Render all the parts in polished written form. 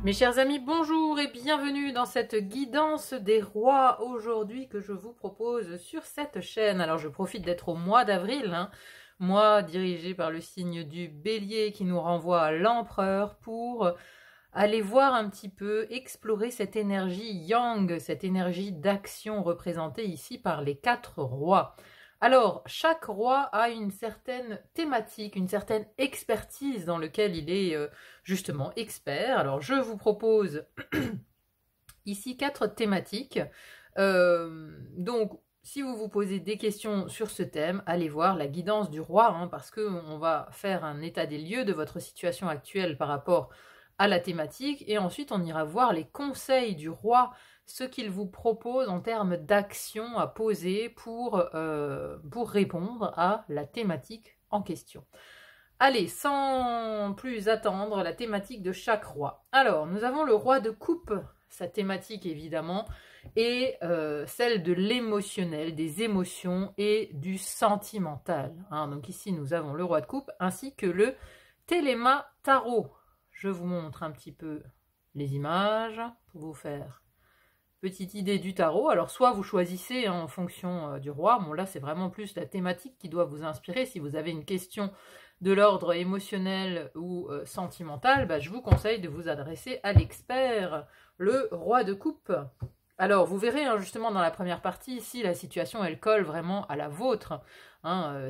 Mes chers amis, bonjour et bienvenue dans cette guidance des rois aujourd'hui que je vous propose sur cette chaîne. Alors je profite d'être au mois d'avril, mois dirigé par le signe du Bélier qui nous renvoie à l'Empereur pour aller voir un petit peu, explorer cette énergie yang, cette énergie d'action représentée ici par les 4 rois. Alors, chaque roi a une certaine thématique, une certaine expertise dans laquelle il est justement expert. Alors, je vous propose ici 4 thématiques. Donc, si vous vous posez des questions sur ce thème, allez voir la guidance du roi, parce qu'on va faire un état des lieux de votre situation actuelle par rapport à la thématique, et ensuite on ira voir les conseils du roi, ce qu'il vous propose en termes d'action à poser pour répondre à la thématique en question. Allez, sans plus attendre, la thématique de chaque roi. Alors, nous avons le roi de coupe, sa thématique évidemment, et celle de l'émotionnel, des émotions et du sentimental. Donc ici, nous avons le roi de coupe ainsi que le Téléma Tarot. Je vous montre un petit peu les images pour vous faire petite idée du tarot. Alors, soit vous choisissez en fonction du roi. Bon, là, c'est vraiment plus la thématique qui doit vous inspirer. Si vous avez une question de l'ordre émotionnel ou sentimental, je vous conseille de vous adresser à l'expert, le roi de coupe. Alors, vous verrez justement dans la première partie, si la situation, elle colle vraiment à la vôtre.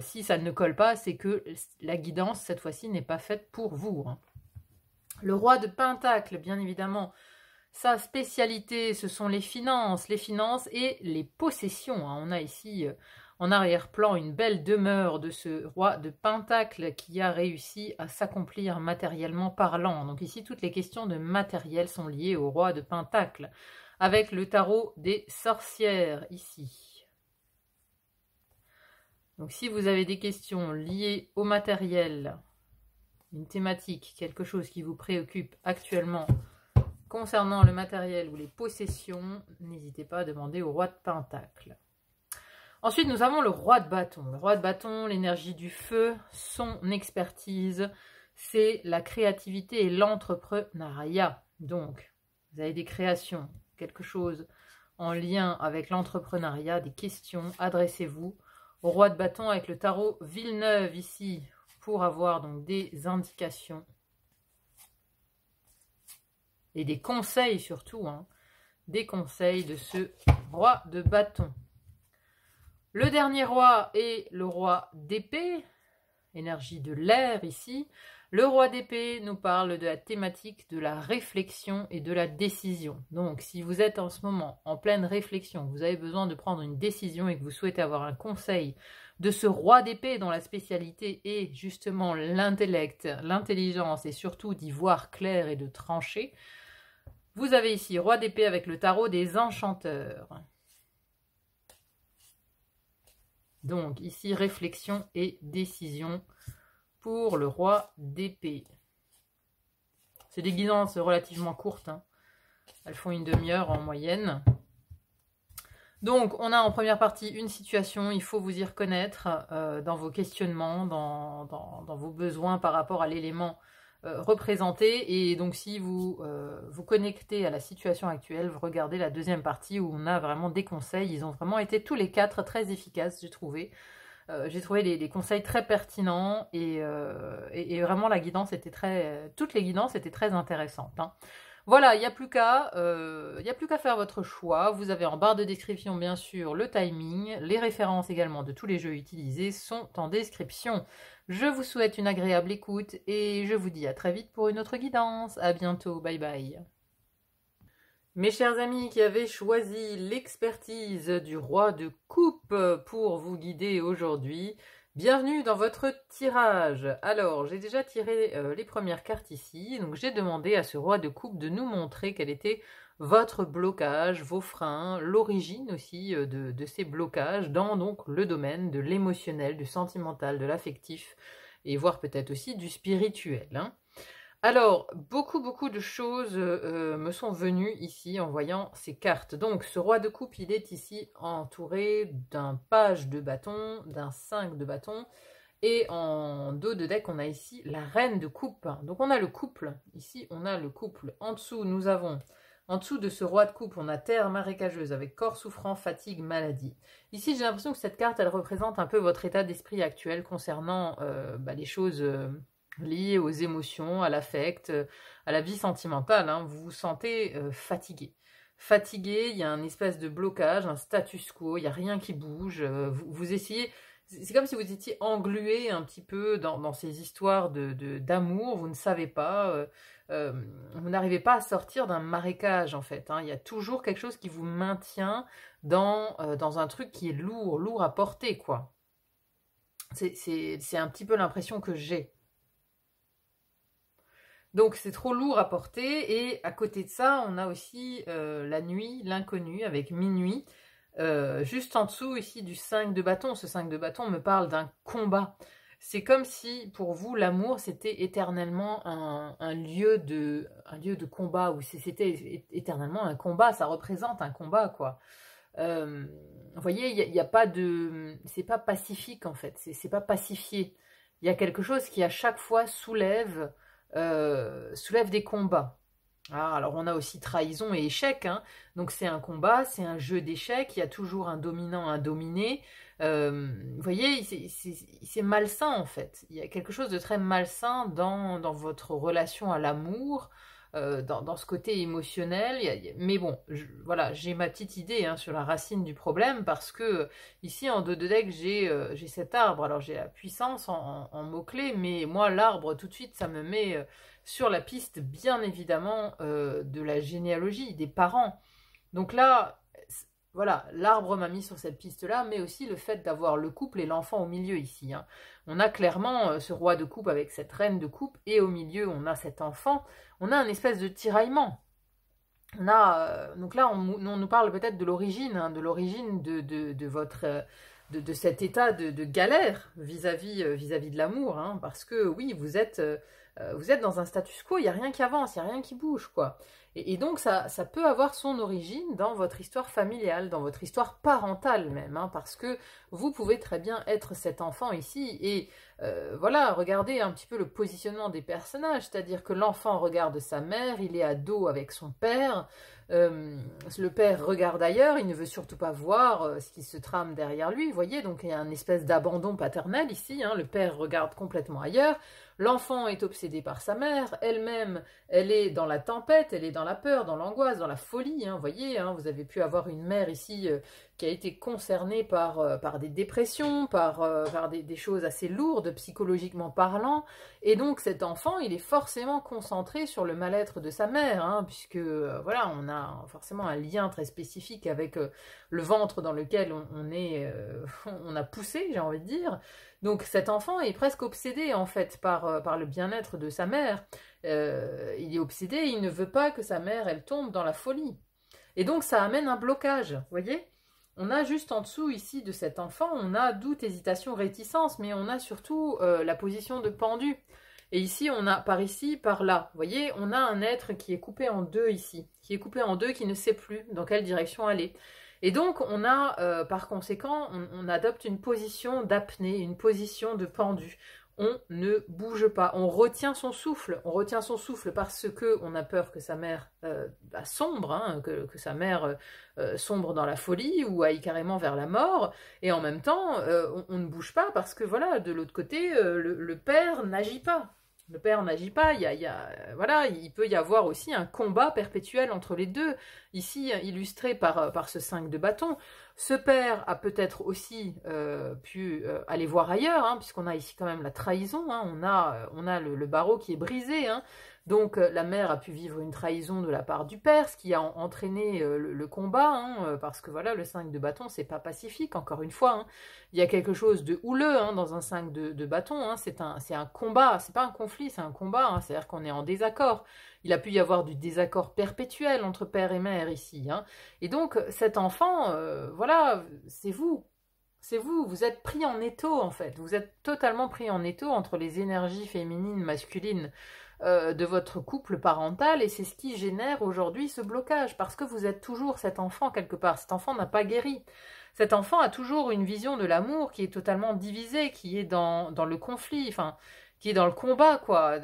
Si ça ne colle pas, c'est que la guidance, cette fois-ci, n'est pas faite pour vous. Le roi de Pentacle, bien évidemment, sa spécialité, ce sont les finances et les possessions. On a ici en arrière-plan une belle demeure de ce roi de Pentacle qui a réussi à s'accomplir matériellement parlant. Donc ici, toutes les questions de matériel sont liées au roi de Pentacle, avec le tarot des sorcières ici. Donc si vous avez des questions liées au matériel, une thématique, quelque chose qui vous préoccupe actuellement concernant le matériel ou les possessions, n'hésitez pas à demander au roi de Pentacle. Ensuite, nous avons le roi de bâton. Le roi de bâton, l'énergie du feu, son expertise, c'est la créativité et l'entrepreneuriat. Donc, vous avez des créations, quelque chose en lien avec l'entrepreneuriat, des questions, adressez-vous au roi de bâton avec le tarot Villeneuve ici, pour avoir donc des indications et des conseils surtout, des conseils de ce roi de bâton. Le dernier roi est le roi d'épée, énergie de l'air ici. Le roi d'épée nous parle de la thématique de la réflexion et de la décision. Donc, si vous êtes en ce moment en pleine réflexion, vous avez besoin de prendre une décision et que vous souhaitez avoir un conseil de ce roi d'épée dont la spécialité est justement l'intellect, l'intelligence et surtout d'y voir clair et de trancher, vous avez ici roi d'épée avec le tarot des enchanteurs. Donc ici, réflexion et décision pour le roi d'épée. C'est des guidances relativement courtes. Elles font une demi-heure en moyenne. Donc, on a en première partie une situation, il faut vous y reconnaître dans vos questionnements, dans vos besoins par rapport à l'élément représenté. Et donc, si vous vous connectez à la situation actuelle, vous regardez la deuxième partie où on a vraiment des conseils. Ils ont vraiment été tous les 4 très efficaces, j'ai trouvé. J'ai trouvé des conseils très pertinents et vraiment la guidance était toutes les guidances étaient très intéressantes. Voilà, il n'y a plus qu'à faire votre choix. Vous avez en barre de description bien sûr le timing, les références également de tous les jeux utilisés sont en description. Je vous souhaite une agréable écoute et je vous dis à très vite pour une autre guidance. À bientôt, bye bye. Mes chers amis qui avez choisi l'expertise du roi de coupe pour vous guider aujourd'hui, bienvenue dans votre tirage. Alors, j'ai déjà tiré les premières cartes ici, donc j'ai demandé à ce roi de coupe de nous montrer quel était votre blocage, vos freins, l'origine aussi de ces blocages dans donc le domaine de l'émotionnel, du sentimental, de l'affectif et voire peut-être aussi du spirituel. Alors, beaucoup de choses me sont venues ici en voyant ces cartes. Donc, ce roi de coupe, il est ici entouré d'un page de bâton, d'un 5 de bâton Et en dos de deck, on a ici la reine de coupe. Donc on a le couple, ici on a le couple. En dessous, nous avons, en dessous de ce roi de coupe, on a terre marécageuse avec corps souffrant, fatigue, maladie. Ici, j'ai l'impression que cette carte, elle représente un peu votre état d'esprit actuel concernant les choses liées aux émotions, à l'affect, à la vie sentimentale. Hein. Vous vous sentez fatigué. Fatigué, il y a un espèce de blocage, un status quo, il n'y a rien qui bouge. Vous essayez... C'est comme si vous étiez englué un petit peu dans ces histoires d'amour, vous ne savez pas, vous n'arrivez pas à sortir d'un marécage en fait. Hein. Il y a toujours quelque chose qui vous maintient dans un truc qui est lourd à porter quoi. C'est un petit peu l'impression que j'ai. Donc c'est trop lourd à porter et à côté de ça, on a aussi la nuit, l'inconnu avec minuit. Juste en dessous ici du 5 de bâton, ce 5 de bâton me parle d'un combat. C'est comme si pour vous l'amour c'était éternellement un lieu de combat, ou c'était éternellement un combat, ça représente un combat quoi. Vous voyez, il y a pas de... c'est pas pacifique en fait, c'est pas pacifié. Il y a quelque chose qui à chaque fois soulève des combats. Ah, alors on a aussi trahison et échec, hein. Donc c'est un combat, c'est un jeu d'échecs, il y a toujours un dominant, un dominé. Vous voyez, c'est malsain en fait. Il y a quelque chose de très malsain dans votre relation à l'amour, dans ce côté émotionnel. Mais bon, voilà, j'ai ma petite idée hein, sur la racine du problème parce que ici en dos de deck j'ai cet arbre. Alors j'ai la puissance en mots-clés, mais moi l'arbre tout de suite ça me met sur la piste bien évidemment de la généalogie, des parents. Donc là, voilà, l'arbre m'a mis sur cette piste-là, mais aussi le fait d'avoir le couple et l'enfant au milieu ici. Hein. On a clairement ce roi de coupe avec cette reine de coupe, et au milieu, on a cet enfant. On a une espèce de tiraillement. On a, donc là, on nous parle peut-être de l'origine, hein, de votre... de cet état de galère vis-à-vis de l'amour, hein, parce que oui, vous êtes dans un status quo, il n'y a rien qui avance, il n'y a rien qui bouge, quoi. Et donc, ça peut avoir son origine dans votre histoire familiale, dans votre histoire parentale même, hein, parce que vous pouvez très bien être cet enfant ici, et voilà, regardez un petit peu le positionnement des personnages, c'est-à-dire que l'enfant regarde sa mère, il est à dos avec son père, le père regarde ailleurs, il ne veut surtout pas voir ce qui se trame derrière lui, vous voyez, donc il y a une espèce d'abandon paternel ici, hein, le père regarde complètement ailleurs, l'enfant est obsédé par sa mère, elle-même, elle est dans la tempête, elle est dans la peur, dans l'angoisse, dans la folie, hein, vous voyez, hein, vous avez pu avoir une mère ici qui a été concernée par des dépressions, par des choses assez lourdes psychologiquement parlant, et donc cet enfant, il est forcément concentré sur le mal-être de sa mère, hein, puisque voilà, on a forcément un lien très spécifique avec le ventre dans lequel on a poussé, j'ai envie de dire. Donc cet enfant est presque obsédé en fait par le bien-être de sa mère. Il est obsédé, il ne veut pas que sa mère, elle tombe dans la folie. Et donc ça amène un blocage, vous voyez ? On a juste en dessous ici de cet enfant, on a doute, hésitation, réticence, mais on a surtout la position de pendu. Et ici, on a par ici, par là. Vous voyez, on a un être qui est coupé en deux ici, qui est coupé en deux, qui ne sait plus dans quelle direction aller. Et donc, on a, par conséquent, on adopte une position d'apnée, une position de pendu. On ne bouge pas, on retient son souffle parce que on a peur que sa mère sombre, hein, que sa mère sombre dans la folie ou aille carrément vers la mort, et en même temps, on ne bouge pas parce que voilà, de l'autre côté, le père n'agit pas. Le père n'agit pas, voilà, il peut y avoir aussi un combat perpétuel entre les deux, ici illustré par ce 5 de bâton. Ce père a peut-être aussi pu aller voir ailleurs, hein, puisqu'on a ici quand même la trahison, hein, on a le barreau qui est brisé, hein. Donc la mère a pu vivre une trahison de la part du père, ce qui a entraîné le combat, hein, parce que voilà, le 5 de bâton, c'est pas pacifique, encore une fois, hein. Il y a quelque chose de houleux hein, dans un 5 de bâton, hein. C'est un combat, c'est pas un conflit, c'est un combat, hein. C'est-à-dire qu'on est en désaccord. Il a pu y avoir du désaccord perpétuel entre père et mère ici, hein. Et donc cet enfant, voilà, c'est vous. C'est vous, vous êtes pris en étau en fait, vous êtes totalement pris en étau entre les énergies féminines, masculines de votre couple parental, et c'est ce qui génère aujourd'hui ce blocage, parce que vous êtes toujours cet enfant quelque part, cet enfant n'a pas guéri. cet enfant a toujours une vision de l'amour qui est totalement divisée, qui est dans le conflit, enfin, qui est dans le combat, quoi,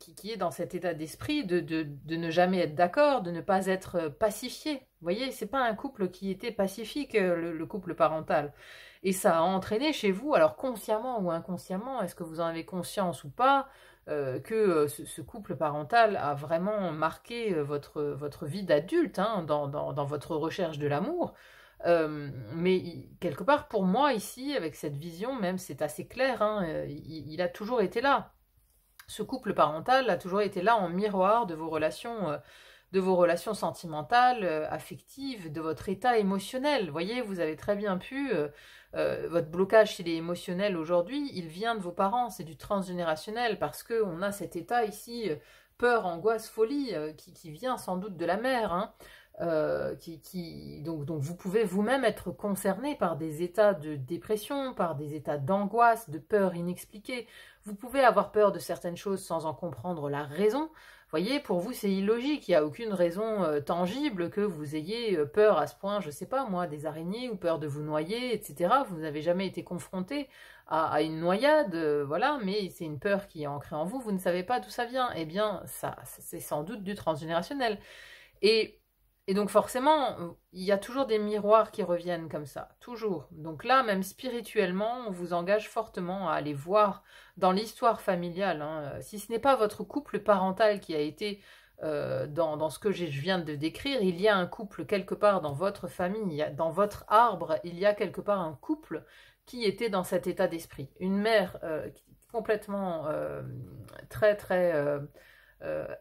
qui est dans cet état d'esprit de ne jamais être d'accord, de ne pas être pacifié. Vous voyez, c'est pas un couple qui était pacifique, le couple parental. Et ça a entraîné chez vous, alors consciemment ou inconsciemment, est-ce que vous en avez conscience ou pas, que ce couple parental a vraiment marqué votre vie d'adulte, hein, dans votre recherche de l'amour. Mais quelque part, pour moi, ici, avec cette vision, même, c'est assez clair, hein, il a toujours été là. Ce couple parental a toujours été là en miroir de vos relations sentimentales, affectives, de votre état émotionnel. Vous voyez, vous avez très bien pu, votre blocage s'il est émotionnel aujourd'hui, il vient de vos parents, c'est du transgénérationnel, parce qu'on a cet état ici, peur, angoisse, folie, qui vient sans doute de la mère, hein. Donc vous pouvez vous-même être concerné par des états de dépression, par des états d'angoisse, de peur inexpliquée. Vous pouvez avoir peur de certaines choses sans en comprendre la raison. Vous voyez, pour vous, c'est illogique. Il n'y a aucune raison tangible que vous ayez peur à ce point, je ne sais pas moi, des araignées ou peur de vous noyer, etc. Vous n'avez jamais été confronté à une noyade, voilà, mais c'est une peur qui est ancrée en vous. Vous ne savez pas d'où ça vient. Eh bien, ça, c'est sans doute du transgénérationnel. Et donc forcément, il y a toujours des miroirs qui reviennent comme ça, toujours. Donc là, même spirituellement, on vous engage fortement à aller voir dans l'histoire familiale, hein, si ce n'est pas votre couple parental qui a été dans ce que je viens de décrire, il y a un couple quelque part dans votre famille, dans votre arbre, il y a quelque part un couple qui était dans cet état d'esprit. Une mère complètement très très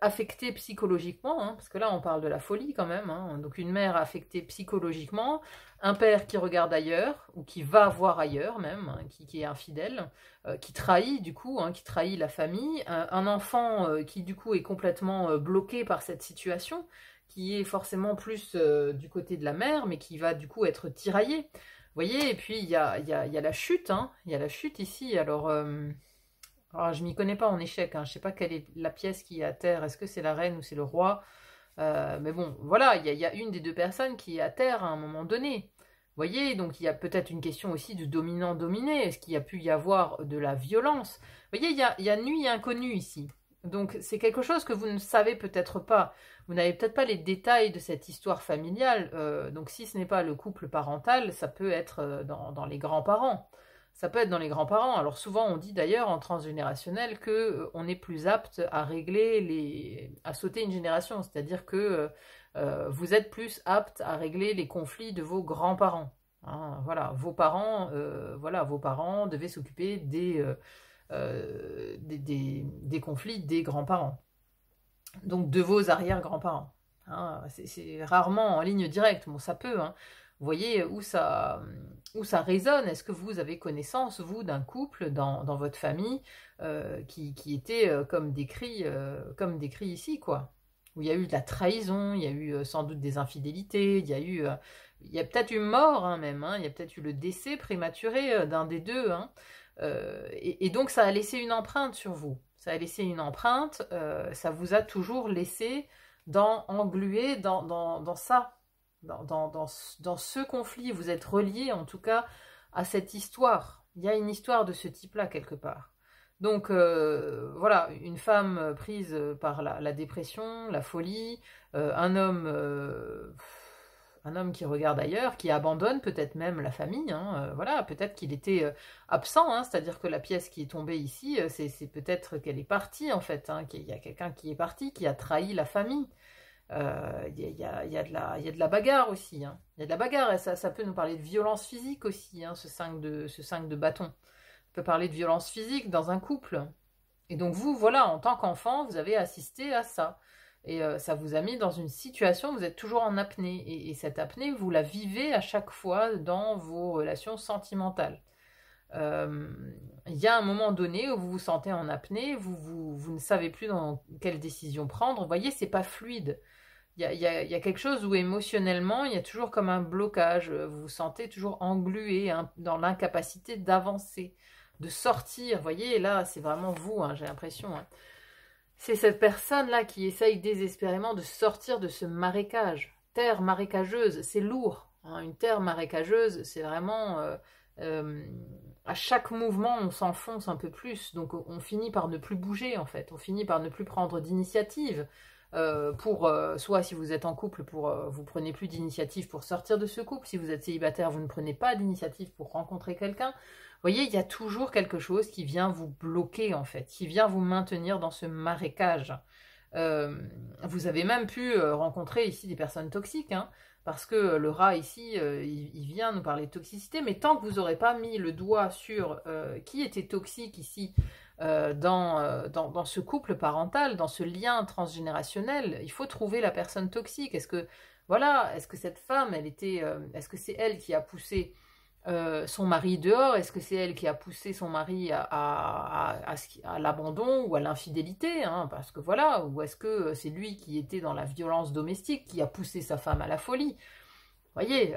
affectée psychologiquement, hein, parce que là on parle de la folie quand même, hein, donc une mère affectée psychologiquement, un père qui regarde ailleurs, ou qui va voir ailleurs même, hein, qui est infidèle, qui trahit du coup, hein, qui trahit la famille, un enfant qui du coup est complètement bloqué par cette situation, qui est forcément plus du côté de la mère, mais qui va du coup être tiraillé. Vous voyez, et puis il y a la chute, hein, il y a la chute ici, alors... Alors, je m'y connais pas en échec, hein. Je sais pas quelle est la pièce qui est à terre, est-ce que c'est la reine ou c'est le roi, mais bon, voilà, il y a une des deux personnes qui est à terre à un moment donné. Vous voyez, donc il y a peut-être une question aussi de dominant-dominé, est-ce qu'il y a pu y avoir de la violence? Vous voyez, il y a nuit inconnue ici. Donc c'est quelque chose que vous ne savez peut-être pas. Vous n'avez peut-être pas les détails de cette histoire familiale, donc si ce n'est pas le couple parental, ça peut être dans les grands-parents. Ça peut être dans les grands-parents. Alors souvent on dit d'ailleurs en transgénérationnel que on est plus apte à à sauter une génération, c'est-à-dire que vous êtes plus apte à régler les conflits de vos grands-parents. Hein, voilà, vos parents devaient s'occuper des conflits des grands-parents. Donc de vos arrière-grands-parents. Hein, c'est rarement en ligne directe, bon ça peut, hein. Vous voyez où ça résonne. Est-ce que vous avez connaissance, vous, d'un couple dans votre famille qui était comme décrit ici, quoi. Où il y a eu de la trahison, il y a eu sans doute des infidélités, il y a peut-être eu mort, hein, même, hein, il y a peut-être eu le décès prématuré d'un des deux, hein. Et donc ça a laissé une empreinte sur vous. Ça a laissé une empreinte, ça vous a toujours laissé englué dans ça. Dans ce conflit, vous êtes relié en tout cas à cette histoire. Il y a une histoire de ce type-là quelque part. Donc voilà, une femme prise par la dépression, la folie, un homme qui regarde ailleurs, qui abandonne peut-être même la famille, hein, voilà, peut-être qu'il était absent, hein, c'est-à-dire que la pièce qui est tombée ici, c'est peut-être qu'elle est partie en fait, hein, qu'il y a quelqu'un qui est parti, qui a trahi la famille. Il y a de la bagarre aussi, hein. Il y a de la bagarre et ça peut nous parler de violence physique aussi, hein, ce 5 de bâton. On peut parler de violence physique dans un couple. Et donc vous, voilà, en tant qu'enfant, vous avez assisté à ça. Et ça vous a mis dans une situation, vous êtes toujours en apnée. Et cette apnée, vous la vivez à chaque fois dans vos relations sentimentales. Il y a un moment donné où vous vous sentez en apnée, vous ne savez plus dans quelle décision prendre. Vous voyez, c'est pas fluide. Il y a quelque chose où émotionnellement, il y a toujours comme un blocage. Vous vous sentez toujours englué, hein, dans l'incapacité d'avancer, de sortir. Vous voyez, là, c'est vraiment vous, hein, j'ai l'impression. Hein. C'est cette personne-là qui essaye désespérément de sortir de ce marécage. Terre marécageuse, c'est lourd. hein. Une terre marécageuse, c'est vraiment... à chaque mouvement, on s'enfonce un peu plus, donc on finit par ne plus bouger en fait, on finit par ne plus prendre d'initiative. Soit si vous êtes en couple, vous prenez plus d'initiative pour sortir de ce couple. Si vous êtes célibataire, vous ne prenez pas d'initiative pour rencontrer quelqu'un. Vous voyez, il y a toujours quelque chose qui vient vous bloquer en fait, qui vient vous maintenir dans ce marécage. Vous avez même pu rencontrer ici des personnes toxiques, hein, parce que le rat ici, il vient nous parler de toxicité, mais tant que vous n'aurez pas mis le doigt sur qui était toxique ici, dans ce couple parental, dans ce lien transgénérationnel, il faut trouver la personne toxique. Est-ce que cette femme, est-ce que c'est elle qui a poussé son mari dehors? Est-ce que c'est elle qui a poussé son mari à l'abandon ou à l'infidélité, hein, parce que voilà, ou est-ce que c'est lui qui était dans la violence domestique, qui a poussé sa femme à la folie? Vous voyez,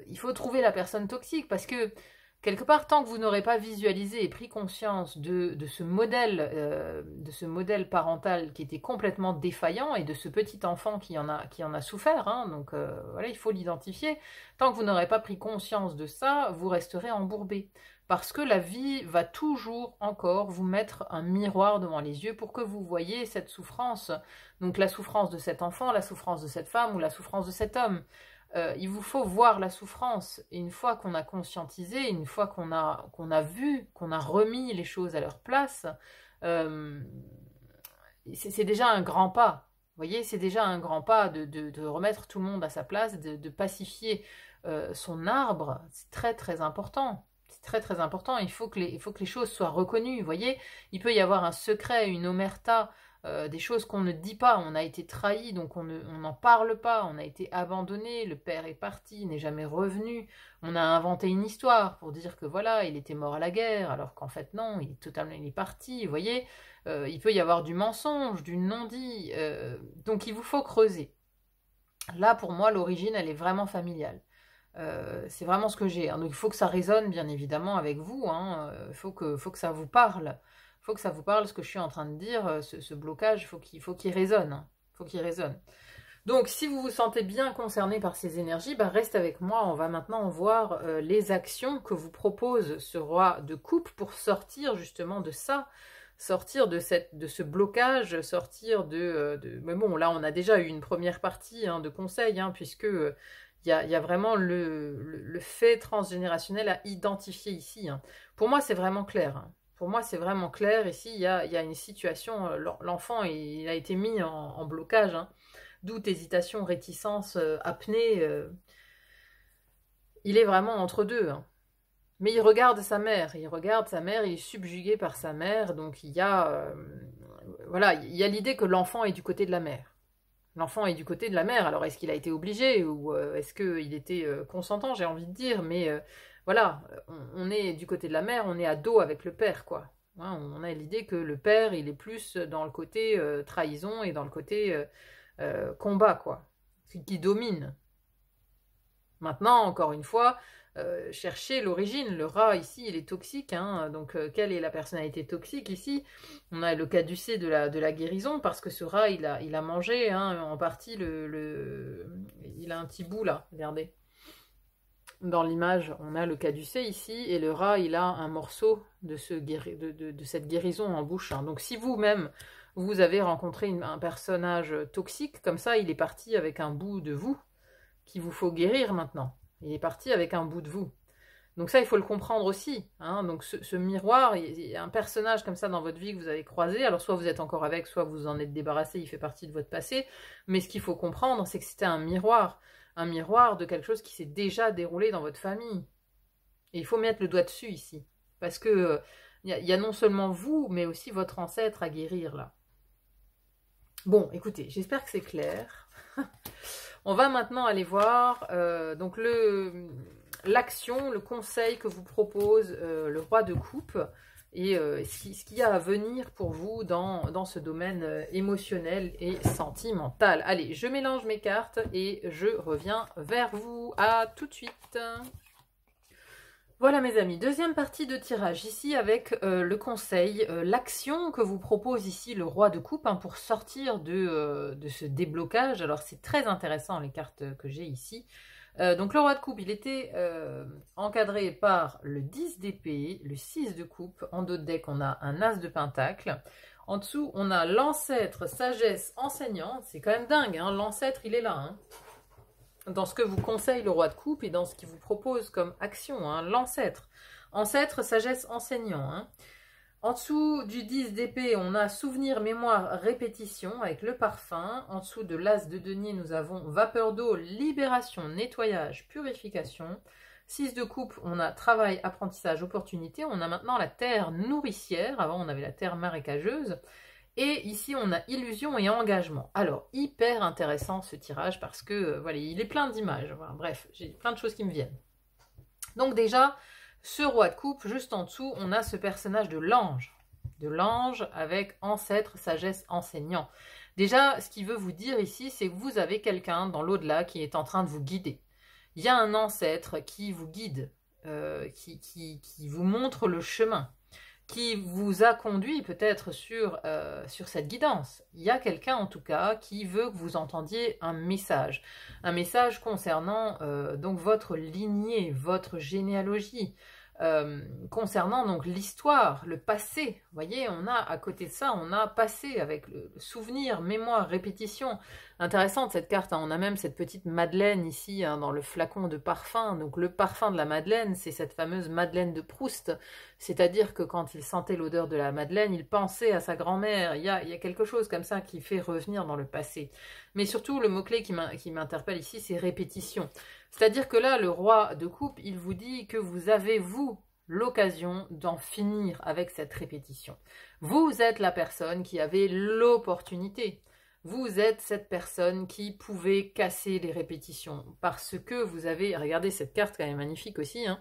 il faut trouver la personne toxique, parce que quelque part, tant que vous n'aurez pas visualisé et pris conscience de ce modèle parental qui était complètement défaillant, et de ce petit enfant qui en a souffert, hein, donc voilà, il faut l'identifier. Tant que vous n'aurez pas pris conscience de ça, vous resterez embourbé. Parce que la vie va toujours encore vous mettre un miroir devant les yeux pour que vous voyez cette souffrance. Donc la souffrance de cet enfant, la souffrance de cette femme ou la souffrance de cet homme. Il vous faut voir la souffrance, et une fois qu'on a conscientisé, une fois qu'on a vu, qu'on a remis les choses à leur place, c'est déjà un grand pas. Vous voyez, c'est déjà un grand pas de remettre tout le monde à sa place, de pacifier son arbre. C'est très très important. C'est très très important. Il faut que les choses soient reconnues. Vous voyez, il peut y avoir un secret, une omerta, des choses qu'on ne dit pas. On a été trahi, donc on n'en parle pas. On a été abandonné, le père est parti, il n'est jamais revenu. On a inventé une histoire pour dire que voilà, il était mort à la guerre, alors qu'en fait non, il est parti. Vous voyez, il peut y avoir du mensonge, du non-dit. Donc il vous faut creuser. Là, pour moi, l'origine, elle est vraiment familiale. C'est vraiment ce que j'ai, hein. Donc il faut que ça résonne bien évidemment avec vous, hein. Faut que ça vous parle. Faut que ça vous parle, ce que je suis en train de dire, ce blocage, il faut qu'il résonne, hein. Faut qu'il résonne. Donc si vous vous sentez bien concerné par ces énergies, bah, reste avec moi. On va maintenant voir les actions que vous propose ce roi de coupe pour sortir justement de ça, sortir de ce blocage, sortir Mais bon, là on a déjà eu une première partie, hein, de conseils, hein, puisque il y a vraiment le fait transgénérationnel à identifier ici, hein. Pour moi, c'est vraiment clair, hein. Pour moi, c'est vraiment clair. Ici, il y a une situation, l'enfant, il a été mis en blocage, hein. Doute, hésitation, réticence, apnée. Il est vraiment entre deux, hein. Mais il regarde sa mère, il est subjugué par sa mère, donc voilà, il y a l'idée que l'enfant est du côté de la mère. L'enfant est du côté de la mère, alors est-ce qu'il a été obligé ou est-ce qu'il était consentant, j'ai envie de dire, mais voilà, on est du côté de la mère, on est à dos avec le père, quoi. Hein, on a l'idée que le père, il est plus dans le côté trahison et dans le côté combat, quoi, qui domine. Maintenant, encore une fois, chercher l'origine. Le rat, ici, il est toxique, hein, donc quelle est la personnalité toxique ici? On a le caducée de la guérison, parce que ce rat, il a mangé, hein, en partie, il a un petit bout là, regardez. Dans l'image, on a le caducée ici, et le rat, il a un morceau de cette guérison en bouche, hein. Donc si vous-même, vous avez rencontré un personnage toxique, comme ça, il est parti avec un bout de vous, qu'il vous faut guérir maintenant. Il est parti avec un bout de vous. Donc ça, il faut le comprendre aussi, hein. Donc ce miroir, il y a un personnage comme ça dans votre vie que vous avez croisé, alors soit vous êtes encore avec, soit vous en êtes débarrassé, il fait partie de votre passé, mais ce qu'il faut comprendre, c'est que c'était un miroir de quelque chose qui s'est déjà déroulé dans votre famille. Et il faut mettre le doigt dessus ici, parce que il y a non seulement vous, mais aussi votre ancêtre à guérir là. Bon, écoutez, j'espère que c'est clair. On va maintenant aller voir donc l'action, le conseil que vous propose le roi de coupe, et ce qu'il y a à venir pour vous dans ce domaine émotionnel et sentimental. Allez, je mélange mes cartes et je reviens vers vous. À tout de suite. Voilà mes amis, deuxième partie de tirage ici avec le conseil, l'action que vous propose ici le roi de coupe, hein, pour sortir de ce déblocage. Alors c'est très intéressant les cartes que j'ai ici. Donc le roi de coupe, il était encadré par le 10 d'épée, le 6 de coupe. En dos de deck, on a un as de pentacle. En dessous, on a l'ancêtre, sagesse, enseignant. C'est quand même dingue, hein, l'ancêtre, il est là. Hein, dans ce que vous conseille le roi de coupe et dans ce qu'il vous propose comme action. Hein, l'ancêtre. Ancêtre, sagesse, enseignant. Hein. En dessous du 10 d'épée, on a souvenir, mémoire, répétition avec le parfum. En dessous de l'as de denier, nous avons vapeur d'eau, libération, nettoyage, purification. 6 de coupe, on a travail, apprentissage, opportunité. On a maintenant la terre nourricière. Avant, on avait la terre marécageuse. Et ici, on a illusion et engagement. Alors, hyper intéressant ce tirage parce que, voilà, il est plein d'images. Voilà, bref, j'ai plein de choses qui me viennent. Donc déjà, ce roi de coupe, juste en dessous, on a ce personnage de l'ange. De l'ange avec ancêtre, sagesse, enseignant. Déjà, ce qu'il veut vous dire ici, c'est que vous avez quelqu'un dans l'au-delà qui est en train de vous guider. Il y a un ancêtre qui vous guide, qui vous montre le chemin, qui vous a conduit peut-être sur cette guidance. Il y a quelqu'un en tout cas qui veut que vous entendiez un message concernant donc votre lignée, votre généalogie, concernant donc l'histoire, le passé. Vous voyez, on a à côté de ça, on a passé avec le souvenir, mémoire, répétition. Intéressante cette carte, hein. On a même cette petite Madeleine ici hein, dans le flacon de parfum. Donc le parfum de la Madeleine, c'est cette fameuse Madeleine de Proust. C'est-à-dire que quand il sentait l'odeur de la Madeleine, il pensait à sa grand-mère. Il y a quelque chose comme ça qui fait revenir dans le passé. Mais surtout, le mot-clé qui m'interpelle ici, c'est répétition. C'est-à-dire que là, le roi de coupe, il vous dit que vous avez, vous, l'occasion d'en finir avec cette répétition. Vous êtes la personne qui avait l'opportunité. Vous êtes cette personne qui pouvait casser les répétitions parce que vous avez, regardez cette carte quand même magnifique aussi, hein,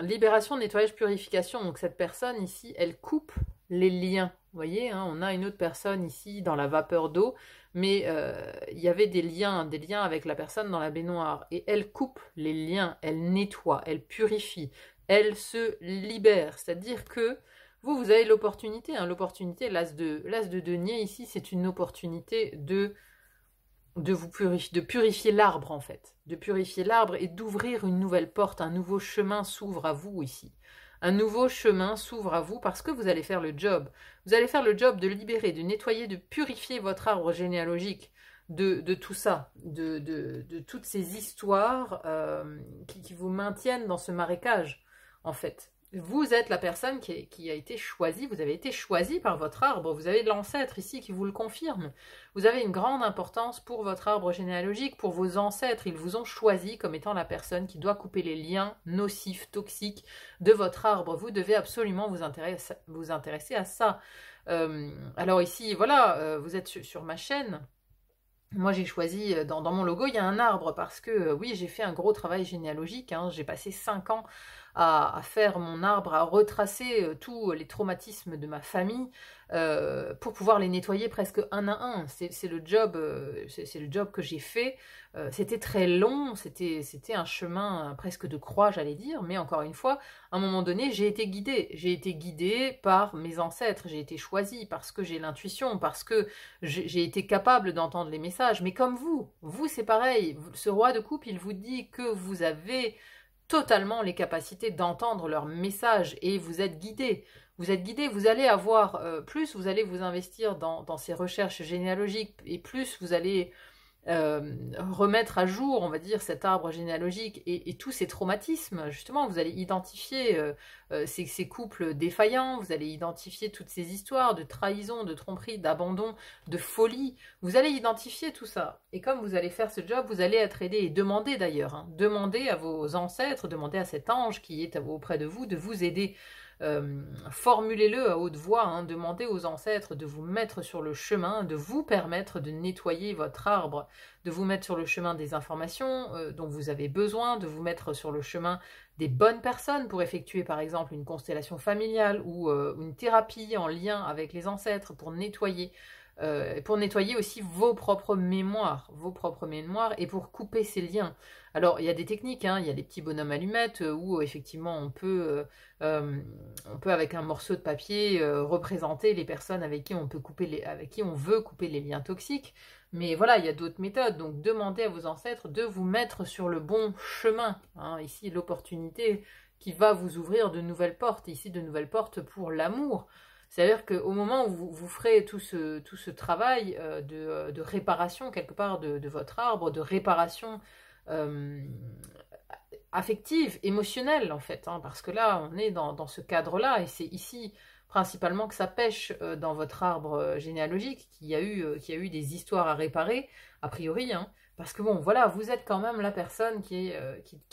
libération, nettoyage, purification. Donc cette personne ici, elle coupe les liens. Vous voyez, hein, on a une autre personne ici dans la vapeur d'eau, mais il y avait des liens avec la personne dans la baignoire. Et elle coupe les liens, elle nettoie, elle purifie, elle se libère. C'est-à-dire que vous avez l'opportunité, hein, l'opportunité, l'as de denier ici, c'est une opportunité de purifier l'arbre en fait, de purifier l'arbre et d'ouvrir une nouvelle porte, un nouveau chemin s'ouvre à vous ici. Un nouveau chemin s'ouvre à vous parce que vous allez faire le job. Vous allez faire le job de libérer, de nettoyer, de purifier votre arbre généalogique de tout ça, de toutes ces histoires qui vous maintiennent dans ce marécage en fait. Vous êtes la personne qui a été choisie, vous avez été choisi par votre arbre, vous avez de l'ancêtre ici qui vous le confirme. Vous avez une grande importance pour votre arbre généalogique, pour vos ancêtres. Ils vous ont choisi comme étant la personne qui doit couper les liens nocifs, toxiques de votre arbre. Vous devez absolument vous intéresser à ça. Alors ici, voilà, vous êtes sur ma chaîne. Moi, j'ai choisi, dans mon logo, il y a un arbre parce que, oui, j'ai fait un gros travail généalogique. Hein, j'ai passé 5 ans à faire mon arbre, à retracer tous les traumatismes de ma famille pour pouvoir les nettoyer presque un à un. C'est le job que j'ai fait. C'était très long, c'était un chemin presque de croix, j'allais dire, mais encore une fois, à un moment donné, j'ai été guidée. J'ai été guidée par mes ancêtres, j'ai été choisie parce que j'ai l'intuition, parce que j'ai été capable d'entendre les messages. Mais comme vous c'est pareil. Ce roi de coupe, il vous dit que vous avez totalement les capacités d'entendre leurs messages et vous êtes guidé. Vous êtes guidé, vous allez avoir plus, vous allez vous investir dans ces recherches généalogiques et plus vous allez remettre à jour, on va dire, cet arbre généalogique et tous ces traumatismes. Justement, vous allez identifier ces couples défaillants, vous allez identifier toutes ces histoires de trahison, de tromperie, d'abandon, de folie. Vous allez identifier tout ça. Et comme vous allez faire ce job, vous allez être aidé et demandez d'ailleurs, hein, demandez à vos ancêtres, demandez à cet ange qui est auprès de vous vous aider. Formulez-le à haute voix, hein, demandez aux ancêtres de vous mettre sur le chemin, de vous permettre de nettoyer votre arbre, de vous mettre sur le chemin des informations dont vous avez besoin, de vous mettre sur le chemin des bonnes personnes pour effectuer par exemple une constellation familiale ou une thérapie en lien avec les ancêtres pour nettoyer aussi vos propres mémoires et pour couper ces liens. Alors, il y a des techniques, hein, il y a des petits bonhommes allumettes où effectivement on peut avec un morceau de papier représenter les personnes avec qui on veut couper les liens toxiques. Mais voilà, il y a d'autres méthodes. Donc, demandez à vos ancêtres de vous mettre sur le bon chemin. Hein. Ici, l'opportunité qui va vous ouvrir de nouvelles portes. Ici, de nouvelles portes pour l'amour. C'est-à-dire qu'au moment où vous ferez tout ce travail de réparation, quelque part, de votre arbre, de réparation affective, émotionnelle, en fait. Hein, parce que là, on est dans ce cadre-là. Et c'est ici principalement que ça pêche dans votre arbre généalogique, qu'il y a eu des histoires à réparer, a priori, hein, parce que bon, voilà, vous êtes quand même la personne qui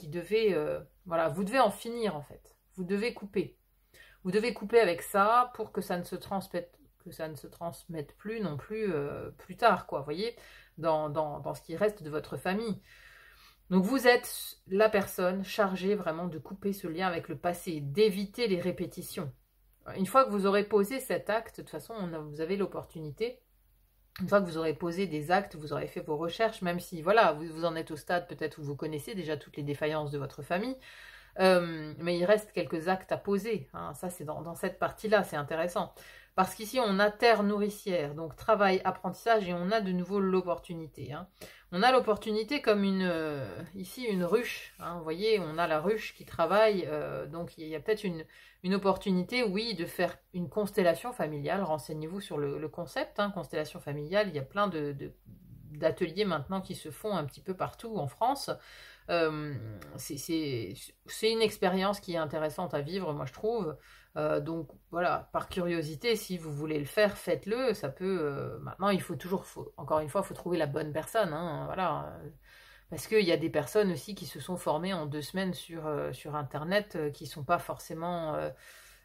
devait, voilà, vous devez en finir en fait, vous devez couper avec ça pour que ça ne se transmette plus non plus plus tard, quoi, vous voyez, dans ce qui reste de votre famille. Donc vous êtes la personne chargée vraiment de couper ce lien avec le passé, d'éviter les répétitions. Une fois que vous aurez posé cet acte, de toute façon, vous avez l'opportunité, une fois que vous aurez posé des actes, vous aurez fait vos recherches, même si, voilà, vous en êtes au stade peut-être où vous connaissez déjà toutes les défaillances de votre famille, mais il reste quelques actes à poser, hein, ça c'est dans cette partie-là, c'est intéressant. Parce qu'ici, on a terre nourricière, donc travail, apprentissage, et on a de nouveau l'opportunité. Hein. On a l'opportunité comme ici, une ruche. Hein, vous voyez, on a la ruche qui travaille, donc il y a peut-être une opportunité, oui, de faire une constellation familiale. Renseignez-vous sur le concept, hein, constellation familiale. Il y a plein d'ateliers maintenant qui se font un petit peu partout en France. C'est une expérience qui est intéressante à vivre, moi je trouve. Donc voilà, par curiosité, si vous voulez le faire, faites-le. Ça peut. Maintenant, encore une fois, il faut trouver la bonne personne. Hein, voilà. Parce qu'il y a des personnes aussi qui se sont formées en 2 semaines sur Internet, qui ne sont pas forcément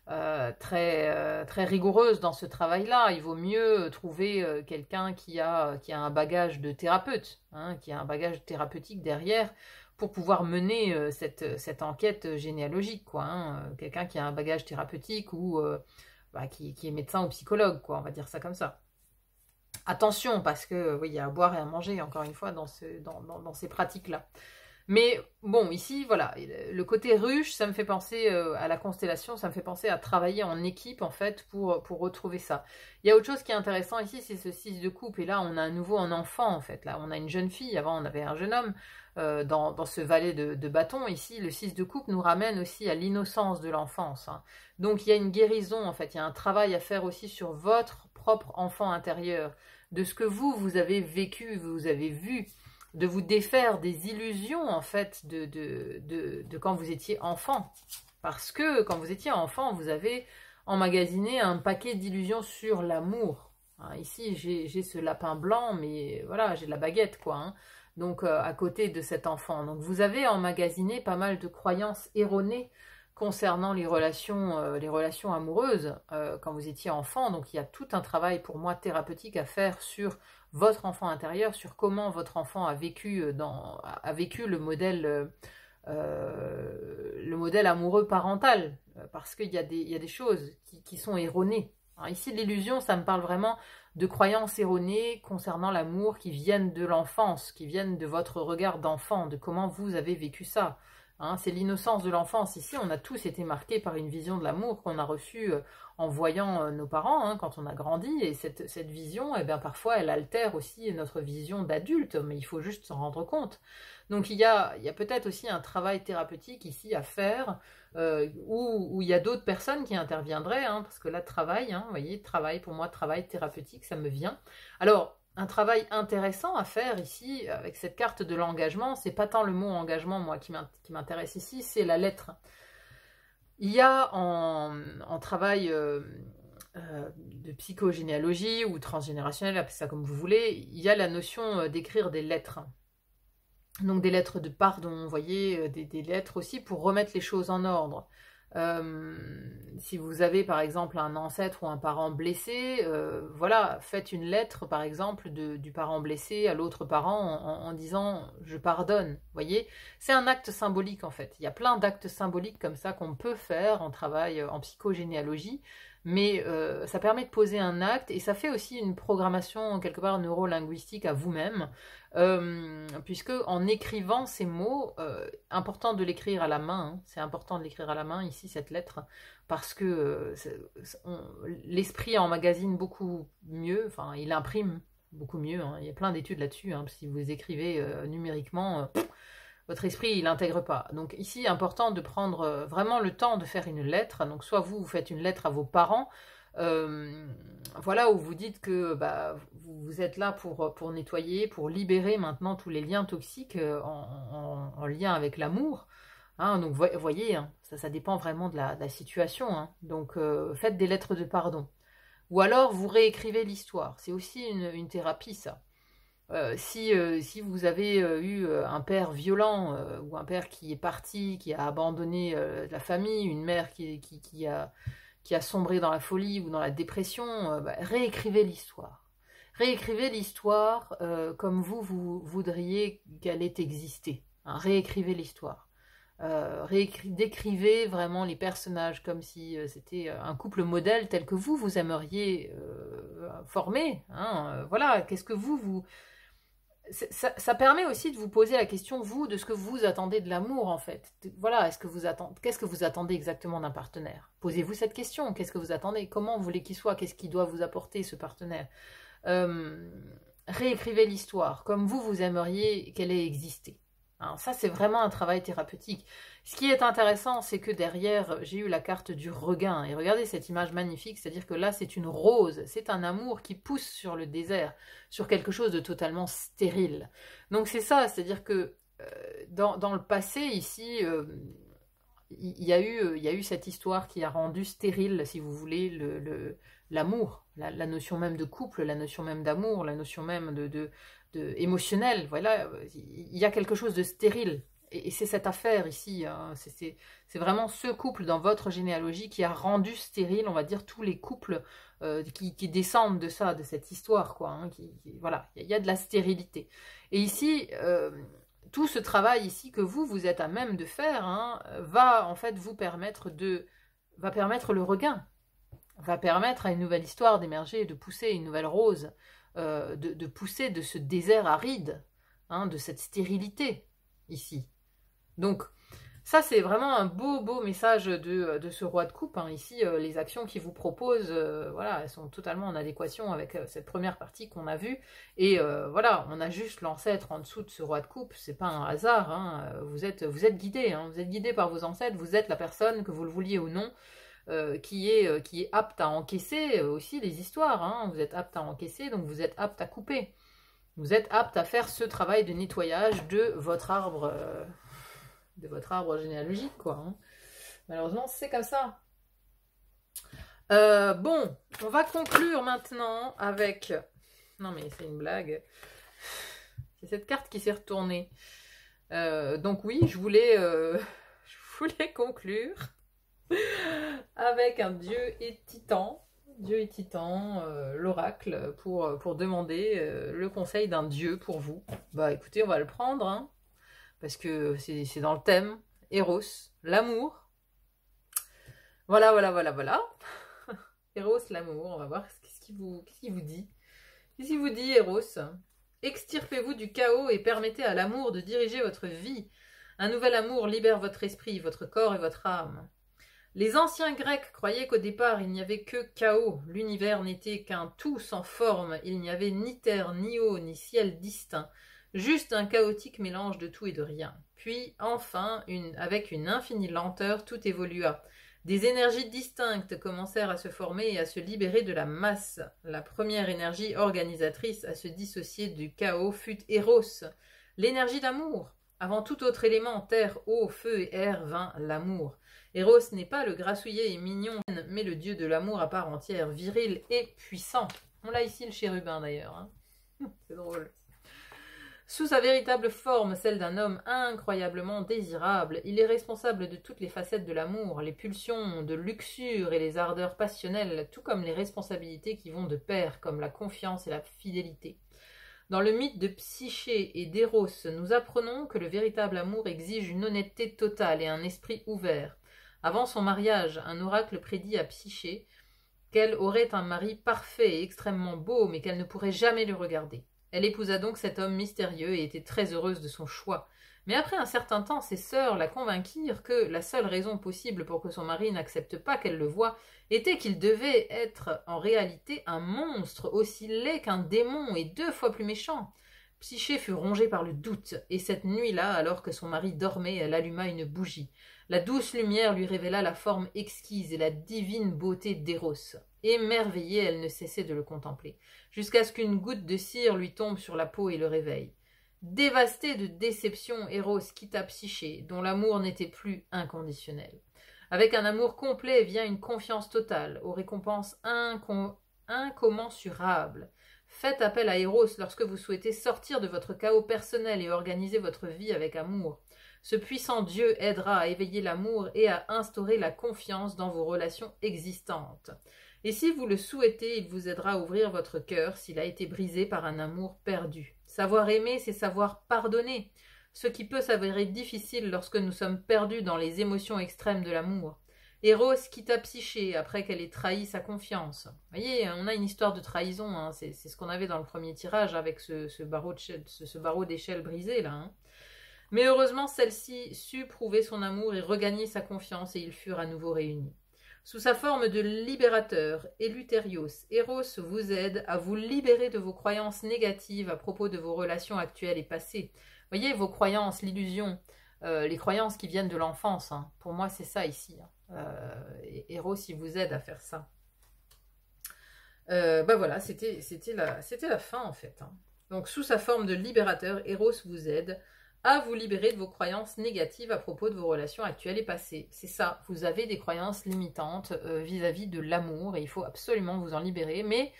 très rigoureuses dans ce travail-là. Il vaut mieux trouver quelqu'un qui a un bagage de thérapeute, hein, qui a un bagage thérapeutique derrière, pour pouvoir mener cette enquête généalogique, quoi. Hein. Quelqu'un qui a un bagage thérapeutique ou qui est médecin ou psychologue, quoi. On va dire ça comme ça. Attention, parce que oui, il y a à boire et à manger, encore une fois, dans ces pratiques-là. Mais bon, ici, voilà, le côté ruche, ça me fait penser à la constellation, ça me fait penser à travailler en équipe, en fait, pour retrouver ça. Il y a autre chose qui est intéressant ici, c'est ce 6 de coupe, et là, on a à nouveau un enfant, en fait. Là, on a une jeune fille, avant, on avait un jeune homme, dans ce valet de bâton. Ici, le 6 de coupe nous ramène aussi à l'innocence de l'enfance. Hein. Donc, il y a une guérison, en fait, il y a un travail à faire aussi sur votre propre enfant intérieur, de ce que vous avez vécu, vous avez vu, de vous défaire des illusions, en fait, de quand vous étiez enfant. Parce que quand vous étiez enfant, vous avez emmagasiné un paquet d'illusions sur l'amour. Hein, ici, j'ai ce lapin blanc, mais voilà, j'ai la baguette, quoi. Hein. Donc, à côté de cet enfant. Donc, vous avez emmagasiné pas mal de croyances erronées concernant les relations amoureuses quand vous étiez enfant. Donc, il y a tout un travail, pour moi, thérapeutique à faire sur votre enfant intérieur, sur comment votre enfant a vécu le modèle amoureux parental, parce qu'il y a des choses qui sont erronées. Alors ici, l'illusion, ça me parle vraiment de croyances erronées concernant l'amour qui viennent de l'enfance, qui viennent de votre regard d'enfant, de comment vous avez vécu ça. Hein, c'est l'innocence de l'enfance. Ici, on a tous été marqués par une vision de l'amour qu'on a reçue en voyant nos parents, hein, quand on a grandi. Et cette vision, eh bien, parfois, elle altère aussi notre vision d'adulte, mais il faut juste s'en rendre compte. Donc, il y a peut-être aussi un travail thérapeutique ici à faire, où il y a d'autres personnes qui interviendraient, hein, parce que là, travail, hein, vous voyez, travail, pour moi, travail thérapeutique, ça me vient. Alors, un travail intéressant à faire ici, avec cette carte de l'engagement, c'est pas tant le mot engagement, moi, qui m'intéresse ici, c'est la lettre. Il y a en travail de psychogénéalogie ou transgénérationnel, appelez ça comme vous voulez, il y a la notion d'écrire des lettres. Donc des lettres de pardon, vous voyez, des lettres aussi pour remettre les choses en ordre. Si vous avez par exemple un ancêtre ou un parent blessé, voilà, faites une lettre par exemple du parent blessé à l'autre parent en disant je pardonne, vous voyez, c'est un acte symbolique en fait. Il y a plein d'actes symboliques comme ça qu'on peut faire en travail en psychogénéalogie, mais ça permet de poser un acte et ça fait aussi une programmation quelque part neurolinguistique à vous-même, puisque en écrivant ces mots, important de l'écrire à la main, hein, c'est important de l'écrire à la main ici cette lettre, parce que l'esprit emmagasine beaucoup mieux, enfin il imprime beaucoup mieux, hein. Il y a plein d'études là-dessus, hein. Si vous écrivez numériquement, votre esprit, il n'intègre pas. Donc ici, important de prendre vraiment le temps de faire une lettre. Donc soit vous faites une lettre à vos parents, voilà, où vous dites que vous êtes là pour nettoyer, pour libérer maintenant tous les liens toxiques en lien avec l'amour. Hein, donc voyez, hein, ça dépend vraiment de la situation. Hein. Donc faites des lettres de pardon. Ou alors vous réécrivez l'histoire. C'est aussi une thérapie, ça. Si vous avez eu un père violent ou un père qui est parti, qui a abandonné la famille, une mère qui a sombré dans la folie ou dans la dépression, réécrivez l'histoire. Réécrivez l'histoire comme vous voudriez qu'elle ait existé. Hein, réécrivez l'histoire. Décrivez vraiment les personnages comme si c'était un couple modèle tel que vous aimeriez former. Hein, voilà, qu'est-ce que vous... Ça permet aussi de vous poser la question, vous, de ce que vous attendez de l'amour, en fait. Voilà, qu'est-ce que vous attendez exactement d'un partenaire? Posez-vous cette question, qu'est-ce que vous attendez? Comment vous voulez qu'il soit? Qu'est-ce qu'il doit vous apporter, ce partenaire? Réécrivez l'histoire, comme vous aimeriez qu'elle ait existé. Alors ça, c'est vraiment un travail thérapeutique. Ce qui est intéressant, c'est que derrière, j'ai eu la carte du regain. Et regardez cette image magnifique, c'est-à-dire que là, c'est une rose. C'est un amour qui pousse sur le désert, sur quelque chose de totalement stérile. Donc c'est ça, c'est-à-dire que dans le passé, ici, il y a eu cette histoire qui a rendu stérile, si vous voulez, l'amour, la notion même de couple, la notion même d'amour, la notion même de émotionnel. Voilà, il y a quelque chose de stérile. Et c'est cette affaire ici, hein. C'est vraiment ce couple dans votre généalogie qui a rendu stérile, on va dire, tous les couples qui descendent de ça, de cette histoire, quoi. Hein, voilà, il y a de la stérilité. Et ici, tout ce travail ici que vous êtes à même de faire, hein, va en fait vous permettre va permettre le regain, va permettre à une nouvelle histoire d'émerger, de pousser une nouvelle rose, de pousser de ce désert aride, hein, de cette stérilité ici. Donc ça, c'est vraiment un beau message de ce roi de coupe. Hein. Ici, les actions qu'il vous propose, voilà, elles sont totalement en adéquation avec cette première partie qu'on a vue. Et voilà, on a juste l'ancêtre en dessous de ce roi de coupe. C'est pas un hasard. Hein. Vous êtes guidé. Hein. Vous êtes guidé par vos ancêtres. Vous êtes la personne, que vous le vouliez ou non, qui est apte à encaisser aussi les histoires. Hein. Vous êtes apte à encaisser, donc vous êtes apte à couper. Vous êtes apte à faire ce travail de nettoyage de votre arbre généalogique, quoi. Hein. Malheureusement, c'est comme ça. Bon, on va conclure maintenant avec... Non, mais c'est une blague. C'est cette carte qui s'est retournée. Donc oui, je voulais conclure avec un dieu et titan. Dieu et titan, l'oracle, pour demander le conseil d'un dieu pour vous. Bah écoutez, on va le prendre, hein, parce que c'est dans le thème. Eros, l'amour. Voilà. Eros, l'amour, on va voir qu'est-ce qu'il vous dit. Qu'est-ce qu'il vous dit, Eros? Extirpez-vous du chaos et permettez à l'amour de diriger votre vie. Un nouvel amour libère votre esprit, votre corps et votre âme. Les anciens Grecs croyaient qu'au départ il n'y avait que chaos, l'univers n'était qu'un tout sans forme, il n'y avait ni terre, ni eau, ni ciel distinct, juste un chaotique mélange de tout et de rien. Puis, enfin, avec une infinie lenteur, tout évolua. Des énergies distinctes commencèrent à se former et à se libérer de la masse. La première énergie organisatrice à se dissocier du chaos fut Eros, l'énergie d'amour. Avant tout autre élément, terre, eau, feu et air, vint l'amour. Eros n'est pas le grassouillet et mignon, mais le dieu de l'amour à part entière, viril et puissant. On l'a ici, le chérubin d'ailleurs. Hein. C'est drôle. Sous sa véritable forme, celle d'un homme incroyablement désirable, il est responsable de toutes les facettes de l'amour, les pulsions de luxure et les ardeurs passionnelles, tout comme les responsabilités qui vont de pair, comme la confiance et la fidélité. Dans le mythe de Psyché et d'Eros, nous apprenons que le véritable amour exige une honnêteté totale et un esprit ouvert. Avant son mariage, un oracle prédit à Psyché qu'elle aurait un mari parfait et extrêmement beau, mais qu'elle ne pourrait jamais le regarder. Elle épousa donc cet homme mystérieux et était très heureuse de son choix. Mais après un certain temps, ses sœurs la convainquirent que la seule raison possible pour que son mari n'accepte pas qu'elle le voie était qu'il devait être en réalité un monstre aussi laid qu'un démon et 2 fois plus méchant. Psyché fut rongée par le doute, et cette nuit-là, alors que son mari dormait, elle alluma une bougie. La douce lumière lui révéla la forme exquise et la divine beauté d'Eros. Émerveillée, elle ne cessait de le contempler, jusqu'à ce qu'une goutte de cire lui tombe sur la peau et le réveille. Dévastée de déception, Eros quitta Psyché, dont l'amour n'était plus inconditionnel. Avec un amour complet vient une confiance totale, aux récompenses incommensurables. Faites appel à Eros lorsque vous souhaitez sortir de votre chaos personnel et organiser votre vie avec amour. Ce puissant Dieu aidera à éveiller l'amour et à instaurer la confiance dans vos relations existantes. Et si vous le souhaitez, il vous aidera à ouvrir votre cœur s'il a été brisé par un amour perdu. Savoir aimer, c'est savoir pardonner, ce qui peut s'avérer difficile lorsque nous sommes perdus dans les émotions extrêmes de l'amour. Eros quitta Psyché après qu'elle ait trahi sa confiance. Vous voyez, on a une histoire de trahison, hein. C'est ce qu'on avait dans le premier tirage avec ce barreau d'échelle brisé là. Hein. Mais heureusement, celle-ci sut prouver son amour et regagner sa confiance et ils furent à nouveau réunis. Sous sa forme de libérateur, Eleuthérios, Eros vous aide à vous libérer de vos croyances négatives à propos de vos relations actuelles et passées. Vous voyez, vos croyances, l'illusion, les croyances qui viennent de l'enfance. Hein. Pour moi, c'est ça ici. Eros, il vous aide à faire ça. Voilà, c'était la fin en fait. Hein. Donc, sous sa forme de libérateur, Eros vous aide à vous libérer de vos croyances négatives à propos de vos relations actuelles et passées. C'est ça, vous avez des croyances limitantes vis-à-vis de l'amour et il faut absolument vous en libérer, mais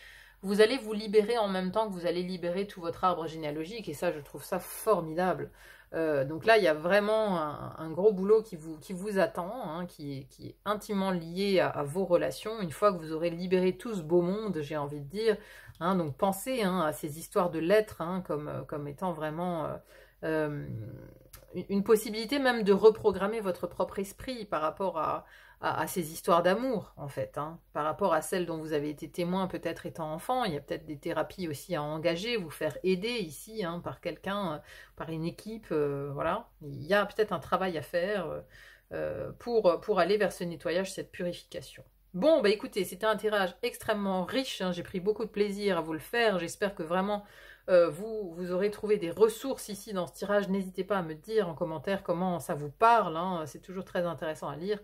vous allez vous libérer en même temps que vous allez libérer tout votre arbre généalogique et ça, je trouve ça formidable. Donc là, il y a vraiment un gros boulot qui vous attend, hein, qui est intimement lié à vos relations. Une fois que vous aurez libéré tout ce beau monde, j'ai envie de dire, hein, donc pensez hein, à ces histoires de lettres hein, comme étant vraiment... une possibilité même de reprogrammer votre propre esprit par rapport à ces histoires d'amour, en fait, hein, par rapport à celles dont vous avez été témoin peut-être étant enfant. Il y a peut-être des thérapies aussi à engager, vous faire aider ici hein, par quelqu'un, par une équipe, voilà. Il y a peut-être un travail à faire pour aller vers ce nettoyage, cette purification. Bon, bah écoutez, c'était un tirage extrêmement riche, hein, j'ai pris beaucoup de plaisir à vous le faire, j'espère que vraiment... vous aurez trouvé des ressources ici dans ce tirage. N'hésitez pas à me dire en commentaire comment ça vous parle. Hein. C'est toujours très intéressant à lire.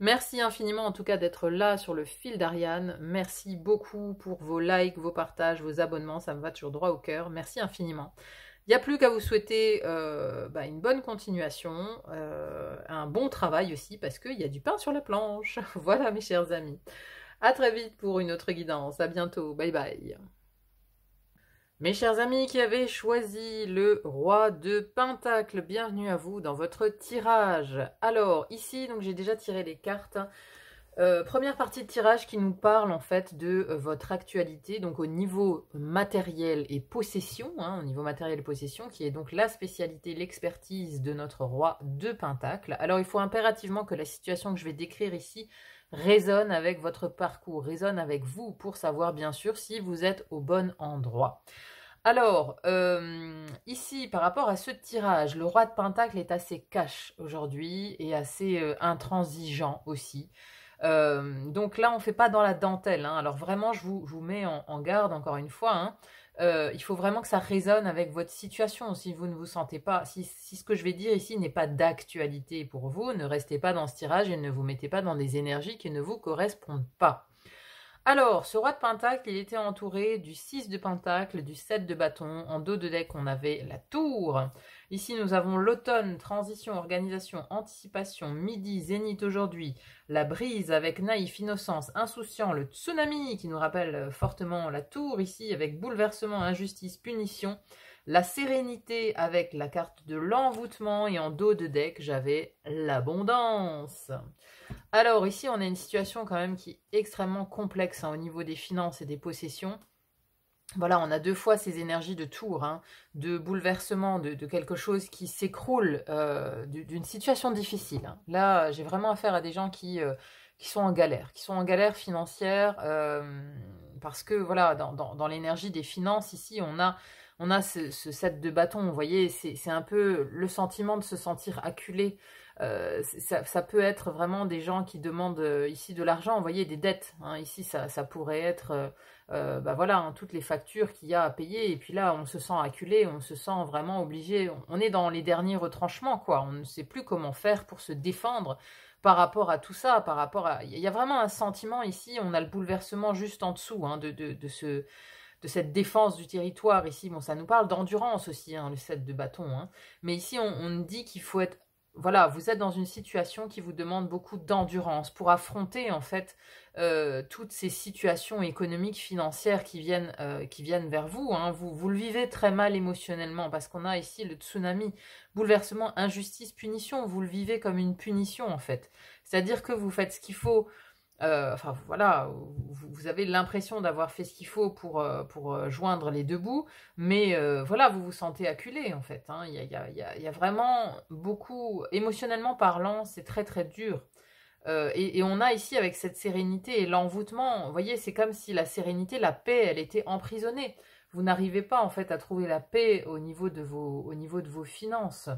Merci infiniment en tout cas d'être là sur le fil d'Ariane. Merci beaucoup pour vos likes, vos partages, vos abonnements. Ça me va toujours droit au cœur. Merci infiniment. Il n'y a plus qu'à vous souhaiter une bonne continuation, un bon travail aussi parce qu'il y a du pain sur la planche. Voilà mes chers amis. À très vite pour une autre guidance. À bientôt. Bye bye. Mes chers amis qui avez choisi le roi de Pentacle, bienvenue à vous dans votre tirage. Alors ici, donc j'ai déjà tiré les cartes. Première partie de tirage qui nous parle en fait de votre actualité, donc au niveau matériel et possession, hein, au niveau matériel et possession, qui est donc la spécialité, l'expertise de notre roi de Pentacle. Alors il faut impérativement que la situation que je vais décrire ici résonne avec votre parcours, résonne avec vous pour savoir bien sûr si vous êtes au bon endroit. Alors, ici, par rapport à ce tirage, le roi de Pentacle est assez cash aujourd'hui et assez intransigeant aussi. Donc là, on ne fait pas dans la dentelle. Hein. Alors vraiment, je vous mets en garde encore une fois. Hein. Il faut vraiment que ça résonne avec votre situation. Si vous ne vous sentez pas, si ce que je vais dire ici n'est pas d'actualité pour vous, ne restez pas dans ce tirage et ne vous mettez pas dans des énergies qui ne vous correspondent pas. Alors, ce roi de Pentacle, il était entouré du 6 de Pentacle, du 7 de bâton. En dos de deck, on avait la tour. Ici, nous avons l'automne, transition, organisation, anticipation, midi, zénith aujourd'hui. La brise avec naïf, innocence, insouciant, le tsunami qui nous rappelle fortement la tour ici avec bouleversement, injustice, punition. La sérénité avec la carte de l'envoûtement et en dos de deck, j'avais l'abondance. Alors ici, on a une situation quand même qui est extrêmement complexe hein, au niveau des finances et des possessions. Voilà, on a deux fois ces énergies de tour, hein, de bouleversement, de quelque chose qui s'écroule, d'une situation difficile. Hein. Là, j'ai vraiment affaire à des gens qui sont en galère financière, parce que voilà, dans l'énergie des finances, ici, on a on a ce 7 de bâton, vous voyez, c'est un peu le sentiment de se sentir acculé. Ça peut être vraiment des gens qui demandent ici de l'argent, vous voyez, des dettes. Hein. Ici, ça pourrait être, bah voilà, hein, toutes les factures qu'il y a à payer. Et puis là, on se sent acculé, on se sent vraiment obligé. On est dans les derniers retranchements, quoi. On ne sait plus comment faire pour se défendre par rapport à tout ça, par rapport à... Il y a vraiment un sentiment ici, on a le bouleversement juste en dessous hein, de cette défense du territoire ici. Bon, ça nous parle d'endurance aussi, hein, le 7 de bâton. Hein. Mais ici, on dit qu'il faut être... Voilà, vous êtes dans une situation qui vous demande beaucoup d'endurance pour affronter en fait toutes ces situations économiques, financières qui viennent vers vous, hein. Vous le vivez très mal émotionnellement parce qu'on a ici le tsunami, bouleversement, injustice, punition. Vous le vivez comme une punition en fait. C'est-à-dire que vous faites ce qu'il faut. Enfin voilà, vous avez l'impression d'avoir fait ce qu'il faut pour joindre les deux bouts, mais voilà, vous vous sentez acculé en fait. Hein. Il y a vraiment beaucoup, émotionnellement parlant, c'est très très dur. Et on a ici avec cette sérénité et l'envoûtement, vous voyez, c'est comme si la sérénité, la paix, elle était emprisonnée. Vous n'arrivez pas en fait à trouver la paix au niveau de vos finances.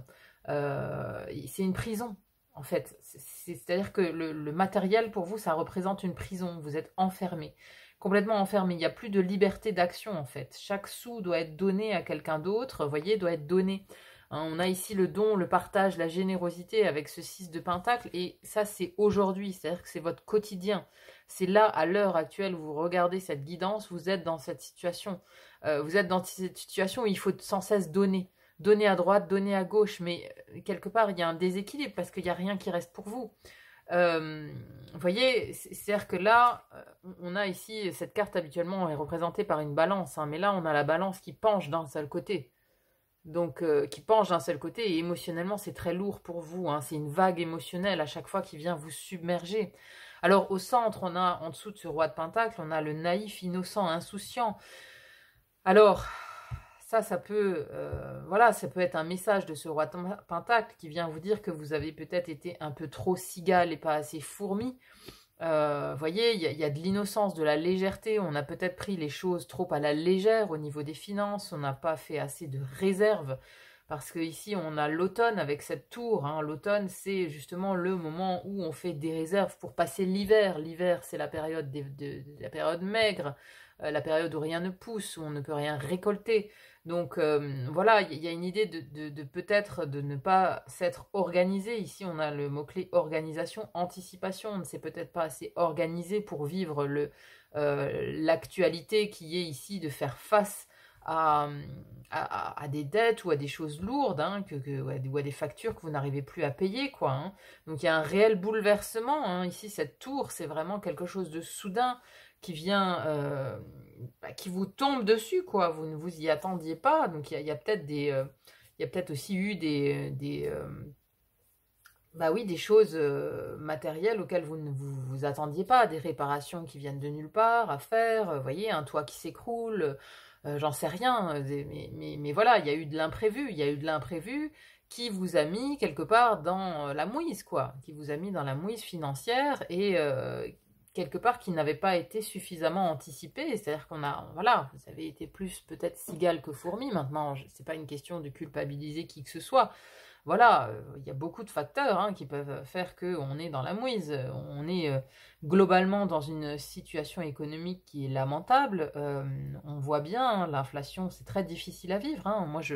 C'est une prison. En fait, c'est-à-dire que le matériel, pour vous, ça représente une prison. Vous êtes enfermé, complètement enfermé. Il n'y a plus de liberté d'action, en fait. Chaque sou doit être donné à quelqu'un d'autre, vous voyez, doit être donné. Hein, on a ici le don, le partage, la générosité avec ce 6 de pentacle. Et ça, c'est aujourd'hui, c'est-à-dire que c'est votre quotidien. C'est là, à l'heure actuelle, où vous regardez cette guidance, vous êtes dans cette situation. Vous êtes dans cette situation où il faut sans cesse donner. Donner à droite, donner à gauche, mais quelque part, il y a un déséquilibre parce qu'il n'y a rien qui reste pour vous. Vous voyez, c'est-à-dire que là, on a ici, cette carte habituellement est représentée par une balance, hein, mais là, on a la balance qui penche d'un seul côté. Donc, qui penche d'un seul côté, et émotionnellement, c'est très lourd pour vous. Hein, c'est une vague émotionnelle à chaque fois qui vient vous submerger. Alors, au centre, on a, en dessous de ce roi de pentacle, on a le naïf, innocent, insouciant. Alors... Ça peut, voilà, ça peut être un message de ce roi de pentacle qui vient vous dire que vous avez peut-être été un peu trop cigale et pas assez fourmi. Voyez, il y a de l'innocence, de la légèreté. On a peut-être pris les choses trop à la légère au niveau des finances. On n'a pas fait assez de réserves. Parce que ici, on a l'automne avec cette tour. Hein. L'automne, c'est justement le moment où on fait des réserves pour passer l'hiver. L'hiver, c'est la période, la période maigre, la période où rien ne pousse, où on ne peut rien récolter. Donc voilà, il y a une idée de peut-être de ne pas s'être organisé. Ici, on a le mot-clé organisation, anticipation. On ne s'est peut-être pas assez organisé pour vivre l'actualité qui est ici de faire face à des dettes ou à des choses lourdes, hein, ou à des factures que vous n'arrivez plus à payer, quoi. Hein. Donc il y a un réel bouleversement. Hein. Ici, cette tour, c'est vraiment quelque chose de soudain qui vient, qui vous tombe dessus, quoi. Vous ne vous y attendiez pas. Donc il y a peut-être il y a peut-être aussi eu bah oui, des choses matérielles auxquelles vous ne vous attendiez pas, des réparations qui viennent de nulle part à faire, vous voyez, un toit qui s'écroule, j'en sais rien, mais voilà, il y a eu de l'imprévu, il y a eu de l'imprévu qui vous a mis quelque part dans la mouise, quoi, qui vous a mis dans la mouise financière et quelque part qui n'avait pas été suffisamment anticipé, c'est-à-dire qu'on a, voilà, vous avez été plus peut-être cigale que fourmi, maintenant, c'est pas une question de culpabiliser qui que ce soit, voilà, il y a beaucoup de facteurs hein, qui peuvent faire qu'on est dans la mouise. On est globalement dans une situation économique qui est lamentable. On voit bien, hein, l'inflation, c'est très difficile à vivre. Hein. Moi, je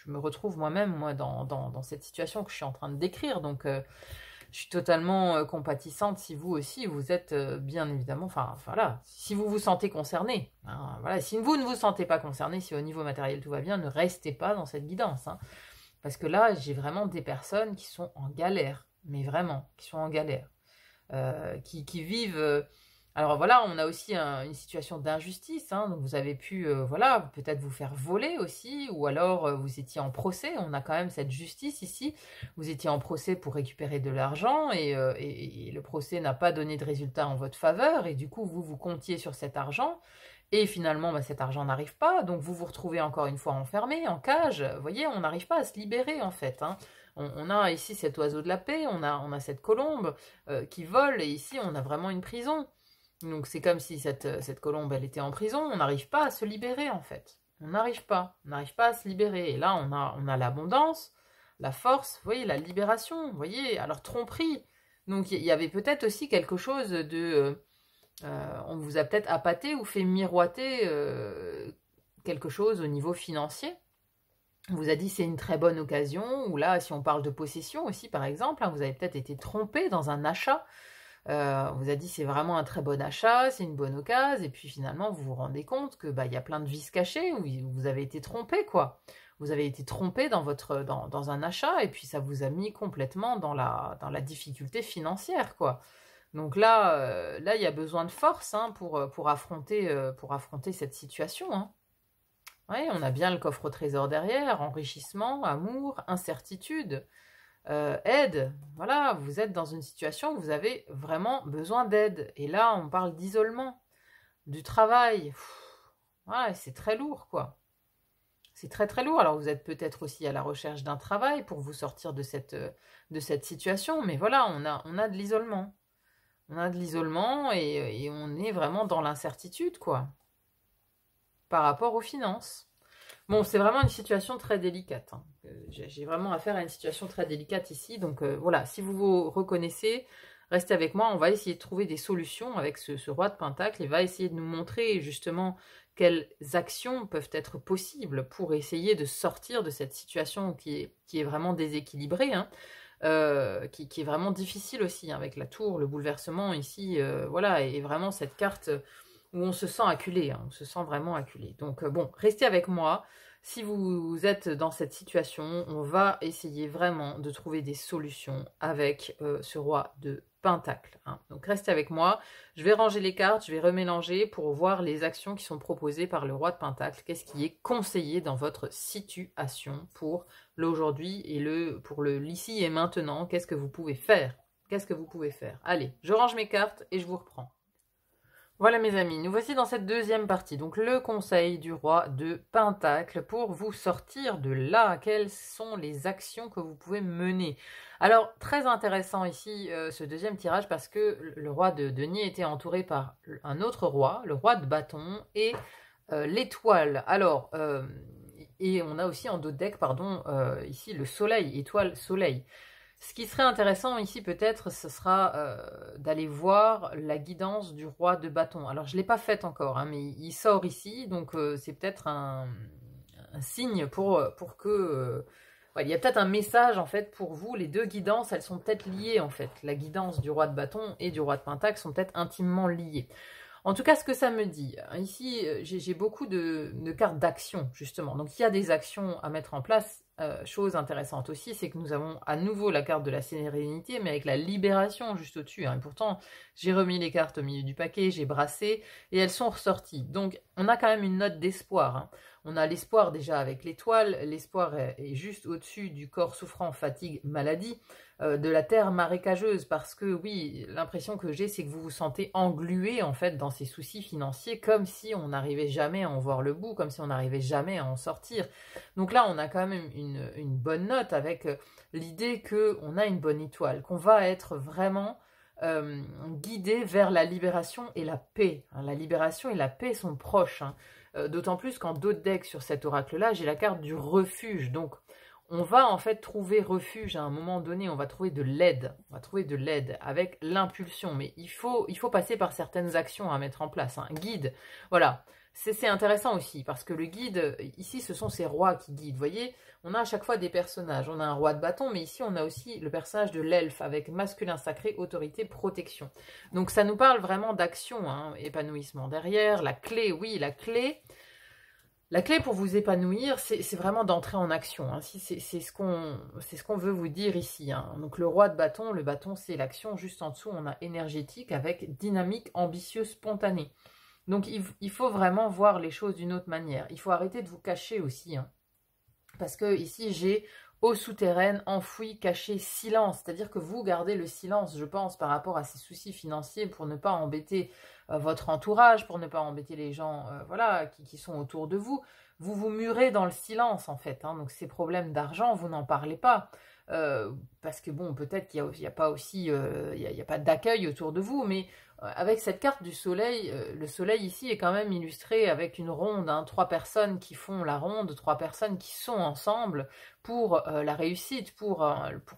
me retrouve moi-même dans cette situation que je suis en train de décrire. Donc, je suis totalement compatissante si vous aussi, vous êtes bien évidemment... Enfin, voilà, si vous vous sentez concerné. Hein, voilà, si vous ne vous sentez pas concerné, si au niveau matériel tout va bien, ne restez pas dans cette guidance. Hein. Parce que là, j'ai vraiment des personnes qui sont en galère, mais vraiment, qui sont en galère, qui vivent... alors voilà, on a aussi une situation d'injustice, hein, donc vous avez pu, voilà, peut-être vous faire voler aussi, ou alors vous étiez en procès, on a quand même cette justice ici, vous étiez en procès pour récupérer de l'argent, et le procès n'a pas donné de résultat en votre faveur, et du coup, vous comptiez sur cet argent, et finalement, bah, cet argent n'arrive pas, donc vous vous retrouvez encore une fois enfermé, en cage. Vous voyez, on n'arrive pas à se libérer en fait. Hein. On a ici cet oiseau de la paix, on a cette colombe qui vole, et ici on a vraiment une prison. Donc c'est comme si cette colombe, elle était en prison, on n'arrive pas à se libérer en fait. On n'arrive pas. On n'arrive pas à se libérer. Et là, on a l'abondance, la force, vous voyez, la libération, vous voyez. Alors, tromperie. Donc, il y avait peut-être aussi quelque chose de... on vous a peut-être appâté ou fait miroiter quelque chose au niveau financier. On vous a dit c'est une très bonne occasion, ou là, si on parle de possession aussi, par exemple, hein, vous avez peut-être été trompé dans un achat. On vous a dit c'est vraiment un très bon achat, c'est une bonne occasion, et puis finalement, vous vous rendez compte que bah, y a plein de vices cachés, où vous avez été trompé, quoi. Vous avez été trompé dans un achat, et puis ça vous a mis complètement dans la difficulté financière, quoi. Donc là, il y a besoin de force hein, pour affronter cette situation. Hein. Ouais, on a bien le coffre au trésor derrière, enrichissement, amour, incertitude, aide. Voilà, vous êtes dans une situation où vous avez vraiment besoin d'aide. Et là, on parle d'isolement, du travail. Ouais, c'est très lourd, quoi. C'est très très lourd. Alors vous êtes peut-être aussi à la recherche d'un travail pour vous sortir de cette situation. Mais voilà, on a de l'isolement. On a de l'isolement et on est vraiment dans l'incertitude, quoi, par rapport aux finances. Bon, c'est vraiment une situation très délicate. Hein. J'ai vraiment affaire à une situation très délicate ici. Donc voilà, si vous vous reconnaissez, restez avec moi. On va essayer de trouver des solutions avec ce roi de Pentacle. Il va essayer de nous montrer justement quelles actions peuvent être possibles pour essayer de sortir de cette situation qui est vraiment déséquilibrée. Hein. Qui est vraiment difficile aussi, hein, avec la tour, le bouleversement ici, voilà, et vraiment cette carte où on se sent acculé, hein, on se sent vraiment acculé. Donc bon, restez avec moi. Si vous êtes dans cette situation, on va essayer vraiment de trouver des solutions avec ce roi de Pentacle. Hein. Donc restez avec moi. Je vais ranger les cartes, je vais remélanger pour voir les actions qui sont proposées par le roi de Pentacle. Qu'est-ce qui est conseillé dans votre situation pour l'aujourd'hui et pour l'ici et maintenant. Qu'est-ce que vous pouvez faire? Qu'est-ce que vous pouvez faire? Allez, je range mes cartes et je vous reprends. Voilà mes amis, nous voici dans cette deuxième partie. Donc le conseil du roi de Pentacle pour vous sortir de là. Quelles sont les actions que vous pouvez mener? Alors très intéressant ici ce deuxième tirage parce que le roi de denier était entouré par un autre roi, le roi de bâton et l'étoile. Alors, et on a aussi en dos de deck, pardon, ici le soleil, étoile, soleil. Ce qui serait intéressant ici peut-être, ce sera d'aller voir la guidance du roi de bâton. Alors je ne l'ai pas faite encore, hein, mais il sort ici, donc c'est peut-être un signe pour que... ouais, il y a peut-être un message en fait pour vous, les deux guidances, elles sont peut-être liées en fait. La guidance du roi de bâton et du roi de pentacle sont peut-être intimement liées. En tout cas, ce que ça me dit, ici, j'ai beaucoup de cartes d'action, justement. Donc, il y a des actions à mettre en place. Chose intéressante aussi, c'est que nous avons à nouveau la carte de la sérénité, mais avec la libération juste au-dessus. Hein. Et pourtant, j'ai remis les cartes au milieu du paquet, j'ai brassé, et elles sont ressorties. Donc, on a quand même une note d'espoir. Hein. On a l'espoir déjà avec l'étoile. L'espoir est juste au-dessus du corps souffrant, fatigue, maladie. De la terre marécageuse, parce que oui, l'impression que j'ai, c'est que vous vous sentez englué en fait dans ces soucis financiers, comme si on n'arrivait jamais à en voir le bout, comme si on n'arrivait jamais à en sortir. Donc là, on a quand même une bonne note avec l'idée qu'on a une bonne étoile, qu'on va être vraiment guidé vers la libération et la paix. Hein. La libération et la paix sont proches, hein. D'autant plus qu'en dos de deck sur cet oracle-là, j'ai la carte du refuge, donc on va en fait trouver refuge à un moment donné, on va trouver de l'aide, avec l'impulsion, mais il faut passer par certaines actions à mettre en place, un guide, voilà, c'est intéressant aussi, parce que le guide, ici ce sont ces rois qui guident, vous voyez, on a à chaque fois des personnages, on a un roi de bâton, mais ici on a aussi le personnage de l'elfe, avec masculin sacré, autorité, protection, donc ça nous parle vraiment d'action, hein, épanouissement derrière, la clé, oui, la clé... La clé pour vous épanouir, c'est vraiment d'entrer en action. Hein. C'est ce qu'on veut vous dire ici. Hein. Donc le roi de bâton, le bâton c'est l'action. Juste en dessous, on a énergétique avec dynamique, ambitieux, spontané. Donc il faut vraiment voir les choses d'une autre manière. Il faut arrêter de vous cacher aussi. Hein. Parce que ici, j'ai eau souterraine, enfoui, caché, silence. C'est-à-dire que vous gardez le silence, je pense, par rapport à ces soucis financiers pour ne pas embêter votre entourage, pour ne pas embêter les gens voilà, qui sont autour de vous. Vous vous murez dans le silence, en fait. Hein, donc ces problèmes d'argent, vous n'en parlez pas. parce que bon, peut-être qu'il n'y a pas aussi, il y a pas d'accueil autour de vous, mais avec cette carte du soleil, le soleil ici est quand même illustré avec une ronde, hein, 3 personnes qui font la ronde, 3 personnes qui sont ensemble pour la réussite, pour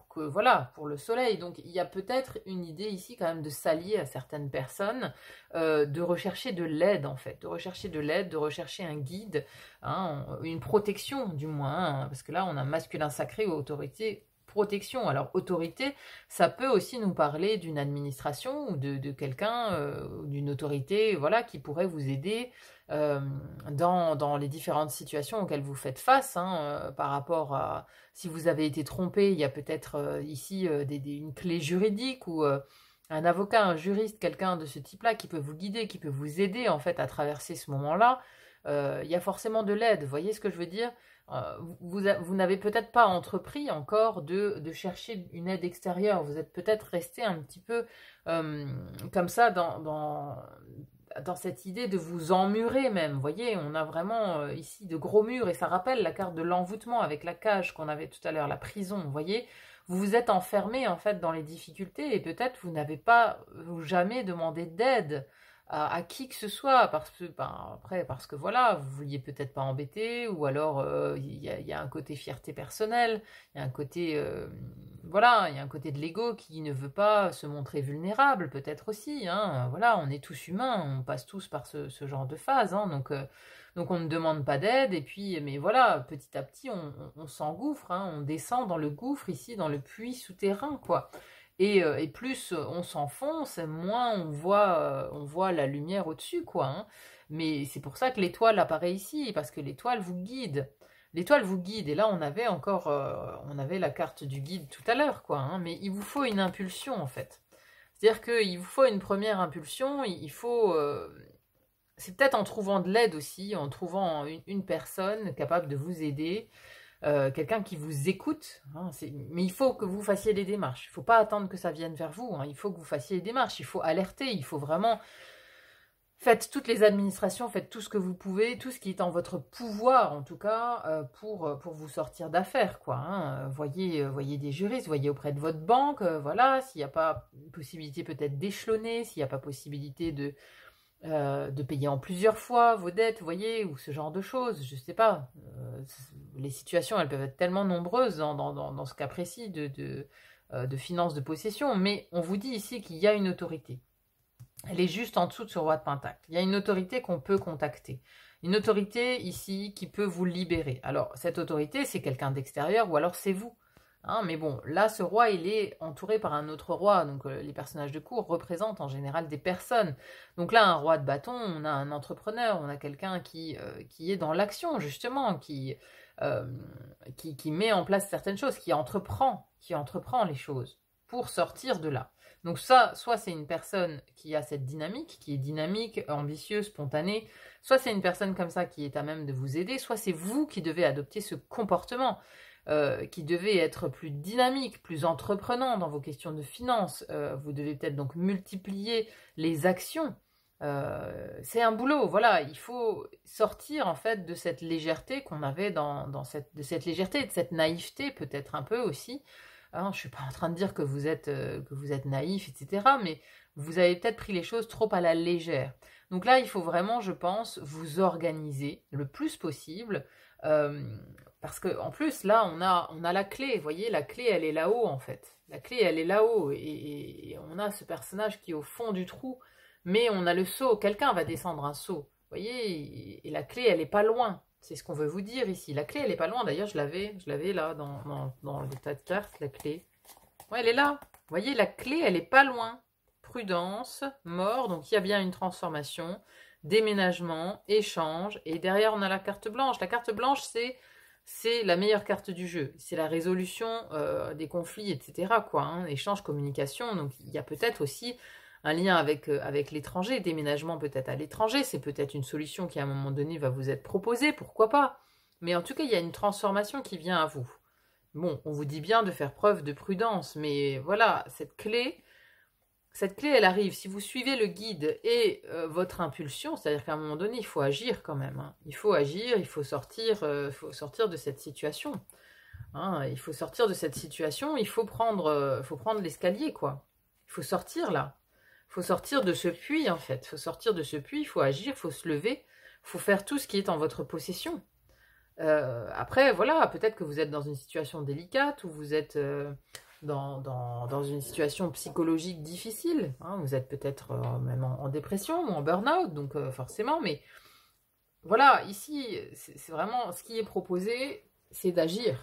que voilà, pour le soleil. Donc il y a peut-être une idée ici quand même de s'allier à certaines personnes, de rechercher de l'aide en fait, de rechercher de l'aide, de rechercher un guide, hein, une protection du moins, hein, parce que là on a masculin sacré ou autorité. Protection. Alors, autorité, ça peut aussi nous parler d'une administration ou de quelqu'un, d'une autorité, voilà, qui pourrait vous aider dans les différentes situations auxquelles vous faites face, hein, par rapport à si vous avez été trompé, il y a peut-être ici une clé juridique ou un avocat, un juriste, quelqu'un de ce type-là qui peut vous guider, qui peut vous aider en fait à traverser ce moment-là. Il y a forcément de l'aide, vous voyez ce que je veux dire? Vous n'avez peut-être pas entrepris encore de chercher une aide extérieure. Vous êtes peut-être resté un petit peu comme ça dans cette idée de vous emmurer même. Vous voyez, on a vraiment ici de gros murs et ça rappelle la carte de l'envoûtement avec la cage qu'on avait tout à l'heure, la prison. Vous voyez, vous vous êtes enfermé en fait dans les difficultés et peut-être vous n'avez pas jamais demandé d'aide à qui que ce soit, parce que voilà, vous vouliez peut-être pas embêter, ou alors il y a un côté fierté personnelle, il y a un côté, voilà, il y a un côté de l'ego qui ne veut pas se montrer vulnérable, peut-être aussi, hein, voilà, on est tous humains, on passe tous par ce genre de phase, hein, donc on ne demande pas d'aide, et puis, mais voilà, petit à petit, on s'engouffre, hein, on descend dans le gouffre ici, dans le puits souterrain, quoi. Et plus on s'enfonce, moins on voit la lumière au-dessus, quoi. Hein. Mais c'est pour ça que l'étoile apparaît ici, parce que l'étoile vous guide. L'étoile vous guide, et là on avait encore, on avait la carte du guide tout à l'heure, quoi. Hein, mais il vous faut une impulsion, en fait. C'est-à-dire qu'il vous faut une première impulsion, il faut... c'est peut-être en trouvant de l'aide aussi, en trouvant une personne capable de vous aider, quelqu'un qui vous écoute, hein, mais il faut que vous fassiez les démarches. Il ne faut pas attendre que ça vienne vers vous, hein, il faut que vous fassiez les démarches, il faut alerter, il faut vraiment... Faites toutes les administrations, faites tout ce que vous pouvez, tout ce qui est en votre pouvoir en tout cas, pour vous sortir d'affaires, quoi. Hein. Voyez des juristes, voyez auprès de votre banque, voilà, s'il n'y a pas possibilité peut-être d'échelonner, s'il n'y a pas possibilité de payer en plusieurs fois vos dettes, vous voyez, ou ce genre de choses, je sais pas. Les situations, elles peuvent être tellement nombreuses dans ce cas précis de finances de possession, mais on vous dit ici qu'il y a une autorité. Elle est juste en dessous de ce roi de pentacle. Il y a une autorité qu'on peut contacter. Une autorité ici qui peut vous libérer. Alors, cette autorité, c'est quelqu'un d'extérieur ou alors c'est vous. Hein, mais bon, là, ce roi, il est entouré par un autre roi. Donc, les personnages de cour représentent en général des personnes. Donc là, un roi de bâton, on a un entrepreneur, on a quelqu'un qui est dans l'action, justement, qui met en place certaines choses, qui entreprend les choses pour sortir de là. Donc ça, soit c'est une personne qui a cette dynamique, qui est dynamique, ambitieuse, spontanée, soit c'est une personne comme ça qui est à même de vous aider, soit c'est vous qui devez adopter ce comportement, qui devez être plus dynamique, plus entreprenant dans vos questions de finances. Vous devez peut-être donc multiplier les actions. C'est un boulot, voilà, il faut sortir en fait de cette légèreté qu'on avait de cette légèreté, de cette naïveté peut-être un peu aussi. Alors, je ne suis pas en train de dire que vous êtes naïf, etc. Mais vous avez peut-être pris les choses trop à la légère. Donc là, il faut vraiment, je pense, vous organiser le plus possible. Parce qu'en plus, là, on a la clé. Vous voyez, la clé, elle est là-haut, en fait. La clé, elle est là-haut. Et on a ce personnage qui est au fond du trou. Mais on a le seau. Quelqu'un va descendre un seau. Vous voyez, et la clé, elle n'est pas loin. C'est ce qu'on veut vous dire ici. La clé, elle est pas loin. D'ailleurs, je l'avais là dans le tas de cartes, la clé. Ouais, elle est là. Vous voyez, la clé, elle est pas loin. Prudence, mort. Donc, il y a bien une transformation, déménagement, échange. Et derrière, on a la carte blanche. La carte blanche, c'est la meilleure carte du jeu. C'est la résolution des conflits, etc. Quoi, hein. Échange, communication. Donc, il y a peut-être aussi un lien avec l'étranger, déménagement peut-être à l'étranger, c'est peut-être une solution qui à un moment donné va vous être proposée, pourquoi pas. Mais en tout cas, il y a une transformation qui vient à vous. Bon, on vous dit bien de faire preuve de prudence, mais voilà, cette clé, elle arrive. Si vous suivez le guide et votre impulsion, c'est-à-dire qu'à un moment donné, il faut agir quand même. Hein. Il faut agir, il faut sortir de cette situation. Hein, il faut sortir de cette situation, il faut prendre l'escalier, quoi. Il faut sortir là. Il faut sortir de ce puits, en fait. Il faut sortir de ce puits, il faut agir, il faut se lever, il faut faire tout ce qui est en votre possession. Après, voilà, peut-être que vous êtes dans une situation délicate, ou vous êtes dans une situation psychologique difficile. Hein, vous êtes peut-être même en dépression ou en burn-out, donc forcément, mais voilà, ici, c'est vraiment ce qui est proposé, c'est d'agir.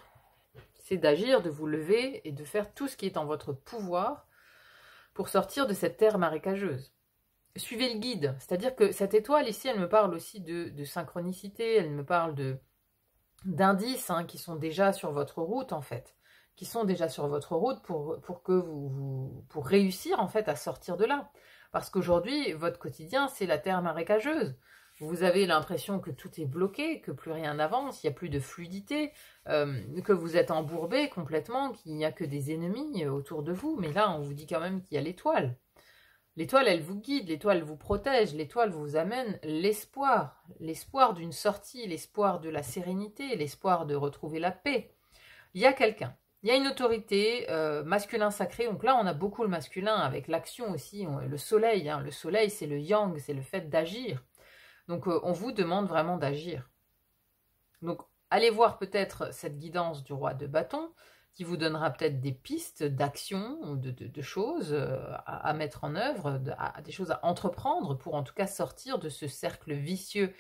C'est d'agir, de vous lever et de faire tout ce qui est en votre pouvoir pour sortir de cette terre marécageuse. Suivez le guide, c'est-à-dire que cette étoile ici, elle me parle aussi de synchronicité, elle me parle d'indices qui sont déjà sur votre route en fait, qui sont déjà sur votre route pour que pour réussir en fait à sortir de là. Parce qu'aujourd'hui, votre quotidien, c'est la terre marécageuse. Vous avez l'impression que tout est bloqué, que plus rien n'avance, il n'y a plus de fluidité, que vous êtes embourbé complètement, qu'il n'y a que des ennemis autour de vous. Mais là, on vous dit quand même qu'il y a l'étoile. L'étoile, elle vous guide, l'étoile vous protège, l'étoile vous amène l'espoir. L'espoir d'une sortie, l'espoir de la sérénité, l'espoir de retrouver la paix. Il y a quelqu'un. Il y a une autorité masculin sacré. Donc là, on a beaucoup le masculin avec l'action aussi. Le soleil, le soleil, c'est le yang, c'est le fait d'agir. Donc, on vous demande vraiment d'agir. Donc, allez voir peut-être cette guidance du roi de bâton qui vous donnera peut-être des pistes d'action, de choses à mettre en œuvre, des choses à entreprendre pour en tout cas sortir de ce cercle vicieux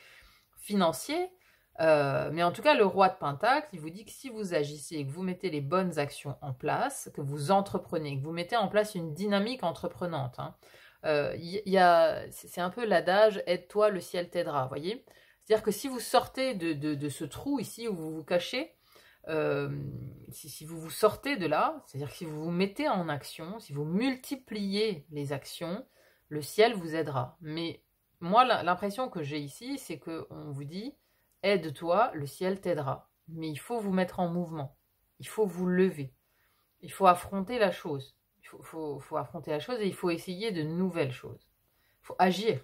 financier. Mais en tout cas, le roi de Pentacle, il vous dit que si vous agissez, que vous mettez les bonnes actions en place, que vous entreprenez, que vous mettez en place une dynamique entreprenante, c'est un peu l'adage « aide-toi, le ciel t'aidera », voyez. C'est-à-dire que si vous sortez de ce trou ici où vous vous cachez, si vous vous sortez de là, c'est-à-dire que si vous vous mettez en action, si vous multipliez les actions, le ciel vous aidera. Mais moi, l'impression que j'ai ici, c'est qu'on vous dit « aide-toi, le ciel t'aidera ». Mais il faut vous mettre en mouvement, il faut vous lever, il faut affronter la chose. Il faut affronter la chose et il faut essayer de nouvelles choses. Il faut agir.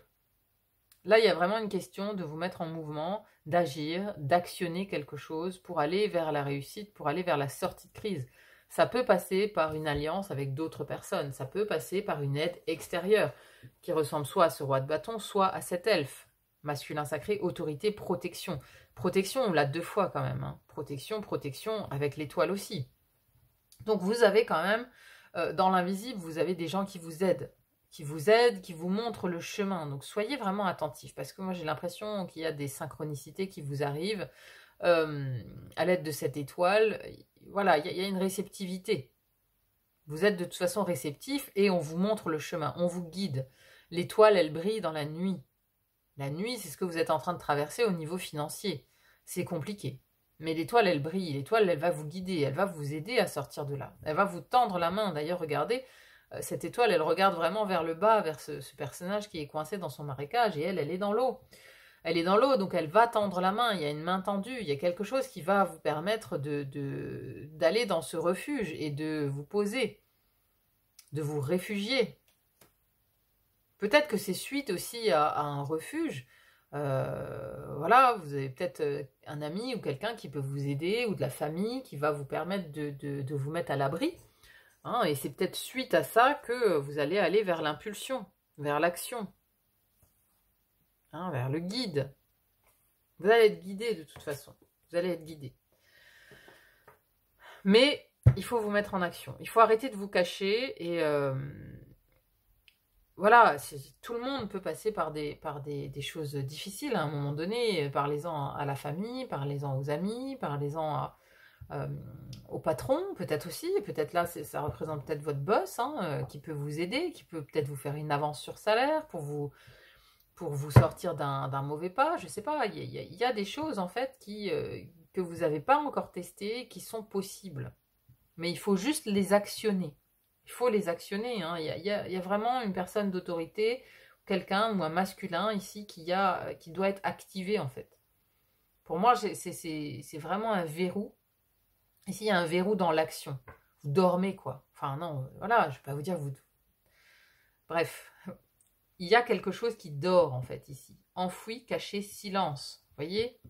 Là, il y a vraiment une question de vous mettre en mouvement, d'agir, d'actionner quelque chose pour aller vers la réussite, pour aller vers la sortie de crise. Ça peut passer par une alliance avec d'autres personnes, ça peut passer par une aide extérieure qui ressemble soit à ce roi de bâton, soit à cet elfe. Masculin sacré, autorité, protection. Protection, on l'a 2 fois quand même. Protection, protection, avec l'étoile aussi. Donc vous avez quand même, dans l'invisible, vous avez des gens qui vous aident, qui vous montrent le chemin. Donc soyez vraiment attentifs, parce que moi j'ai l'impression qu'il y a des synchronicités qui vous arrivent à l'aide de cette étoile. Voilà, il y a une réceptivité. Vous êtes de toute façon réceptif et on vous montre le chemin, on vous guide. L'étoile, elle brille dans la nuit. La nuit, c'est ce que vous êtes en train de traverser au niveau financier. C'est compliqué. Mais l'étoile, elle brille. L'étoile, elle va vous guider. Elle va vous aider à sortir de là. Elle va vous tendre la main. D'ailleurs, regardez, cette étoile, elle regarde vraiment vers le bas, vers ce personnage qui est coincé dans son marécage. Et elle est dans l'eau. Elle est dans l'eau, donc elle va tendre la main. Il y a une main tendue. Il y a quelque chose qui va vous permettre d'aller dans ce refuge et de vous poser, de vous réfugier. Peut-être que c'est suite aussi à un refuge. Voilà, vous avez peut-être un ami ou quelqu'un qui peut vous aider, ou de la famille qui va vous permettre de vous mettre à l'abri. Et c'est peut-être suite à ça que vous allez aller vers l'impulsion, vers l'action, vers le guide. Vous allez être guidé de toute façon. Vous allez être guidé. Mais il faut vous mettre en action. Il faut arrêter de vous cacher et... voilà, tout le monde peut passer par des choses difficiles à un moment donné. Parlez-en à la famille, parlez-en aux amis, parlez-en au patron, peut-être aussi. Peut-être là, ça représente peut-être votre boss qui peut vous aider, qui peut peut-être vous faire une avance sur salaire pour vous sortir d'un mauvais pas. Je ne sais pas, il y a des choses en fait que vous n'avez pas encore testées, qui sont possibles. Mais il faut juste les actionner. Il faut les actionner. Il y a vraiment une personne d'autorité, quelqu'un ou un masculin ici qui doit être activé en fait. Pour moi, c'est vraiment un verrou. Ici, il y a un verrou dans l'action. Vous dormez quoi. Enfin non, voilà, je ne vais pas vous dire vous... Bref, il y a quelque chose qui dort en fait ici. Enfoui, caché, silence. Vous voyez ?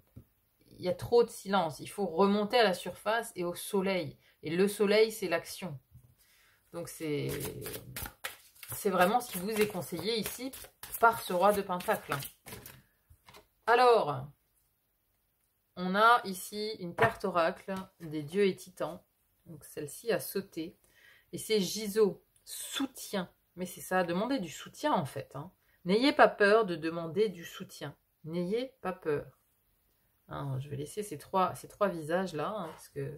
il y a trop de silence. Il faut remonter à la surface et au soleil. Et le soleil, c'est l'action. Donc c'est vraiment ce qui vous est conseillé ici par ce roi de Pentacle. Alors, on a ici une carte oracle des dieux et titans. Donc celle-ci a sauté. Et c'est Jizo, soutien. Mais c'est ça, demander du soutien en fait. Hein. N'ayez pas peur de demander du soutien. N'ayez pas peur. Hein, je vais laisser ces trois visages-là, hein, parce que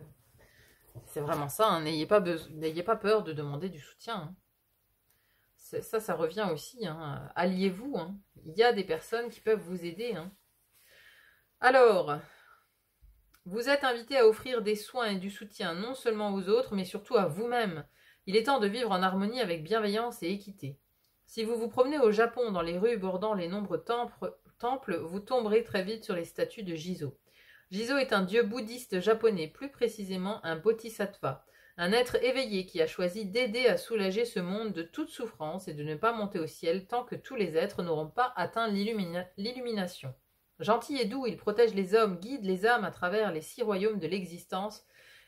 c'est vraiment ça. Hein, n'ayez pas peur de demander du soutien. Hein. Ça revient aussi. Hein, alliez-vous. Hein. Il y a des personnes qui peuvent vous aider. Hein. Alors, vous êtes invité à offrir des soins et du soutien non seulement aux autres, mais surtout à vous-même. Il est temps de vivre en harmonie avec bienveillance et équité. Si vous vous promenez au Japon dans les rues bordant les nombreux temples, vous tomberez très vite sur les statues de Jizo. Jizo est un dieu bouddhiste japonais, plus précisément un bodhisattva, un être éveillé qui a choisi d'aider à soulager ce monde de toute souffrance et de ne pas monter au ciel tant que tous les êtres n'auront pas atteint l'illumination. Gentil et doux, il protège les hommes, guide les âmes à travers les 6 royaumes de l'existence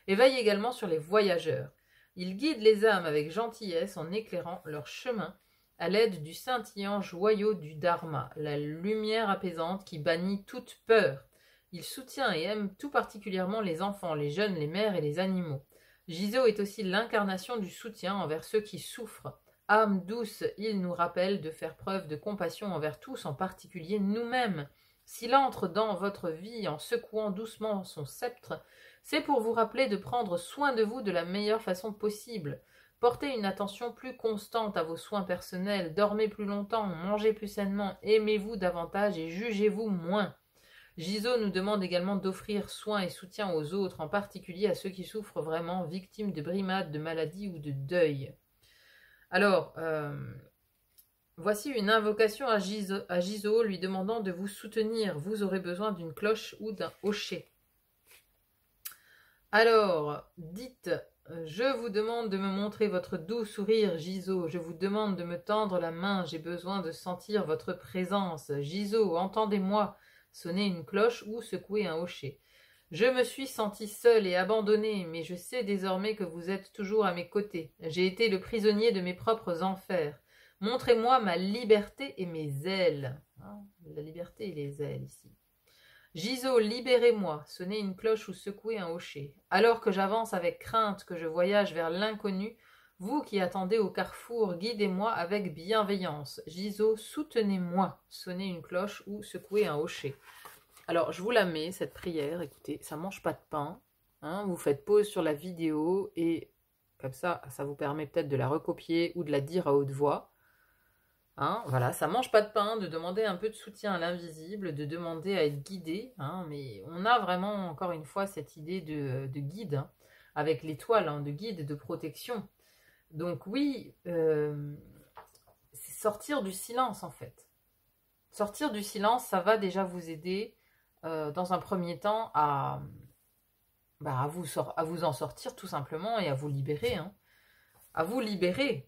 et veille également sur les voyageurs. Il guide les âmes avec gentillesse en éclairant leur chemin à l'aide du scintillant joyau du Dharma, la lumière apaisante qui bannit toute peur. Il soutient et aime tout particulièrement les enfants, les jeunes, les mères et les animaux. Jizo est aussi l'incarnation du soutien envers ceux qui souffrent. Âme douce, il nous rappelle de faire preuve de compassion envers tous, en particulier nous-mêmes. S'il entre dans votre vie en secouant doucement son sceptre, c'est pour vous rappeler de prendre soin de vous de la meilleure façon possible. Portez une attention plus constante à vos soins personnels, dormez plus longtemps, mangez plus sainement, aimez-vous davantage et jugez-vous moins. Jizo nous demande également d'offrir soin et soutien aux autres, en particulier à ceux qui souffrent vraiment, victimes de brimades, de maladies ou de deuil. Alors, voici une invocation à Jizo, lui demandant de vous soutenir. Vous aurez besoin d'une cloche ou d'un hochet. Alors, dites, je vous demande de me montrer votre doux sourire, Jizo. Je vous demande de me tendre la main. J'ai besoin de sentir votre présence. Jizo, entendez-moi. Sonnez une cloche ou secouez un hochet. Je me suis senti seule et abandonnée, mais je sais désormais que vous êtes toujours à mes côtés. J'ai été le prisonnier de mes propres enfers. Montrez-moi ma liberté et mes ailes. Hein, la liberté et les ailes ici. Jizo, libérez-moi, sonnez une cloche ou secouez un hochet. Alors que j'avance avec crainte, que je voyage vers l'inconnu, vous qui attendez au carrefour, guidez-moi avec bienveillance. Jizo, soutenez-moi, sonnez une cloche ou secouez un hochet. Alors, je vous la mets, cette prière, écoutez, ça mange pas de pain. Hein, vous faites pause sur la vidéo et comme ça vous permet peut-être de la recopier ou de la dire à haute voix. Hein, voilà, ça mange pas de pain de demander un peu de soutien à l'invisible, de demander à être guidé, hein, mais on a vraiment, encore une fois, cette idée de guide, hein, avec l'étoile, hein, de guide et de protection. Donc oui, c'est sortir du silence, en fait. Sortir du silence, ça va déjà vous aider, dans un premier temps, à vous en sortir, tout simplement, et à vous libérer, hein, à vous libérer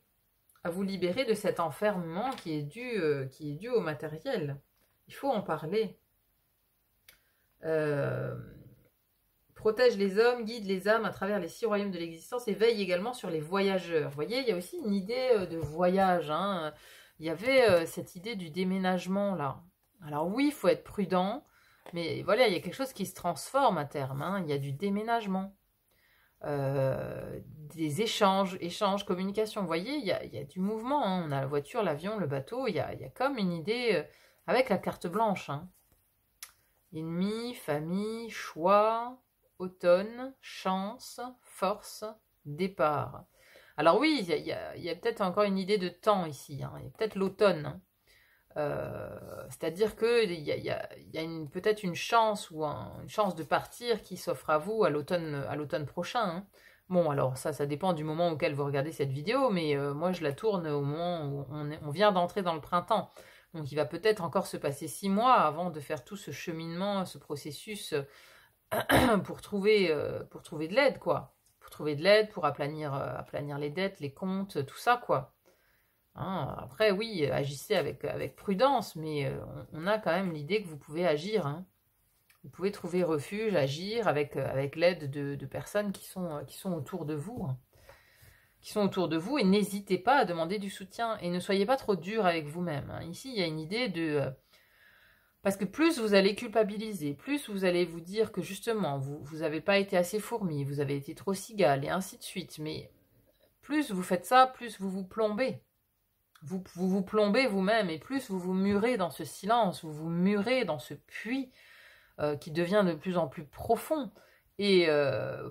de cet enfermement qui est dû au matériel. Il faut en parler. Protège les hommes, guide les âmes à travers les 6 royaumes de l'existence et veille également sur les voyageurs. Vous voyez, il y a aussi une idée de voyage. Hein. Il y avait cette idée du déménagement là. Alors oui, il faut être prudent, mais voilà, il y a quelque chose qui se transforme à terme. Hein. Il y a du déménagement. Des échanges, communication. Vous voyez, il y a du mouvement. Hein. On a la voiture, l'avion, le bateau. Il y a comme une idée avec la carte blanche. Hein. Ennemi, famille, choix, automne, chance, force, départ. Alors oui, il y a peut-être encore une idée de temps ici. Hein. Il y a peut-être l'automne. Hein. C'est-à-dire qu'il y a peut-être une chance ou une chance de partir qui s'offre à vous à l'automne prochain. Hein. Bon, alors ça dépend du moment auquel vous regardez cette vidéo, mais moi je la tourne au moment où on vient d'entrer dans le printemps. Donc il va peut-être encore se passer 6 mois avant de faire tout ce cheminement, ce processus pour trouver de l'aide, quoi. Pour trouver de l'aide, pour aplanir les dettes, les comptes, tout ça, quoi. Hein, après, oui, agissez avec prudence, mais on a quand même l'idée que vous pouvez agir. Hein. Vous pouvez trouver refuge, agir avec l'aide de personnes qui sont autour de vous. Hein. Qui sont autour de vous, et n'hésitez pas à demander du soutien. Et ne soyez pas trop dur avec vous-même. Hein. Ici, il y a une idée de... parce que plus vous allez culpabiliser, plus vous allez vous dire que justement, vous n'avez pas été assez fourmi, vous avez été trop cigale, et ainsi de suite. Mais plus vous faites ça, plus vous vous plombez. Vous plombez vous-même, et plus vous vous murez dans ce silence, vous vous murez dans ce puits qui devient de plus en plus profond. Et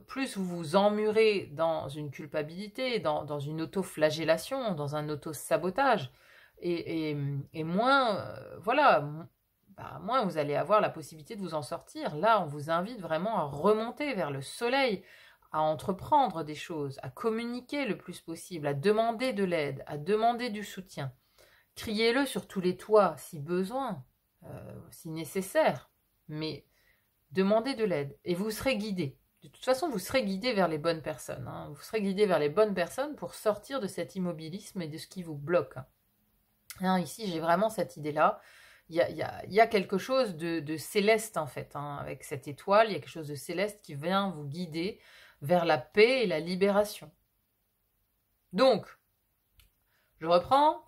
plus vous vous emmurez dans une culpabilité, dans une auto-flagellation, dans un auto-sabotage, et moins, voilà, moins vous allez avoir la possibilité de vous en sortir. Là, on vous invite vraiment à remonter vers le soleil, à entreprendre des choses, à communiquer le plus possible, à demander de l'aide, à demander du soutien. Criez-le sur tous les toits, si besoin, si nécessaire, mais demandez de l'aide et vous serez guidé. De toute façon, vous serez guidé vers les bonnes personnes. Hein. Vous serez guidé vers les bonnes personnes pour sortir de cet immobilisme et de ce qui vous bloque. Hein, ici, j'ai vraiment cette idée-là. Il y a quelque chose de céleste, en fait. Hein. Avec cette étoile, il y a quelque chose de céleste qui vient vous guider vers la paix et la libération. Donc, je reprends.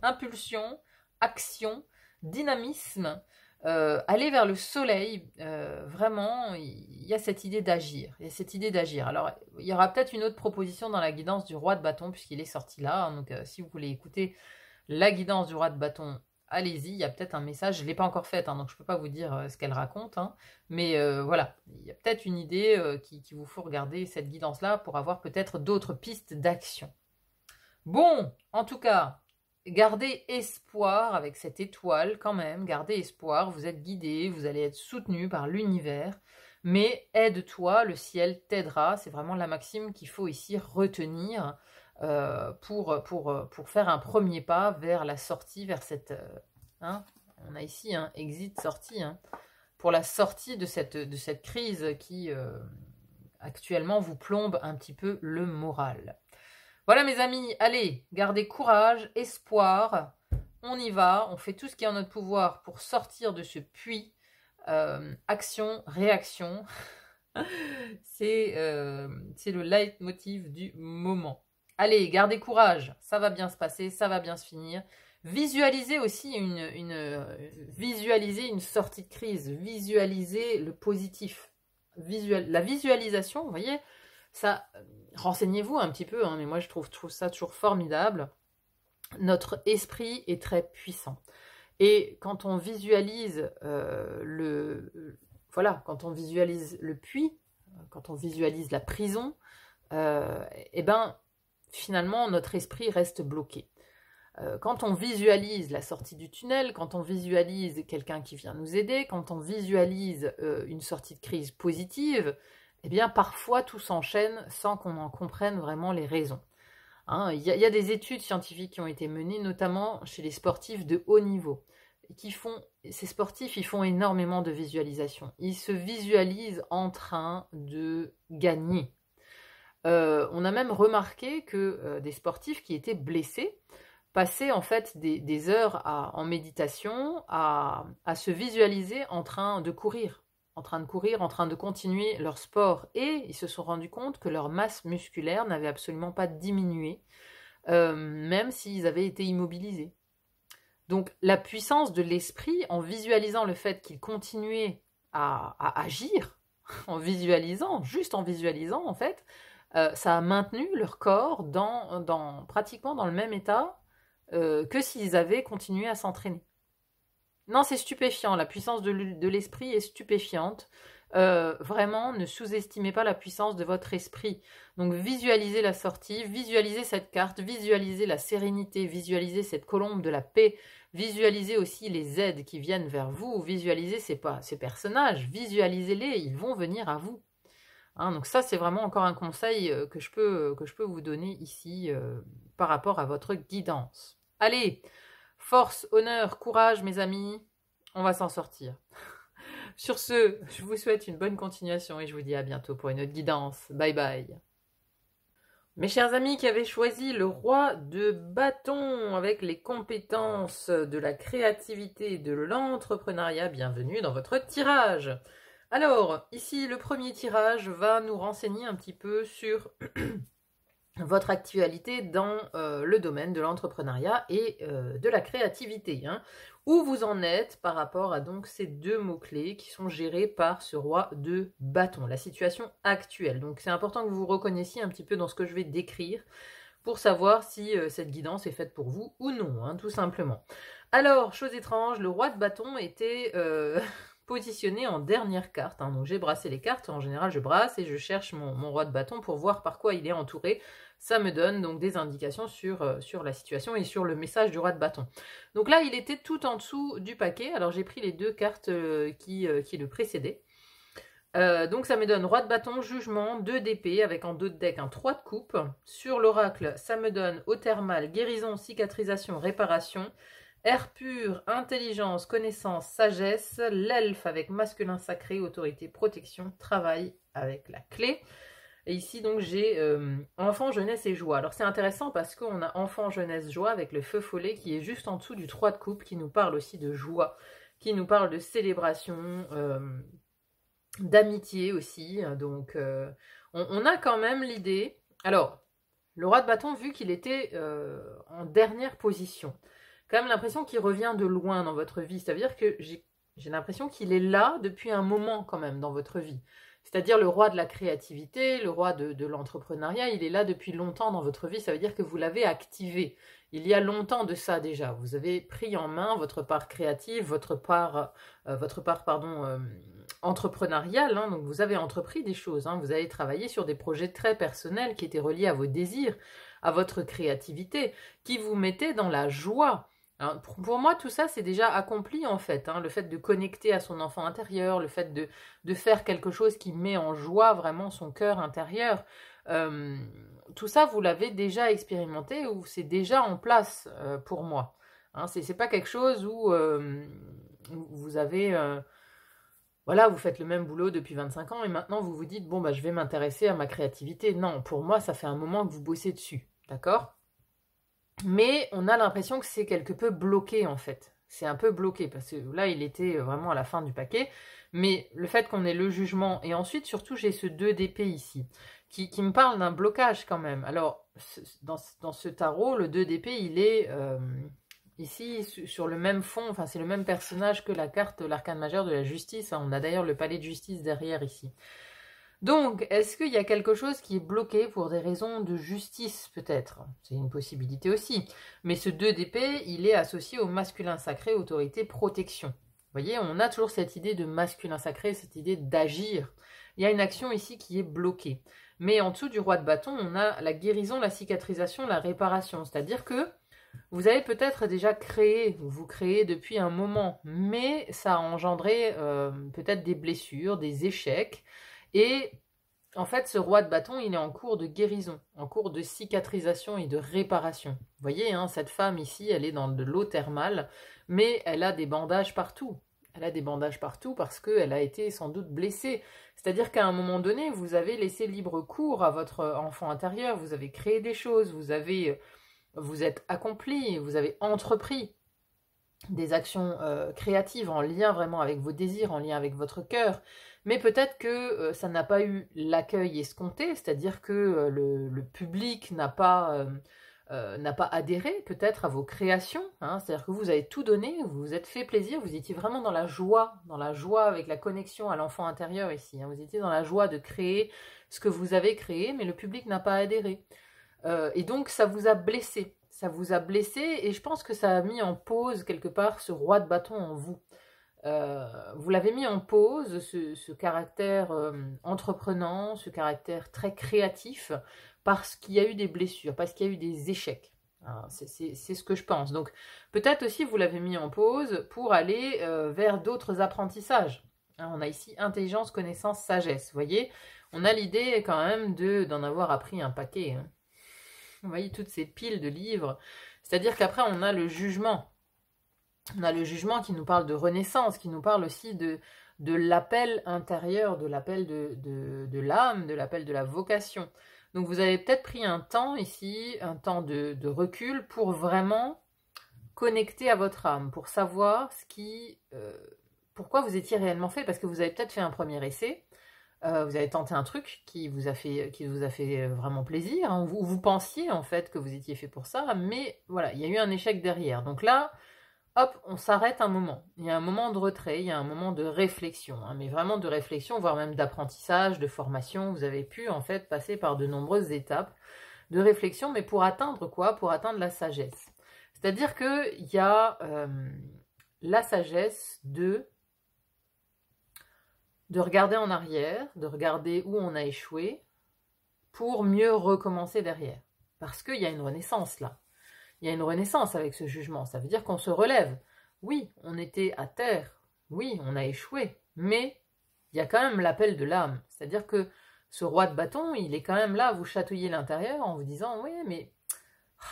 Impulsion, action, dynamisme, aller vers le soleil, vraiment, il y a cette idée d'agir. Il y a cette idée d'agir. Alors, il y aura peut-être une autre proposition dans la guidance du roi de bâton, puisqu'il est sorti là. Hein, donc, si vous voulez écouter la guidance du roi de bâton, allez-y. Il y a peut-être un message. Je ne l'ai pas encore faite, hein, donc je ne peux pas vous dire ce qu'elle raconte. Hein, mais voilà, il y a peut-être une idée qui vous faut regarder cette guidance-là pour avoir peut-être d'autres pistes d'action. Bon, en tout cas... Gardez espoir avec cette étoile quand même, gardez espoir, vous êtes guidé, vous allez être soutenu par l'univers, mais aide-toi, le ciel t'aidera, c'est vraiment la maxime qu'il faut ici retenir pour faire un premier pas vers la sortie, vers cette... hein, on a ici un exit, sortie, hein, pour la sortie de cette crise qui actuellement vous plombe un petit peu le moral. Voilà mes amis, allez, gardez courage, espoir, on y va, on fait tout ce qui est en notre pouvoir pour sortir de ce puits, action, réaction, c'est le leitmotiv du moment. Allez, gardez courage, ça va bien se passer, ça va bien se finir. Visualisez aussi visualisez une sortie de crise, visualisez le positif. La visualisation, vous voyez, ça, renseignez-vous un petit peu, hein, mais moi je trouve ça toujours formidable. Notre esprit est très puissant. Et quand on visualise quand on visualise le puits, quand on visualise la prison, et ben finalement notre esprit reste bloqué. Quand on visualise la sortie du tunnel, quand on visualise quelqu'un qui vient nous aider, quand on visualise une sortie de crise positive, eh bien, parfois, tout s'enchaîne sans qu'on en comprenne vraiment les raisons. Hein, y a des études scientifiques qui ont été menées, notamment chez les sportifs de haut niveau. Ces sportifs, ils font énormément de visualisation. Ils se visualisent en train de gagner. On a même remarqué que des sportifs qui étaient blessés passaient en fait des heures en méditation à se visualiser en train de courir. En train de continuer leur sport. Et ils se sont rendus compte que leur masse musculaire n'avait absolument pas diminué, même s'ils avaient été immobilisés. Donc la puissance de l'esprit, en visualisant le fait qu'ils continuaient à agir, juste en visualisant en fait, ça a maintenu leur corps pratiquement dans le même état que s'ils avaient continué à s'entraîner. Non, c'est stupéfiant, la puissance de l'esprit est stupéfiante. Vraiment, ne sous-estimez pas la puissance de votre esprit. Donc visualisez la sortie, visualisez cette carte, visualisez la sérénité, visualisez cette colombe de la paix, visualisez aussi les aides qui viennent vers vous, visualisez ces personnages, visualisez-les, ils vont venir à vous. Hein, donc ça, c'est vraiment encore un conseil que je peux vous donner ici par rapport à votre guidance. Allez, force, honneur, courage, mes amis, on va s'en sortir. Sur ce, je vous souhaite une bonne continuation et je vous dis à bientôt pour une autre guidance. Bye bye. Mes chers amis qui avez choisi le roi de bâton avec les compétences de la créativité et de l'entrepreneuriat, bienvenue dans votre tirage. Alors, ici, le premier tirage va nous renseigner un petit peu sur votre actualité dans le domaine de l'entrepreneuriat et de la créativité. Hein. Où vous en êtes par rapport à donc ces deux mots-clés qui sont gérés par ce roi de bâton, la situation actuelle. Donc c'est important que vous vous reconnaissiez un petit peu dans ce que je vais décrire pour savoir si cette guidance est faite pour vous ou non, hein, tout simplement. Alors, chose étrange, le roi de bâton était positionné en dernière carte. Hein. Donc j'ai brassé les cartes, en général je brasse et je cherche mon roi de bâton pour voir par quoi il est entouré. Ça me donne donc des indications sur la situation et sur le message du roi de bâton. Donc là, il était tout en dessous du paquet. Alors j'ai pris les deux cartes qui le précédaient. Donc ça me donne roi de bâton, jugement, 2 d'épée avec en dos de deck un 3 de coupe. Sur l'oracle, ça me donne eau thermale, guérison, cicatrisation, réparation. Air pur, intelligence, connaissance, sagesse. L'elfe avec masculin sacré, autorité, protection, travail avec la clé. Et ici, donc, j'ai enfant, jeunesse et joie. Alors, c'est intéressant parce qu'on a enfant, jeunesse, joie avec le feu follet qui est juste en dessous du 3 de coupe, qui nous parle aussi de joie, qui nous parle de célébration, d'amitié aussi. Donc, on a quand même l'idée... Alors, le roi de bâton, vu qu'il était en dernière position, quand même l'impression qu'il revient de loin dans votre vie. C'est-à-dire que j'ai l'impression qu'il est là depuis un moment quand même dans votre vie. C'est-à-dire le roi de la créativité, le roi de l'entrepreneuriat, il est là depuis longtemps dans votre vie, ça veut dire que vous l'avez activé. Il y a longtemps de ça déjà, vous avez pris en main votre part créative, votre part entrepreneuriale, hein, donc vous avez entrepris des choses, hein, vous avez travaillé sur des projets très personnels qui étaient reliés à vos désirs, à votre créativité, qui vous mettaient dans la joie. Alors, pour moi, tout ça, c'est déjà accompli en fait. Hein, le fait de connecter à son enfant intérieur, le fait de faire quelque chose qui met en joie vraiment son cœur intérieur. Tout ça, vous l'avez déjà expérimenté ou c'est déjà en place pour moi. Hein, c'est pas quelque chose où vous avez... voilà, vous faites le même boulot depuis 25 ans et maintenant vous vous dites, bon, bah, je vais m'intéresser à ma créativité. Non, pour moi, ça fait un moment que vous bossez dessus. D'accord ? Mais on a l'impression que c'est quelque peu bloqué en fait. C'est un peu bloqué parce que là, il était vraiment à la fin du paquet. Mais le fait qu'on ait le jugement, et ensuite surtout j'ai ce 2 d'épée ici, qui me parle d'un blocage quand même. Alors, dans ce tarot, le 2 d'épée, il est ici sur le même fond, enfin c'est le même personnage que la carte, l'arcane majeur de la justice. On a d'ailleurs le palais de justice derrière ici. Donc, est-ce qu'il y a quelque chose qui est bloqué pour des raisons de justice, peut-être? C'est une possibilité aussi. Mais ce 2 d'épée, il est associé au masculin sacré, autorité, protection. Vous voyez, on a toujours cette idée de masculin sacré, cette idée d'agir. Il y a une action ici qui est bloquée. Mais en dessous du roi de bâton, on a la guérison, la cicatrisation, la réparation. C'est-à-dire que vous avez peut-être déjà créé, vous créez depuis un moment, mais ça a engendré peut-être des blessures, des échecs. Et en fait, ce roi de bâton, il est en cours de guérison, en cours de cicatrisation et de réparation. Vous voyez, hein, cette femme ici, elle est dans de l'eau thermale, mais elle a des bandages partout. Elle a des bandages partout parce qu'elle a été sans doute blessée. C'est-à-dire qu'à un moment donné, vous avez laissé libre cours à votre enfant intérieur, vous avez créé des choses, vous êtes accompli, vous avez entrepris des actions créatives en lien vraiment avec vos désirs, en lien avec votre cœur. Mais peut-être que ça n'a pas eu l'accueil escompté, c'est-à-dire que le public n'a pas adhéré peut-être à vos créations. Hein, c'est-à-dire que vous avez tout donné, vous vous êtes fait plaisir, vous étiez vraiment dans la joie avec la connexion à l'enfant intérieur ici. Hein, vous étiez dans la joie de créer ce que vous avez créé, mais le public n'a pas adhéré. Et donc ça vous a blessé. Ça vous a blessé et je pense que ça a mis en pause quelque part ce roi de bâton en vous. Vous l'avez mis en pause, ce caractère entreprenant, ce caractère très créatif, parce qu'il y a eu des blessures, parce qu'il y a eu des échecs. C'est ce que je pense. Donc peut-être aussi vous l'avez mis en pause pour aller vers d'autres apprentissages. Hein, on a ici intelligence, connaissance, sagesse. Vous voyez, on a l'idée quand même d'en avoir appris un paquet. Hein. Vous voyez toutes ces piles de livres. C'est-à-dire qu'après on a le jugement. On a le jugement qui nous parle de renaissance, qui nous parle aussi de l'appel intérieur, de l'appel de l'âme, de l'appel de la vocation. Donc vous avez peut-être pris un temps ici, un temps de recul pour vraiment connecter à votre âme, pour savoir pourquoi vous étiez réellement fait, parce que vous avez peut-être fait un premier essai, vous avez tenté un truc qui vous a fait vraiment plaisir, hein, vous pensiez en fait que vous étiez fait pour ça, mais voilà, il y a eu un échec derrière. Donc là, hop, on s'arrête un moment. Il y a un moment de retrait, il y a un moment de réflexion, hein, mais vraiment de réflexion, voire même d'apprentissage, de formation. Vous avez pu en fait passer par de nombreuses étapes de réflexion, mais pour atteindre quoi? Pour atteindre la sagesse. C'est-à-dire qu'il y a la sagesse de regarder en arrière, de regarder où on a échoué, pour mieux recommencer derrière. Parce qu'il y a une renaissance là. Il y a une renaissance avec ce jugement. Ça veut dire qu'on se relève. Oui, on était à terre. Oui, on a échoué. Mais il y a quand même l'appel de l'âme. C'est-à-dire que ce roi de bâton, il est quand même là à vous chatouiller l'intérieur en vous disant « Oui, mais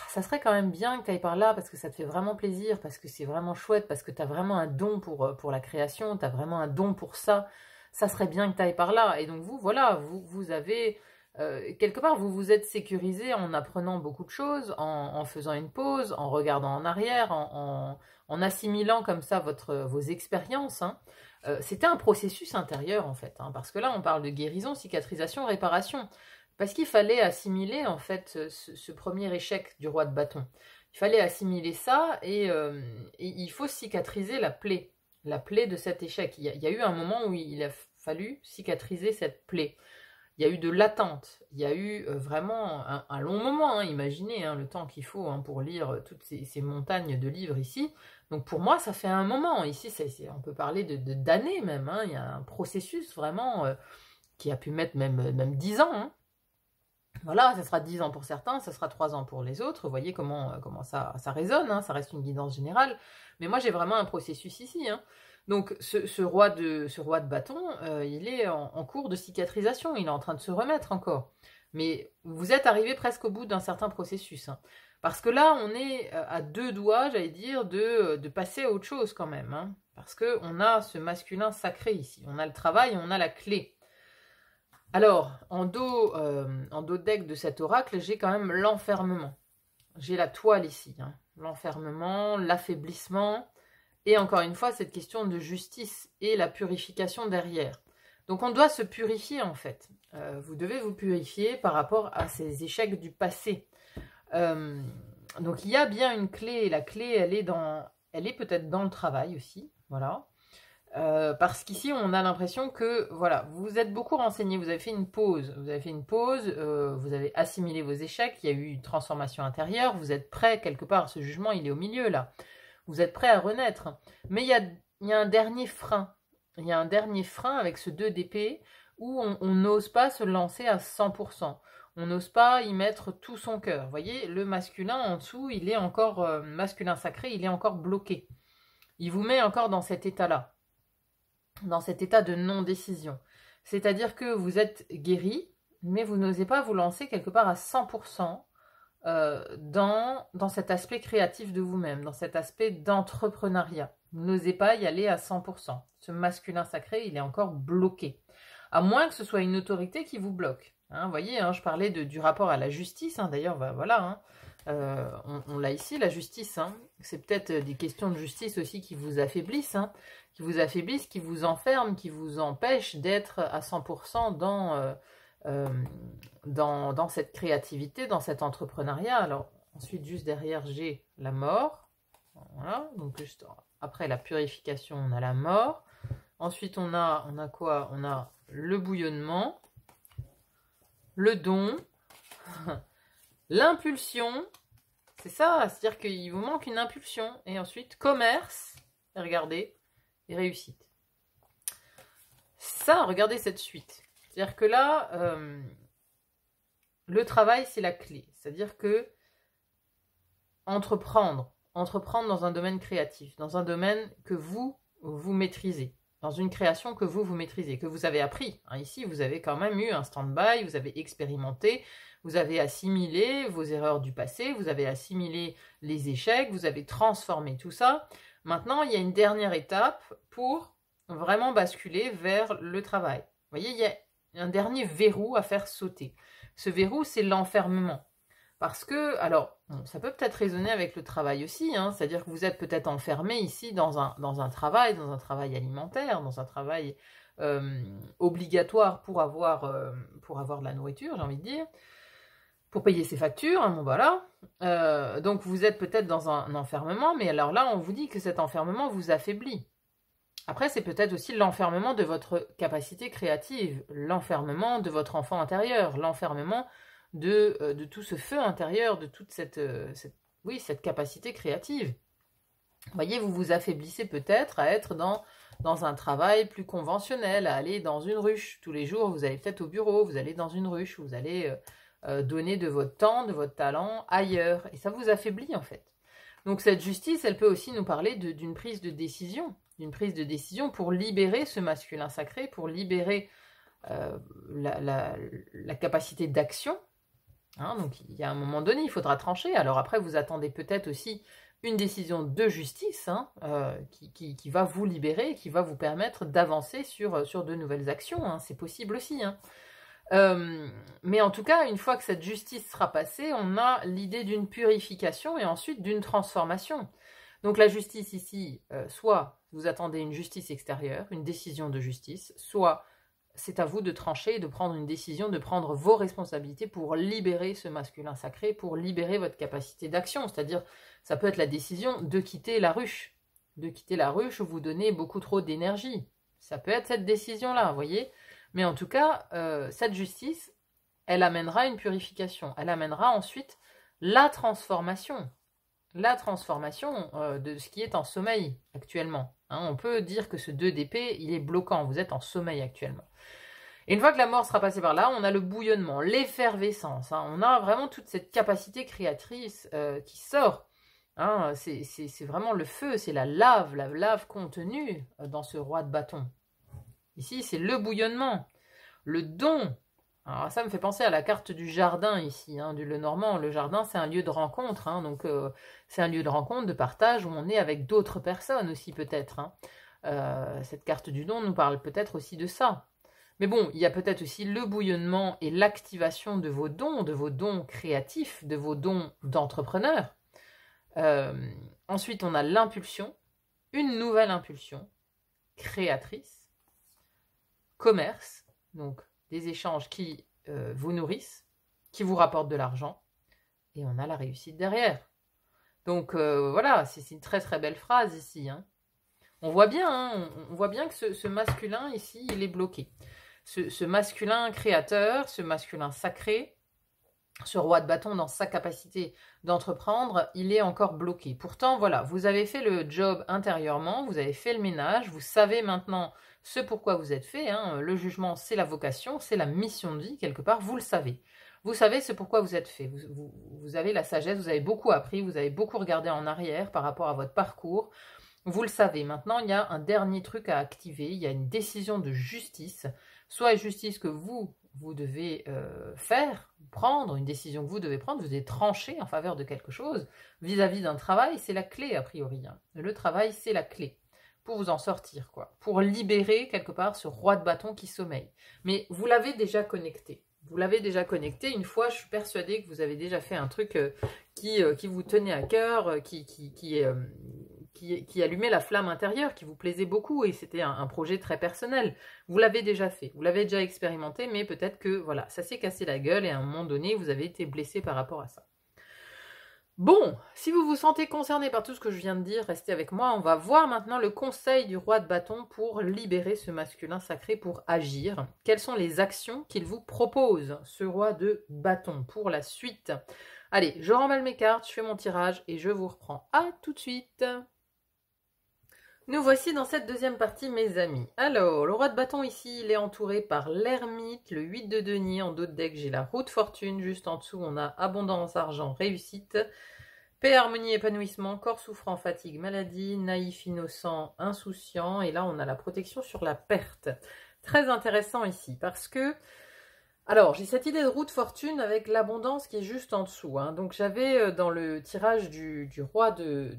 ça serait quand même bien que tu ailles par là parce que ça te fait vraiment plaisir, parce que c'est vraiment chouette, parce que tu as vraiment un don pour la création, tu as vraiment un don pour ça. Ça serait bien que tu ailles par là. » Et donc vous, voilà, vous avez... quelque part, vous vous êtes sécurisé en apprenant beaucoup de choses, en faisant une pause, en regardant en arrière, en assimilant comme ça vos expériences. Hein. C'était un processus intérieur en fait, hein, parce que là on parle de guérison, cicatrisation, réparation, parce qu'il fallait assimiler en fait ce premier échec du roi de bâton. Il fallait assimiler ça et il faut cicatriser la plaie de cet échec. Il y a eu un moment où il a fallu cicatriser cette plaie. Il y a eu de l'attente, il y a eu vraiment un long moment, hein, imaginez hein, le temps qu'il faut hein, pour lire toutes ces montagnes de livres ici. Donc pour moi, ça fait un moment. Ici, on peut parler d'années même. Hein. Il y a un processus vraiment qui a pu mettre même 10 ans. Hein. Voilà, ça sera 10 ans pour certains, ça sera 3 ans pour les autres. Vous voyez comment ça résonne, hein, ça reste une guidance générale. Mais moi, j'ai vraiment un processus ici. Hein. Donc ce roi de bâton, il est en cours de cicatrisation, il est en train de se remettre encore. Mais vous êtes arrivé presque au bout d'un certain processus. Hein. Parce que là, on est à 2 doigts, j'allais dire, de passer à autre chose quand même. Hein. Parce qu'on a ce masculin sacré ici. On a le travail, on a la clé. Alors, en dos deck de cet oracle, j'ai quand même l'enfermement. J'ai la toile ici. Hein. L'enfermement, l'affaiblissement... Et encore une fois, cette question de justice et la purification derrière. Donc on doit se purifier en fait. Vous devez vous purifier par rapport à ces échecs du passé. Donc il y a bien une clé. Et la clé, elle est peut-être dans le travail aussi. Voilà. Parce qu'ici, on a l'impression que voilà, vous êtes beaucoup renseigné. Vous avez fait une pause. Vous avez assimilé vos échecs. Il y a eu une transformation intérieure. Vous êtes prêt quelque part. Ce jugement, il est au milieu là. Vous êtes prêt à renaître. Mais il y a un dernier frein. Il y a un dernier frein avec ce 2 d'épée où on n'ose pas se lancer à 100%. On n'ose pas y mettre tout son cœur. Vous voyez, le masculin en dessous, il est encore, masculin sacré, il est encore bloqué. Il vous met encore dans cet état-là. Dans cet état de non-décision. C'est-à-dire que vous êtes guéri, mais vous n'osez pas vous lancer quelque part à 100%. Dans cet aspect créatif de vous-même, dans cet aspect d'entrepreneuriat. Vous n'osez pas y aller à 100%. Ce masculin sacré, il est encore bloqué. À moins que ce soit une autorité qui vous bloque. Hein, vous voyez, hein, je parlais du rapport à la justice. Hein, d'ailleurs, voilà, hein, on l'a ici, la justice. Hein. C'est peut-être des questions de justice aussi qui vous affaiblissent, hein, qui vous enferment, qui vous empêchent d'être à 100% dans cette créativité, dans cet entrepreneuriat. Alors, ensuite, juste derrière, j'ai la mort. Voilà, donc juste après la purification, on a la mort. Ensuite, on a quoi? On a le bouillonnement, le don, l'impulsion. C'est ça, c'est-à-dire qu'il vous manque une impulsion. Et ensuite, commerce, et regardez, et réussite. Ça, regardez cette suite. C'est-à-dire que là, le travail, c'est la clé. C'est-à-dire que entreprendre dans un domaine créatif, dans un domaine que vous maîtrisez, dans une création que vous maîtrisez, que vous avez appris. Hein, ici, vous avez quand même eu un stand-by, vous avez expérimenté, vous avez assimilé vos erreurs du passé, vous avez assimilé les échecs, vous avez transformé tout ça. Maintenant, il y a une dernière étape pour vraiment basculer vers le travail. Vous voyez, il y a un dernier verrou à faire sauter. Ce verrou, c'est l'enfermement. Parce que, alors, bon, ça peut peut-être résonner avec le travail aussi, hein, c'est-à-dire que vous êtes peut-être enfermé ici dans un travail alimentaire, dans un travail obligatoire pour avoir de la nourriture, j'ai envie de dire, pour payer ses factures, hein, bon voilà. Donc vous êtes peut-être dans un enfermement, mais alors là, on vous dit que cet enfermement vous affaiblit. Après, c'est peut-être aussi l'enfermement de votre capacité créative, l'enfermement de votre enfant intérieur, l'enfermement de tout ce feu intérieur, de toute cette capacité créative. Vous voyez, vous vous affaiblissez peut-être à être dans un travail plus conventionnel, à aller dans une ruche. Tous les jours, vous allez peut-être au bureau, vous allez dans une ruche, vous allez donner de votre temps, de votre talent ailleurs. Et ça vous affaiblit en fait. Donc cette justice, elle peut aussi nous parler d'une prise de décision. D'une prise de décision pour libérer ce masculin sacré, pour libérer la capacité d'action. Hein, donc il y a un moment donné, il faudra trancher. Alors après, vous attendez peut-être aussi une décision de justice qui va vous libérer, qui va vous permettre d'avancer sur de nouvelles actions. Hein. C'est possible aussi. Hein. Mais en tout cas, une fois que cette justice sera passée, on a l'idée d'une purification et ensuite d'une transformation. Donc la justice ici, soit vous attendez une justice extérieure, une décision de justice, soit c'est à vous de trancher et de prendre une décision, de prendre vos responsabilités pour libérer ce masculin sacré, pour libérer votre capacité d'action. C'est-à-dire, ça peut être la décision de quitter la ruche où vous donnez beaucoup trop d'énergie. Ça peut être cette décision-là, vous voyez. Mais en tout cas, cette justice, elle amènera une purification. Elle amènera ensuite la transformation. La transformation de ce qui est en sommeil actuellement. Hein, on peut dire que ce 2 d'épée, il est bloquant. Vous êtes en sommeil actuellement. Et une fois que la mort sera passée par là, on a le bouillonnement, l'effervescence. Hein, on a vraiment toute cette capacité créatrice qui sort. Hein, c'est vraiment le feu, c'est la lave contenue dans ce roi de bâton. Ici, c'est le bouillonnement, le don. Alors ça me fait penser à la carte du jardin ici, hein, du Lenormand. Le jardin, c'est un lieu de rencontre, hein, donc c'est un lieu de rencontre, de partage, où on est avec d'autres personnes aussi peut-être. Hein. Cette carte du don nous parle peut-être aussi de ça. Mais bon, il y a peut-être aussi le bouillonnement et l'activation de vos dons créatifs, de vos dons d'entrepreneur. Ensuite, on a l'impulsion, une nouvelle impulsion créatrice, commerce, donc des échanges qui vous nourrissent, qui vous rapportent de l'argent, et on a la réussite derrière. Donc voilà, c'est une très très belle phrase ici. Hein. On voit bien que ce masculin ici, il est bloqué. Ce masculin créateur, ce masculin sacré, ce roi de bâton dans sa capacité d'entreprendre, il est encore bloqué. Pourtant, voilà, vous avez fait le job intérieurement, vous avez fait le ménage, vous savez maintenant ce pourquoi vous êtes fait. Hein. Le jugement, c'est la vocation, c'est la mission de vie, quelque part, vous le savez. Vous savez ce pourquoi vous êtes fait. Vous avez la sagesse, vous avez beaucoup appris, vous avez beaucoup regardé en arrière par rapport à votre parcours. Vous le savez. Maintenant, il y a un dernier truc à activer, il y a une décision de justice, soit justice que vous devez prendre, une décision que vous devez prendre, vous devez trancher en faveur de quelque chose, vis-à-vis d'un travail, c'est la clé a priori. Hein. Le travail, c'est la clé pour vous en sortir, quoi, pour libérer quelque part ce roi de bâton qui sommeille. Mais vous l'avez déjà connecté. Vous l'avez déjà connecté. Une fois, je suis persuadée que vous avez déjà fait un truc qui vous tenait à cœur, qui allumait la flamme intérieure, qui vous plaisait beaucoup, et c'était un projet très personnel. Vous l'avez déjà fait, vous l'avez déjà expérimenté, mais peut-être que voilà, ça s'est cassé la gueule, et à un moment donné, vous avez été blessé par rapport à ça. Bon, si vous vous sentez concerné par tout ce que je viens de dire, restez avec moi. On va voir maintenant le conseil du roi de bâton pour libérer ce masculin sacré, pour agir. Quelles sont les actions qu'il vous propose, ce roi de bâton, pour la suite? Allez, je remballe mes cartes, je fais mon tirage et je vous reprends. À tout de suite. Nous voici dans cette deuxième partie, mes amis. Alors, le roi de bâton ici, il est entouré par l'ermite, le 8 de denier. En dos de deck, j'ai la roue de fortune. Juste en dessous, on a abondance, argent, réussite. Paix, harmonie, épanouissement, corps souffrant, fatigue, maladie, naïf, innocent, insouciant. Et là, on a la protection sur la perte. Très intéressant ici, parce que... Alors, j'ai cette idée de roue de fortune avec l'abondance qui est juste en dessous. Hein. Donc, j'avais dans le tirage du roi de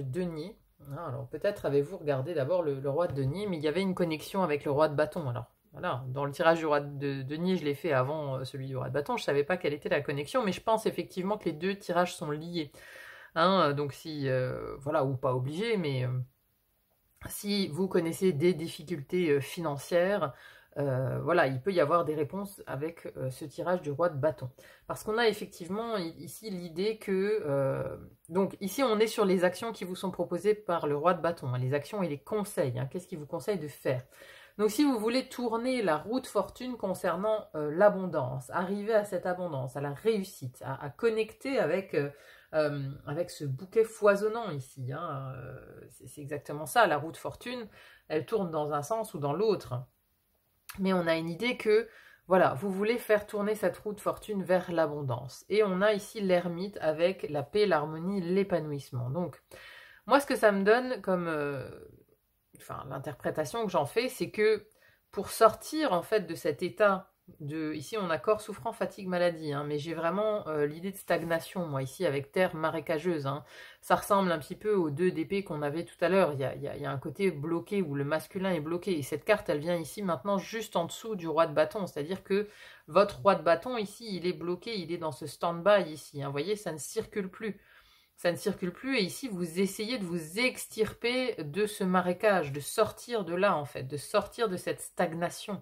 denier... Alors peut-être avez-vous regardé d'abord le roi de denier, mais il y avait une connexion avec le roi de bâton. Alors voilà, dans le tirage du roi de denier, je l'ai fait avant celui du roi de bâton, je ne savais pas quelle était la connexion, mais je pense effectivement que les deux tirages sont liés. Hein, donc si, voilà, ou pas obligé, mais si vous connaissez des difficultés financières, voilà, il peut y avoir des réponses avec ce tirage du roi de bâton. Parce qu'on a effectivement ici l'idée que... donc ici, on est sur les actions qui vous sont proposées par le roi de bâton, hein, les actions et les conseils. Hein, qu'est-ce qu'il vous conseille de faire? Donc si vous voulez tourner la roue de fortune concernant l'abondance, arriver à cette abondance, à la réussite, à connecter avec ce bouquet foisonnant ici. Hein, c'est exactement ça, la roue de fortune, elle tourne dans un sens ou dans l'autre. Mais on a une idée que, voilà, vous voulez faire tourner cette roue de fortune vers l'abondance. Et on a ici l'ermite avec la paix, l'harmonie, l'épanouissement. Donc, moi, ce que ça me donne comme... enfin, l'interprétation que j'en fais, c'est que pour sortir, en fait, de cet état de... Ici, on a corps souffrant, fatigue, maladie, hein, mais j'ai vraiment l'idée de stagnation, moi, ici, avec terre marécageuse. Hein. Ça ressemble un petit peu aux 2 d'épée qu'on avait tout à l'heure. Il y a un côté bloqué, où le masculin est bloqué. Et cette carte, elle vient ici, maintenant, juste en dessous du roi de bâton. C'est-à-dire que votre roi de bâton, ici, il est bloqué, il est dans ce stand-by, ici. Hein. Vous voyez, ça ne circule plus. Ça ne circule plus, et ici, vous essayez de vous extirper de ce marécage, de sortir de là, en fait, de sortir de cette stagnation.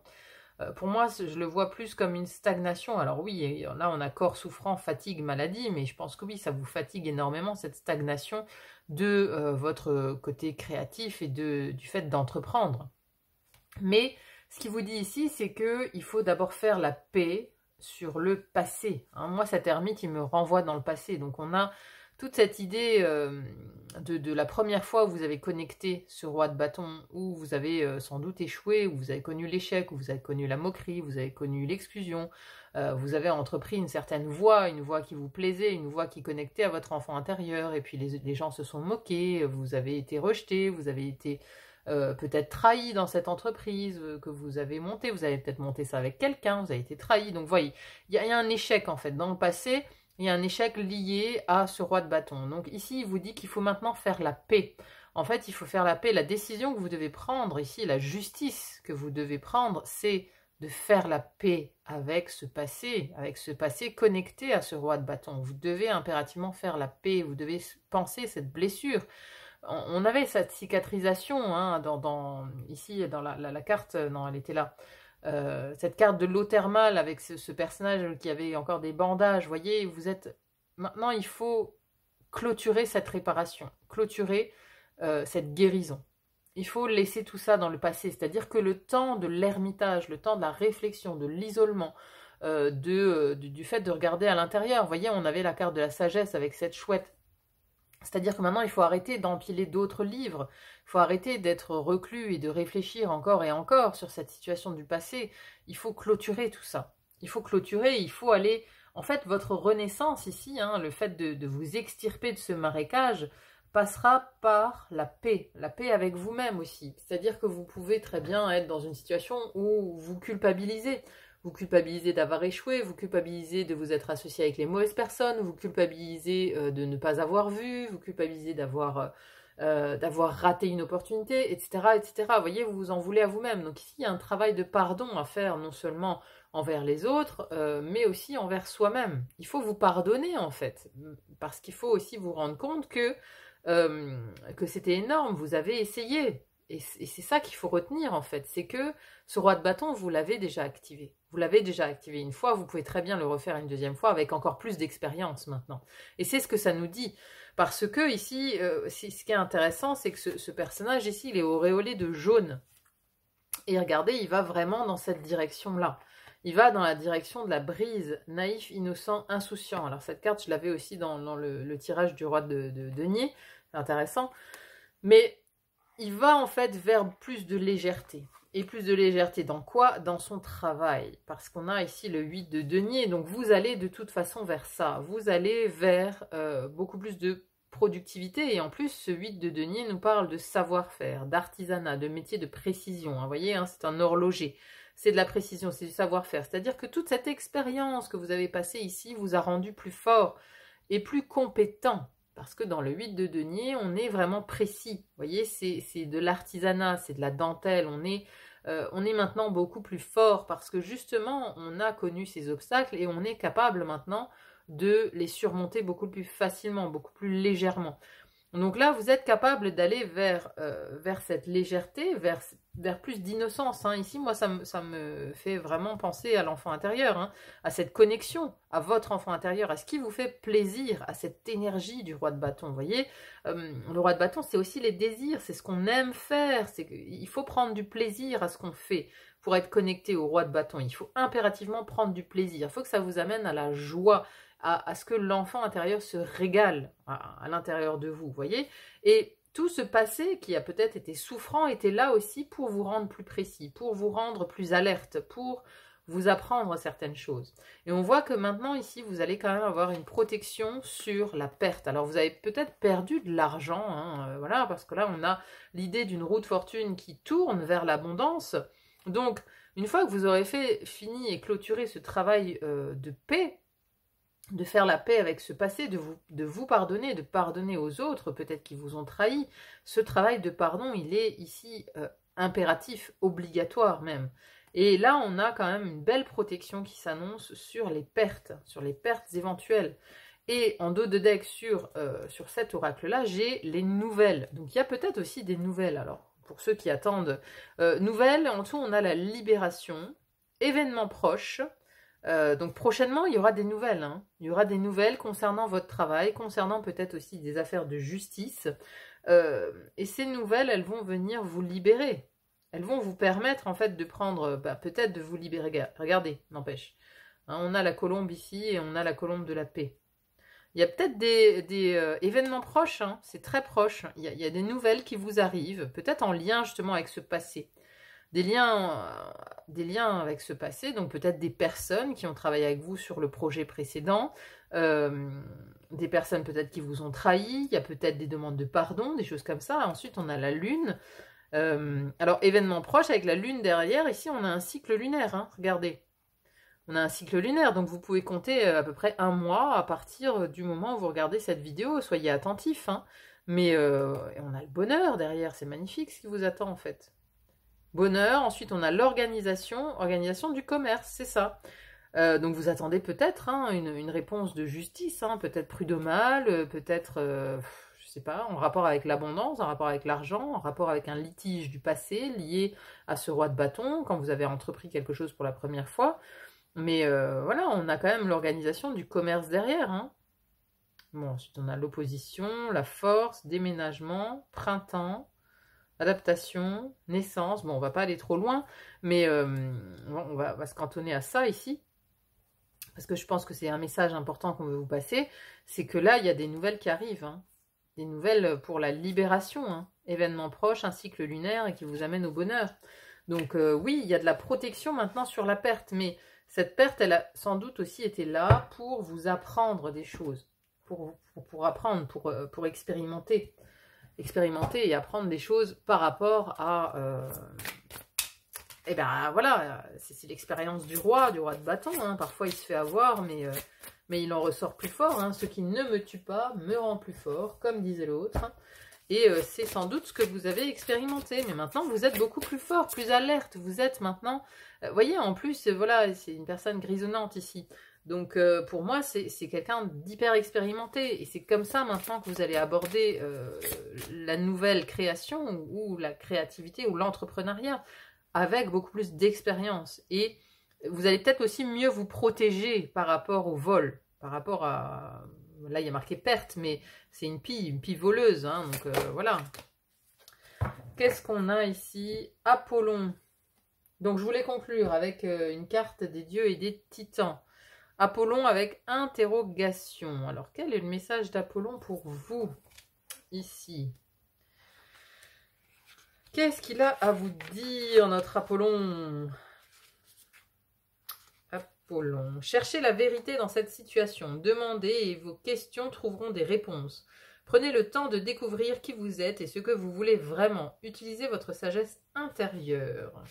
Pour moi, je le vois plus comme une stagnation. Alors oui, là, on a corps souffrant, fatigue, maladie, mais je pense que oui, ça vous fatigue énormément, cette stagnation de votre côté créatif et du fait d'entreprendre. Mais ce qu'il vous dit ici, c'est qu'il faut d'abord faire la paix sur le passé. Hein. Moi, cet ermite, il me renvoie dans le passé. Donc, on a toute cette idée de la première fois où vous avez connecté ce roi de bâton, où vous avez sans doute échoué, où vous avez connu l'échec, où vous avez connu la moquerie, vous avez connu l'exclusion, vous avez entrepris une certaine voie, une voie qui vous plaisait, une voie qui connectait à votre enfant intérieur, et puis les gens se sont moqués, vous avez été rejeté, vous avez été peut-être trahi dans cette entreprise que vous avez montée, vous avez peut-être monté ça avec quelqu'un, vous avez été trahi, donc voyez, il y a un échec en fait dans le passé. Il y a un échec lié à ce roi de bâton. Donc ici, il vous dit qu'il faut maintenant faire la paix. En fait, il faut faire la paix. La décision que vous devez prendre ici, la justice que vous devez prendre, c'est de faire la paix avec ce passé connecté à ce roi de bâton. Vous devez impérativement faire la paix, vous devez penser cette blessure. On avait cette cicatrisation hein, ici dans la carte, non, elle était là. Cette carte de l'eau thermale avec ce personnage qui avait encore des bandages, vous voyez, vous êtes... Maintenant, il faut clôturer cette réparation, clôturer cette guérison. Il faut laisser tout ça dans le passé, c'est-à-dire que le temps de l'ermitage, le temps de la réflexion, de l'isolement, du fait de regarder à l'intérieur, vous voyez, on avait la carte de la sagesse avec cette chouette. C'est-à-dire que maintenant, il faut arrêter d'empiler d'autres livres, il faut arrêter d'être reclus et de réfléchir encore et encore sur cette situation du passé. Il faut clôturer tout ça. Il faut clôturer, il faut aller... En fait, votre renaissance ici, hein, le fait de vous extirper de ce marécage, passera par la paix avec vous-même aussi. C'est-à-dire que vous pouvez très bien être dans une situation où vous culpabilisez. Vous culpabilisez d'avoir échoué, vous culpabilisez de vous être associé avec les mauvaises personnes, vous culpabilisez de ne pas avoir vu, vous culpabilisez d'avoir raté une opportunité, etc., etc. Vous voyez, vous vous en voulez à vous-même. Donc ici, il y a un travail de pardon à faire, non seulement envers les autres, mais aussi envers soi-même. Il faut vous pardonner, en fait, parce qu'il faut aussi vous rendre compte que c'était énorme, vous avez essayé. Et c'est ça qu'il faut retenir, en fait, c'est que ce roi de bâton, vous l'avez déjà activé. Vous l'avez déjà activé une fois, vous pouvez très bien le refaire une deuxième fois avec encore plus d'expérience maintenant. Et c'est ce que ça nous dit. Parce que ici, ce qui est intéressant, c'est que ce personnage ici, il est auréolé de jaune. Et regardez, il va vraiment dans cette direction-là. Il va dans la direction de la brise, naïf, innocent, insouciant. Alors cette carte, je l'avais aussi dans le tirage du roi de denier. C'est intéressant. Mais il va en fait vers plus de légèreté. Et plus de légèreté dans quoi? Dans son travail. Parce qu'on a ici le 8 de denier. Donc vous allez de toute façon vers ça. Vous allez vers beaucoup plus de productivité. Et en plus, ce 8 de denier nous parle de savoir-faire, d'artisanat, de métier de précision. Vous voyez, hein, c'est un horloger. C'est de la précision, c'est du savoir-faire. C'est-à-dire que toute cette expérience que vous avez passée ici vous a rendu plus fort et plus compétent. Parce que dans le 8 de denier, on est vraiment précis. Vous voyez, c'est de l'artisanat, c'est de la dentelle. On est on est maintenant beaucoup plus fort parce que justement, on a connu ces obstacles et on est capable maintenant de les surmonter beaucoup plus facilement, beaucoup plus légèrement. Donc là, vous êtes capable d'aller vers cette légèreté, vers plus d'innocence. Hein. Ici, moi, ça me fait vraiment penser à l'enfant intérieur, hein, à cette connexion, à votre enfant intérieur, à ce qui vous fait plaisir, à cette énergie du roi de bâton. Vous voyez, le roi de bâton, c'est aussi les désirs, c'est ce qu'on aime faire. Il faut prendre du plaisir à ce qu'on fait pour être connecté au roi de bâton. Il faut impérativement prendre du plaisir. Il faut que ça vous amène à la joie, à ce que l'enfant intérieur se régale à l'intérieur de vous, voyez. Et tout ce passé qui a peut-être été souffrant était là aussi pour vous rendre plus précis, pour vous rendre plus alerte, pour vous apprendre certaines choses. Et on voit que maintenant ici, vous allez quand même avoir une protection sur la perte. Alors vous avez peut-être perdu de l'argent, hein, voilà, parce que là on a l'idée d'une roue de fortune qui tourne vers l'abondance. Donc une fois que vous aurez fini et clôturé ce travail de paix, de faire la paix avec ce passé, de vous pardonner, de pardonner aux autres, peut-être qui vous ont trahi. Ce travail de pardon, il est ici impératif, obligatoire même. Et là, on a quand même une belle protection qui s'annonce sur les pertes éventuelles. Et en dos de deck sur cet oracle-là, j'ai les nouvelles. Donc il y a peut-être aussi des nouvelles. Alors, pour ceux qui attendent, nouvelles, en tout, on a la libération, événements proches. Donc prochainement, il y aura des nouvelles. Hein. Il y aura des nouvelles concernant votre travail, concernant peut-être aussi des affaires de justice. Et ces nouvelles, elles vont venir vous libérer. Elles vont vous permettre en fait de prendre, peut-être de vous libérer. Regardez, n'empêche. Hein, on a la colombe ici et on a la colombe de la paix. Il y a peut-être des événements proches, hein, c'est très proche. Il y a des nouvelles qui vous arrivent, peut-être en lien justement avec ce passé. Des liens avec ce passé, donc peut-être des personnes qui ont travaillé avec vous sur le projet précédent, des personnes peut-être qui vous ont trahi, il y a peut-être des demandes de pardon, des choses comme ça. Ensuite, on a la lune. Alors, événement proche avec la lune derrière, ici, on a un cycle lunaire, hein, regardez. On a un cycle lunaire, donc vous pouvez compter à peu près 1 mois à partir du moment où vous regardez cette vidéo, soyez attentifs. Hein. Mais on a le bonheur derrière, c'est magnifique ce qui vous attend en fait. Bonheur, ensuite on a l'organisation, organisation du commerce, c'est ça. Donc vous attendez peut-être hein, une réponse de justice, hein, peut-être prud'homale, peut-être, je sais pas, en rapport avec l'abondance, en rapport avec l'argent, en rapport avec un litige du passé lié à ce roi de bâton, quand vous avez entrepris quelque chose pour la première fois. Mais voilà, on a quand même l'organisation du commerce derrière. Hein. Bon, ensuite on a l'opposition, la force, déménagement, printemps, adaptation, naissance, bon on va pas aller trop loin, mais on va se cantonner à ça ici, parce que je pense que c'est un message important qu'on veut vous passer, c'est que là il y a des nouvelles qui arrivent, hein, des nouvelles pour la libération, hein, événement proche, un cycle lunaire et qui vous amène au bonheur. Donc oui, il y a de la protection maintenant sur la perte, mais cette perte elle a sans doute aussi été là pour vous apprendre des choses, pour apprendre, pour expérimenter et apprendre des choses par rapport à... et ben voilà, c'est l'expérience du roi de bâton. Hein. Parfois il se fait avoir, mais il en ressort plus fort. Hein. Ce qui ne me tue pas me rend plus fort, comme disait l'autre. Hein. Et c'est sans doute ce que vous avez expérimenté. Mais maintenant, vous êtes beaucoup plus fort, plus alerte. Vous êtes maintenant... Vous voyez, en plus, voilà, c'est une personne grisonnante ici. Donc pour moi, c'est quelqu'un d'hyper expérimenté. Et c'est comme ça maintenant que vous allez aborder la nouvelle création ou la créativité ou l'entrepreneuriat avec beaucoup plus d'expérience. Et vous allez peut-être aussi mieux vous protéger par rapport au vol, par rapport à... Là, il y a marqué perte, mais c'est une pie voleuse. Hein, donc voilà. Qu'est-ce qu'on a ici? Apollon. Donc je voulais conclure avec une carte des dieux et des titans. Apollon avec interrogation. Alors, quel est le message d'Apollon pour vous, ici? Qu'est-ce qu'il a à vous dire, notre Apollon? Apollon. Cherchez la vérité dans cette situation. Demandez et vos questions trouveront des réponses. Prenez le temps de découvrir qui vous êtes et ce que vous voulez vraiment. Utilisez votre sagesse intérieure.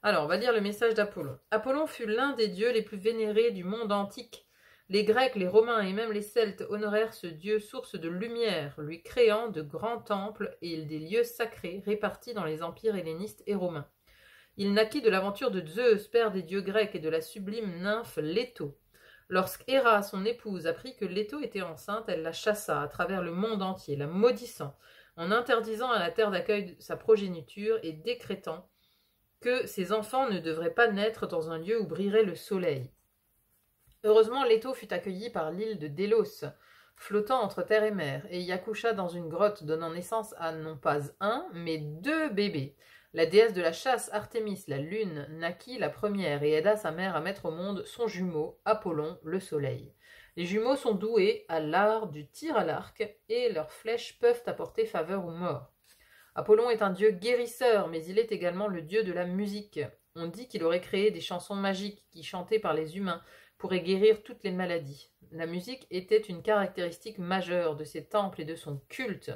Alors, on va lire le message d'Apollon. Apollon fut l'un des dieux les plus vénérés du monde antique. Les Grecs, les Romains et même les Celtes honorèrent ce dieu source de lumière, lui créant de grands temples et des lieux sacrés répartis dans les empires hellénistes et romains. Il naquit de l'aventure de Zeus, père des dieux grecs, et de la sublime nymphe Leto. Lorsqu'Héra, son épouse, apprit que Leto était enceinte, elle la chassa à travers le monde entier, la maudissant, en interdisant à la terre d'accueil sa progéniture et décrétant que ses enfants ne devraient pas naître dans un lieu où brillerait le soleil. Heureusement, Leto fut accueilli par l'île de Délos, flottant entre terre et mer, et y accoucha dans une grotte, donnant naissance à non pas un, mais 2 bébés. La déesse de la chasse, Artémis, la lune, naquit la première et aida sa mère à mettre au monde son jumeau, Apollon, le soleil. Les jumeaux sont doués à l'art du tir à l'arc, et leurs flèches peuvent apporter faveur ou mort. Apollon est un dieu guérisseur, mais il est également le dieu de la musique. On dit qu'il aurait créé des chansons magiques qui, chantées par les humains, pourraient guérir toutes les maladies. La musique était une caractéristique majeure de ses temples et de son culte.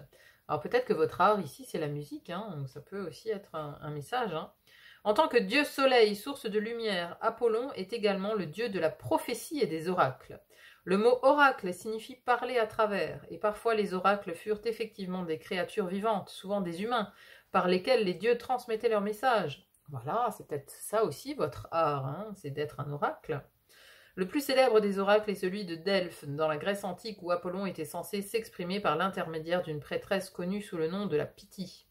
Alors peut-être que votre art ici c'est la musique, donc ça peut aussi être un message. En tant que dieu soleil, source de lumière, Apollon est également le dieu de la prophétie et des oracles. Le mot oracle signifie parler à travers, et parfois les oracles furent effectivement des créatures vivantes, souvent des humains, par lesquels les dieux transmettaient leurs messages. Voilà, c'est peut-être ça aussi votre art, c'est d'être un oracle. Le plus célèbre des oracles est celui de Delphes, dans la Grèce antique, où Apollon était censé s'exprimer par l'intermédiaire d'une prêtresse connue sous le nom de la Pythie.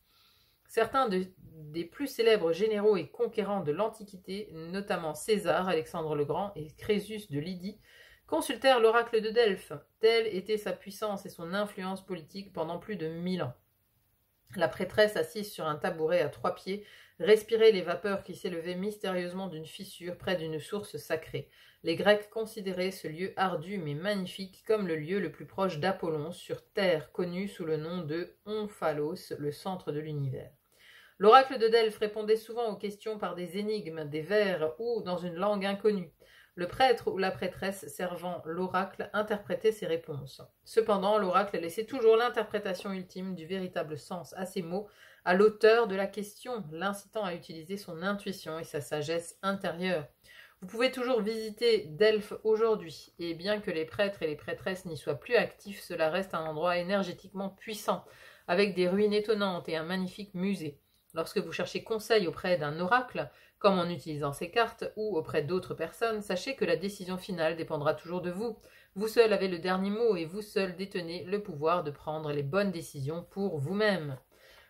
Certains des plus célèbres généraux et conquérants de l'Antiquité, notamment César, Alexandre le Grand et Crésus de Lydie, consultèrent l'oracle de Delphes. Telle était sa puissance et son influence politique pendant plus de 1000 ans. La prêtresse, assise sur un tabouret à 3 pieds, respirait les vapeurs qui s'élevaient mystérieusement d'une fissure près d'une source sacrée. Les Grecs considéraient ce lieu ardu mais magnifique comme le lieu le plus proche d'Apollon sur Terre, connu sous le nom de Omphalos, le centre de l'univers. L'oracle de Delphes répondait souvent aux questions par des énigmes, des vers ou dans une langue inconnue. Le prêtre ou la prêtresse servant l'oracle interprétait ses réponses. Cependant, l'oracle laissait toujours l'interprétation ultime du véritable sens à ces mots à l'auteur de la question, l'incitant à utiliser son intuition et sa sagesse intérieure. Vous pouvez toujours visiter Delphes aujourd'hui, et bien que les prêtres et les prêtresses n'y soient plus actifs, cela reste un endroit énergétiquement puissant, avec des ruines étonnantes et un magnifique musée. Lorsque vous cherchez conseil auprès d'un oracle, comme en utilisant ces cartes, ou auprès d'autres personnes, sachez que la décision finale dépendra toujours de vous. Vous seul avez le dernier mot et vous seul détenez le pouvoir de prendre les bonnes décisions pour vous-même.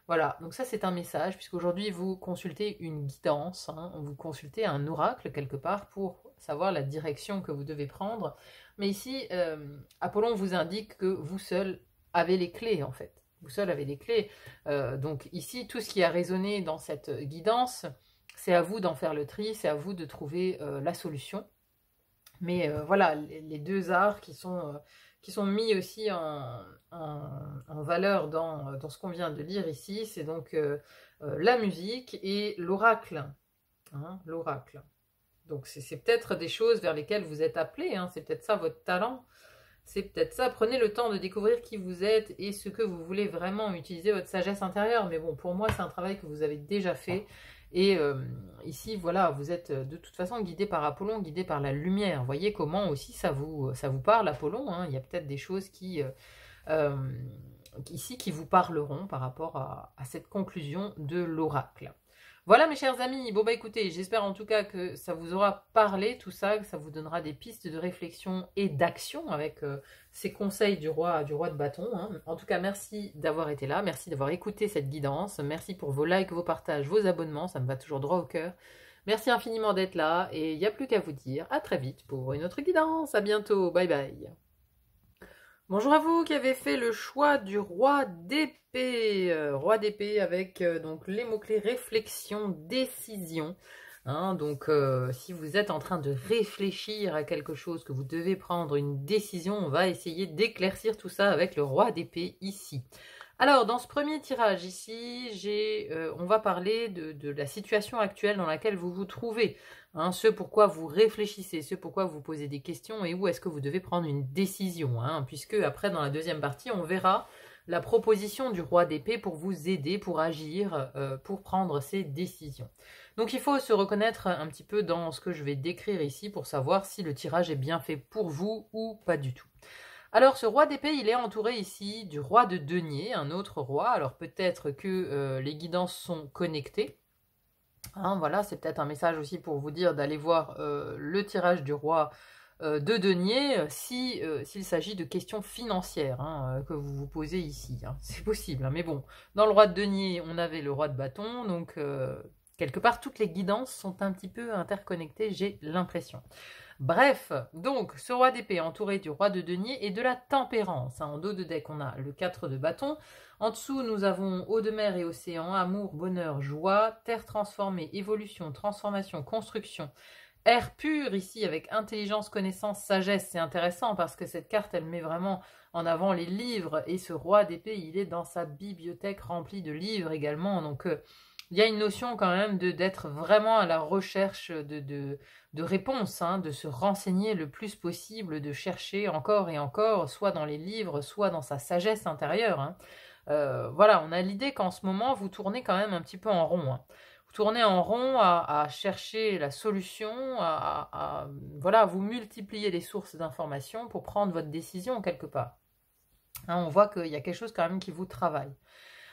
Voilà, donc ça c'est un message, puisqu'aujourd'hui vous consultez une guidance, vous consultez un oracle quelque part pour savoir la direction que vous devez prendre. Mais ici, Apollon vous indique que vous seul avez les clés en fait. Vous seul avez les clés. Donc ici, tout ce qui a résonné dans cette guidance, c'est à vous d'en faire le tri, c'est à vous de trouver la solution. Mais voilà, les 2 arts qui sont mis aussi en valeur dans ce qu'on vient de lire ici, c'est donc la musique et l'oracle. L'oracle. Donc c'est peut-être des choses vers lesquelles vous êtes appelé, c'est peut-être ça votre talent. C'est peut-être ça, prenez le temps de découvrir qui vous êtes et ce que vous voulez vraiment utiliser votre sagesse intérieure. Mais bon, pour moi, c'est un travail que vous avez déjà fait. Et ici, voilà, vous êtes de toute façon guidé par Apollon, guidé par la lumière. Voyez comment aussi ça vous parle, Apollon. Il y a peut-être des choses ici qui vous parleront par rapport à cette conclusion de l'oracle. Voilà mes chers amis, bon bah écoutez, j'espère en tout cas que ça vous aura parlé tout ça, que ça vous donnera des pistes de réflexion et d'action avec ces conseils du roi de bâton. En tout cas, merci d'avoir été là, merci d'avoir écouté cette guidance, merci pour vos likes, vos partages, vos abonnements, ça me va toujours droit au cœur. Merci infiniment d'être là et il n'y a plus qu'à vous dire à très vite pour une autre guidance, à bientôt, bye bye. Bonjour à vous qui avez fait le choix du roi d'épée. Roi d'épée avec donc les mots-clés réflexion, décision. Donc si vous êtes en train de réfléchir à quelque chose, que vous devez prendre une décision, on va essayer d'éclaircir tout ça avec le roi d'épée ici. Alors, dans ce premier tirage ici, on va parler de la situation actuelle dans laquelle vous vous trouvez. Ce pourquoi vous réfléchissez, ce pourquoi vous posez des questions et où est-ce que vous devez prendre une décision. Puisque après, dans la deuxième partie, on verra la proposition du roi d'épée pour vous aider, pour agir, pour prendre ces décisions. Donc, il faut se reconnaître un petit peu dans ce que je vais décrire ici pour savoir si le tirage est bien fait pour vous ou pas du tout. Alors, ce roi d'épée, il est entouré ici du roi de denier, un autre roi. Alors, peut-être que les guidances sont connectées. Hein, voilà, c'est peut-être un message aussi pour vous dire d'aller voir le tirage du roi de denier s'il s'agit de questions financières hein, que vous vous posez ici. Hein. C'est possible, hein, mais bon, dans le roi de denier, on avait le roi de bâton, donc quelque part, toutes les guidances sont un petit peu interconnectées, j'ai l'impression. Bref, donc ce roi d'épée entouré du roi de denier et de la tempérance. Hein. En dos de deck, on a le 4 de bâton. En dessous, nous avons eau de mer et océan, amour, bonheur, joie, terre transformée, évolution, transformation, construction. Air pur ici avec intelligence, connaissance, sagesse. C'est intéressant parce que cette carte, elle met vraiment en avant les livres. Et ce roi d'épée, il est dans sa bibliothèque remplie de livres également. Donc, il y a une notion quand même d'être vraiment à la recherche de réponses, hein, de se renseigner le plus possible, de chercher encore et encore, soit dans les livres, soit dans sa sagesse intérieure. Hein. Voilà, on a l'idée qu'en ce moment, vous tournez quand même un petit peu en rond. Hein. Vous tournez en rond à chercher la solution, voilà, vous multipliez les sources d'informations pour prendre votre décision quelque part. Hein, on voit qu'il y a quelque chose quand même qui vous travaille.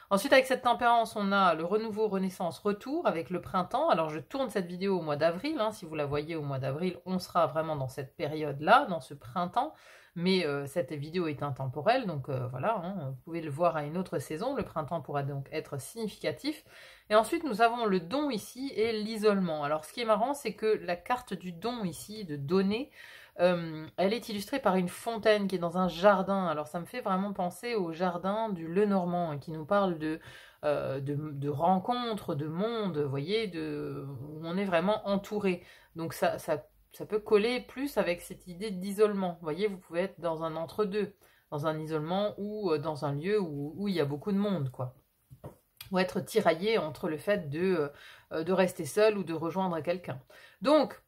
Ensuite, avec cette tempérance, on a le renouveau, renaissance, retour avec le printemps. Alors, je tourne cette vidéo au mois d'avril. Hein. Si vous la voyez au mois d'avril, on sera vraiment dans cette période-là, dans ce printemps. Mais cette vidéo est intemporelle, donc voilà, hein, vous pouvez le voir à une autre saison. Le printemps pourra donc être significatif. Et ensuite, nous avons le don ici et l'isolement. Alors, ce qui est marrant, c'est que la carte du don ici, de donner, elle est illustrée par une fontaine qui est dans un jardin. Alors ça me fait vraiment penser au jardin du Lenormand hein, qui nous parle de rencontres, de monde, vous voyez, où on est vraiment entouré. Donc ça peut coller plus avec cette idée d'isolement. Vous voyez, vous pouvez être dans un entre-deux, dans un isolement ou dans un lieu où il y a beaucoup de monde, quoi. Ou être tiraillé entre le fait de rester seul ou de rejoindre quelqu'un. Donc,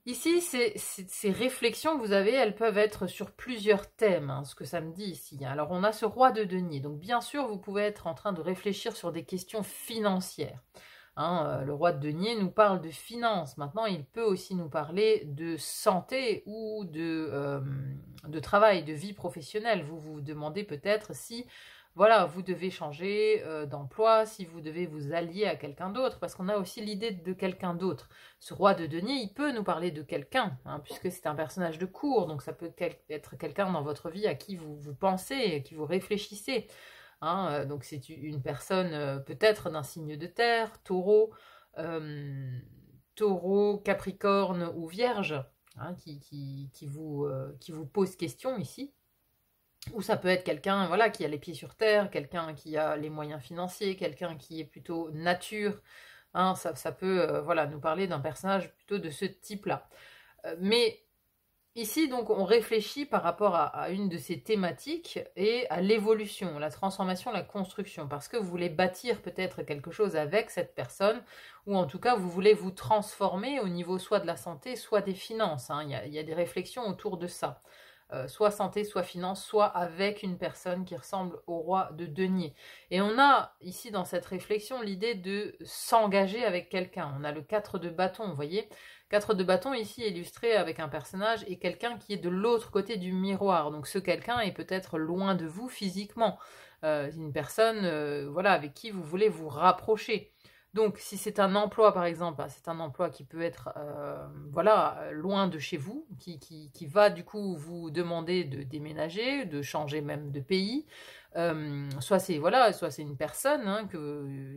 ici, ces réflexions que vous avez, elles peuvent être sur plusieurs thèmes, hein, ce que ça me dit ici. Alors, on a ce roi de denier. Donc, bien sûr, vous pouvez être en train de réfléchir sur des questions financières. Hein, le roi de denier nous parle de finances. Maintenant, il peut aussi nous parler de santé ou de travail, de vie professionnelle. Vous vous demandez peut-être si... Voilà, vous devez changer d'emploi, si vous devez vous allier à quelqu'un d'autre, parce qu'on a aussi l'idée de quelqu'un d'autre. Ce roi de denier, il peut nous parler de quelqu'un, hein, puisque c'est un personnage de cour, donc ça peut être quelqu'un dans votre vie à qui vous pensez, à qui vous réfléchissez. Hein, donc c'est une personne peut-être d'un signe de terre, taureau, capricorne ou vierge, hein, qui vous pose question ici. Ou ça peut être quelqu'un voilà, qui a les pieds sur terre, quelqu'un qui a les moyens financiers, quelqu'un qui est plutôt nature. Hein, ça peut voilà, nous parler d'un personnage plutôt de ce type-là. Mais ici, donc, on réfléchit par rapport à une de ces thématiques et à l'évolution, la transformation, la construction. Parce que vous voulez bâtir peut-être quelque chose avec cette personne, ou en tout cas, vous voulez vous transformer au niveau soit de la santé, soit des finances. Hein. Il y a des réflexions autour de ça. Soit santé, soit finance, soit avec une personne qui ressemble au roi de denier. Et on a ici dans cette réflexion l'idée de s'engager avec quelqu'un. On a le 4 de bâton, vous voyez. 4 de bâton ici illustré avec un personnage et quelqu'un qui est de l'autre côté du miroir. Donc ce quelqu'un est peut-être loin de vous physiquement. Une personne voilà, avec qui vous voulez vous rapprocher. Donc, si c'est un emploi, par exemple, c'est un emploi qui peut être voilà, loin de chez vous, qui va du coup vous demander de déménager, de changer même de pays. Soit c'est voilà, soit c'est une personne, hein,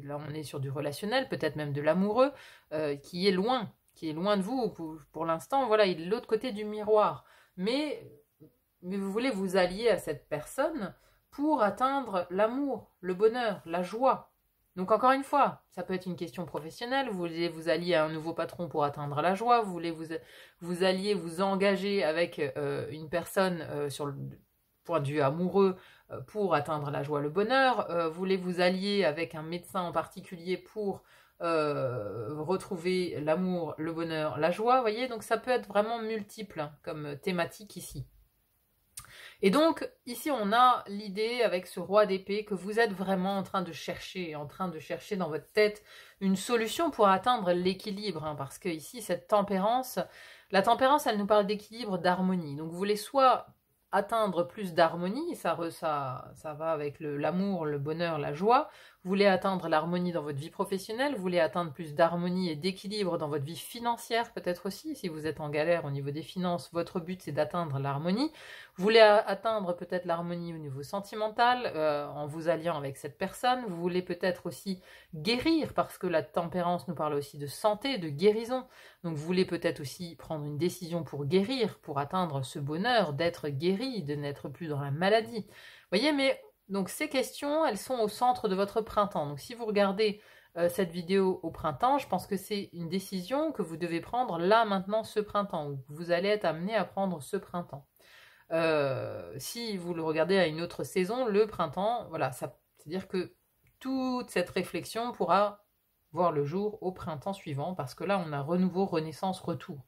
là on est sur du relationnel, peut-être même de l'amoureux, qui est loin de vous. Pour l'instant, voilà, il est de l'autre côté du miroir. Mais vous voulez vous allier à cette personne pour atteindre l'amour, le bonheur, la joie. Donc encore une fois, ça peut être une question professionnelle, vous voulez vous allier à un nouveau patron pour atteindre la joie, vous voulez vous allier, vous engager avec une personne sur le point de vue amoureux pour atteindre la joie, le bonheur, vous voulez vous allier avec un médecin en particulier pour retrouver l'amour, le bonheur, la joie, vous voyez, donc ça peut être vraiment multiple hein, comme thématique ici. Et donc, ici, on a l'idée avec ce roi d'épée que vous êtes vraiment en train de chercher dans votre tête une solution pour atteindre l'équilibre. Hein, parce que ici, cette tempérance, la tempérance, elle nous parle d'équilibre, d'harmonie. Donc, vous voulez soit atteindre plus d'harmonie, ça va avec l'amour, le bonheur, la joie, Vous voulez atteindre l'harmonie dans votre vie professionnelle, vous voulez atteindre plus d'harmonie et d'équilibre dans votre vie financière peut-être aussi. Si vous êtes en galère au niveau des finances, votre but c'est d'atteindre l'harmonie. Vous voulez atteindre peut-être l'harmonie au niveau sentimental en vous alliant avec cette personne. Vous voulez peut-être aussi guérir parce que la tempérance nous parle aussi de santé, de guérison. Donc vous voulez peut-être aussi prendre une décision pour guérir, pour atteindre ce bonheur, d'être guéri, de n'être plus dans la maladie. Vous voyez, mais donc ces questions, elles sont au centre de votre printemps. Donc si vous regardez cette vidéo au printemps, je pense que c'est une décision que vous devez prendre là, maintenant, ce printemps, ou vous allez être amené à prendre ce printemps. Si vous le regardez à une autre saison, le printemps, voilà, c'est-à-dire que toute cette réflexion pourra voir le jour au printemps suivant, parce que là, on a renouveau, renaissance, retour.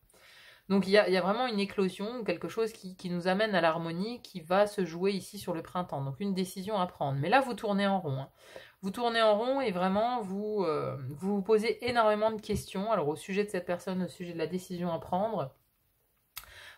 Donc il y a vraiment une éclosion, quelque chose qui nous amène à l'harmonie, qui va se jouer ici sur le printemps. Donc une décision à prendre. Mais là, vous tournez en rond. Hein. Vous tournez en rond et vraiment, vous posez énormément de questions. Alors au sujet de cette personne, au sujet de la décision à prendre.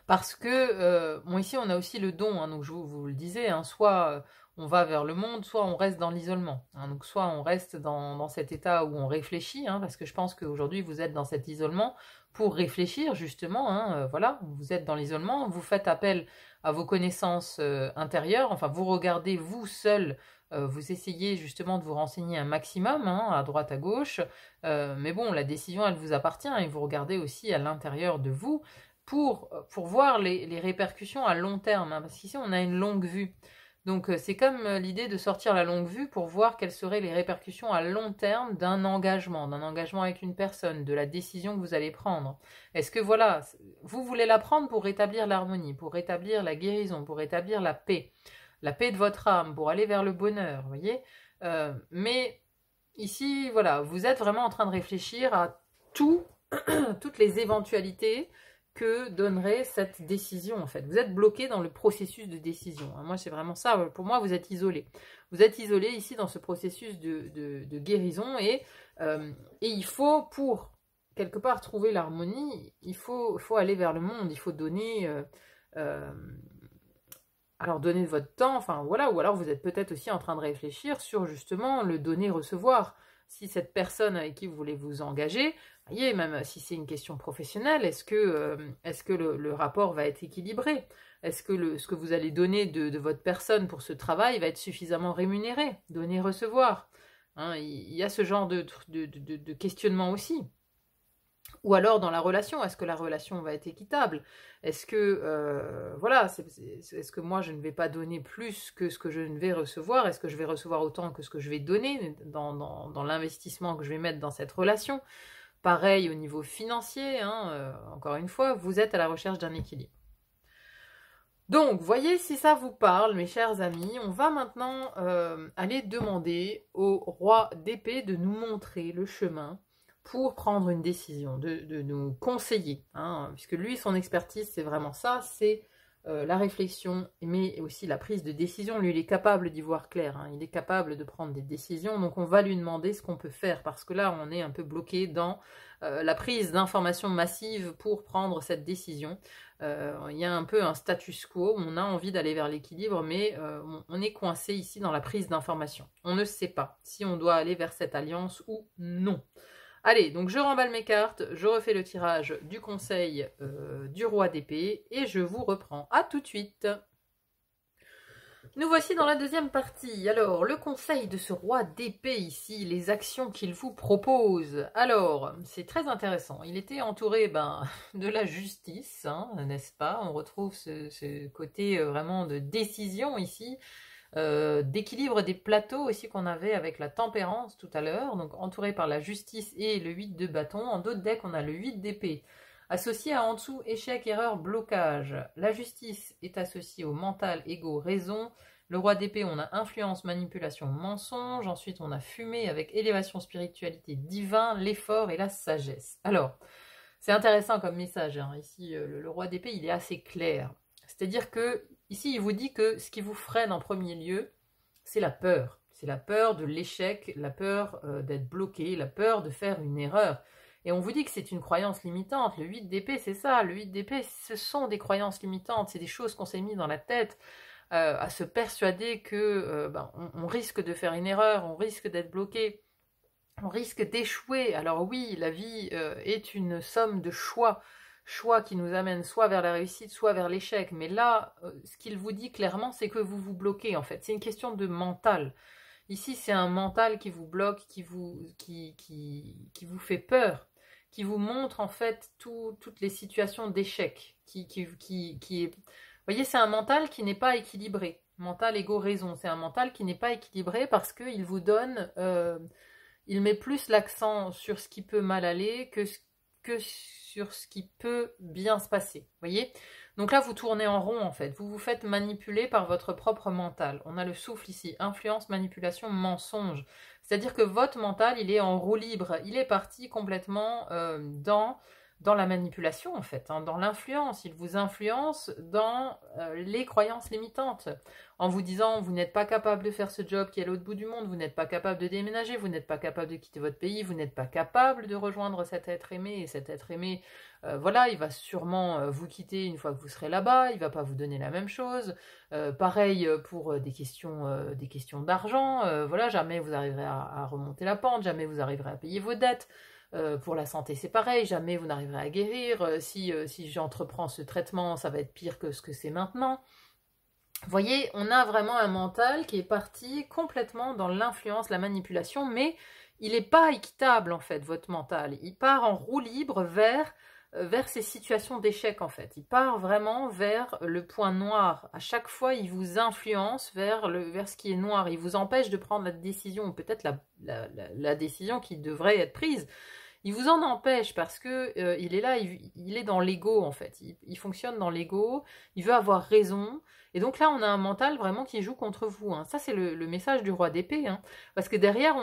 Parce que, bon ici on a aussi le don, hein, donc je vous le disais, hein, soit on va vers le monde, soit on reste dans l'isolement. Hein, donc soit on reste dans cet état où on réfléchit, hein, parce que je pense qu'aujourd'hui vous êtes dans cet isolement pour réfléchir justement, hein, voilà, vous êtes dans l'isolement, vous faites appel à vos connaissances intérieures, enfin vous regardez vous seul, vous essayez justement de vous renseigner un maximum, hein, à droite, à gauche, mais bon, la décision elle vous appartient et vous regardez aussi à l'intérieur de vous, pour voir les répercussions à long terme, hein, parce qu'ici on a une longue vue. Donc c'est comme l'idée de sortir la longue vue pour voir quelles seraient les répercussions à long terme d'un engagement avec une personne, de la décision que vous allez prendre. Est-ce que voilà, vous voulez la prendre pour rétablir l'harmonie, pour rétablir la guérison, pour rétablir la paix de votre âme, pour aller vers le bonheur, vous voyez. Mais ici, voilà, vous êtes vraiment en train de réfléchir à toutes les éventualités que donnerait cette décision, en fait. Vous êtes bloqué dans le processus de décision. Moi, c'est vraiment ça. Pour moi, vous êtes isolé. Vous êtes isolé ici dans ce processus de guérison et il faut, pour quelque part trouver l'harmonie, il faut aller vers le monde. Il faut donner... alors, donner de votre temps, enfin voilà, ou alors vous êtes peut-être aussi en train de réfléchir sur justement le donner-recevoir. Si cette personne avec qui vous voulez vous engager, voyez, même si c'est une question professionnelle, est-ce que le rapport va être équilibré? Est-ce que ce que vous allez donner de votre personne pour ce travail va être suffisamment rémunéré? Donner-recevoir. Hein, il y a ce genre de questionnement aussi. Ou alors dans la relation, est-ce que la relation va être équitable? Est-ce que, voilà, est-ce que moi je ne vais pas donner plus que ce que je ne vais recevoir? Est-ce que je vais recevoir autant que ce que je vais donner dans l'investissement que je vais mettre dans cette relation? Pareil au niveau financier, hein, encore une fois, vous êtes à la recherche d'un équilibre. Donc, voyez si ça vous parle, mes chers amis. On va maintenant aller demander au roi d'épée de nous montrer le chemin pour prendre une décision, de nous conseiller, hein, puisque lui, son expertise, c'est vraiment ça, c'est la réflexion, mais aussi la prise de décision. Lui, il est capable d'y voir clair, hein, il est capable de prendre des décisions, donc on va lui demander ce qu'on peut faire, parce que là, on est un peu bloqué dans la prise d'informations massives pour prendre cette décision. Il y a un peu un status quo, on a envie d'aller vers l'équilibre, mais on est coincé ici dans la prise d'informations. On ne sait pas si on doit aller vers cette alliance ou non. Allez, donc je remballe mes cartes, je refais le tirage du conseil du roi d'épée et je vous reprends. À tout de suite. Nous voici dans la deuxième partie. Alors, le conseil de ce roi d'épée ici, les actions qu'il vous propose. Alors, c'est très intéressant. Il était entouré de la justice, hein, n'est-ce pas? On retrouve ce côté vraiment de décision ici. D'équilibre des plateaux aussi qu'on avait avec la tempérance tout à l'heure, donc entouré par la justice et le 8 de bâton. En d'autres decks, on a le 8 d'épée, associé à en dessous échec, erreur, blocage. La justice est associée au mental, ego, raison. Le roi d'épée, on a influence, manipulation, mensonge. Ensuite, on a fumée avec élévation, spiritualité, divin, l'effort et la sagesse. Alors, c'est intéressant comme message, hein. Ici, le roi d'épée, il est assez clair. C'est-à-dire que ici, il vous dit que ce qui vous freine en premier lieu, c'est la peur. C'est la peur de l'échec, la peur d'être bloqué, la peur de faire une erreur. Et on vous dit que c'est une croyance limitante. Le 8 d'épée, c'est ça. Le 8 d'épée, ce sont des croyances limitantes. C'est des choses qu'on s'est mis dans la tête. à se persuader que on risque de faire une erreur, on risque d'être bloqué, on risque d'échouer. Alors oui, la vie est une somme de choix, choix qui nous amènent soit vers la réussite, soit vers l'échec. Mais là, ce qu'il vous dit clairement, c'est que vous vous bloquez en fait. C'est une question de mental. Ici, c'est un mental qui vous bloque, qui vous fait peur, qui vous montre en fait toutes les situations d'échec. Vous voyez, c'est un mental qui n'est pas équilibré. Mental égaux raison. C'est un mental qui n'est pas équilibré parce qu'il vous donne, il met plus l'accent sur ce qui peut mal aller que sur ce qui peut bien se passer. Vous voyez? Donc là, vous tournez en rond en fait. Vous vous faites manipuler par votre propre mental. On a le souffle ici. Influence, manipulation, mensonge. C'est-à-dire que votre mental, il est en roue libre. Il est parti complètement dans la manipulation en fait, hein, dans l'influence. Il vous influence dans les croyances limitantes. En vous disant, vous n'êtes pas capable de faire ce job qui est à l'autre bout du monde, vous n'êtes pas capable de déménager, vous n'êtes pas capable de quitter votre pays, vous n'êtes pas capable de rejoindre cet être aimé, et cet être aimé, voilà, il va sûrement vous quitter une fois que vous serez là-bas, il va pas vous donner la même chose. Pareil pour des questions d'argent, voilà, jamais vous arriverez à remonter la pente, jamais vous arriverez à payer vos dettes. Pour la santé, c'est pareil, jamais vous n'arriverez à guérir. Si j'entreprends ce traitement, ça va être pire que ce que c'est maintenant. Vous voyez, on a vraiment un mental qui est parti complètement dans l'influence, la manipulation, mais il n'est pas équitable en fait, votre mental. Il part en roue libre vers ces situations d'échec en fait. Il part vraiment vers le point noir. À chaque fois, il vous influence vers ce qui est noir. Il vous empêche de prendre la décision, ou peut-être la décision qui devrait être prise. Il vous en empêche parce que il est là, il est dans l'ego en fait. Il fonctionne dans l'ego, il veut avoir raison. Et donc là, on a un mental vraiment qui joue contre vous. Hein. Ça, c'est le message du roi d'épée. Hein. Parce que derrière,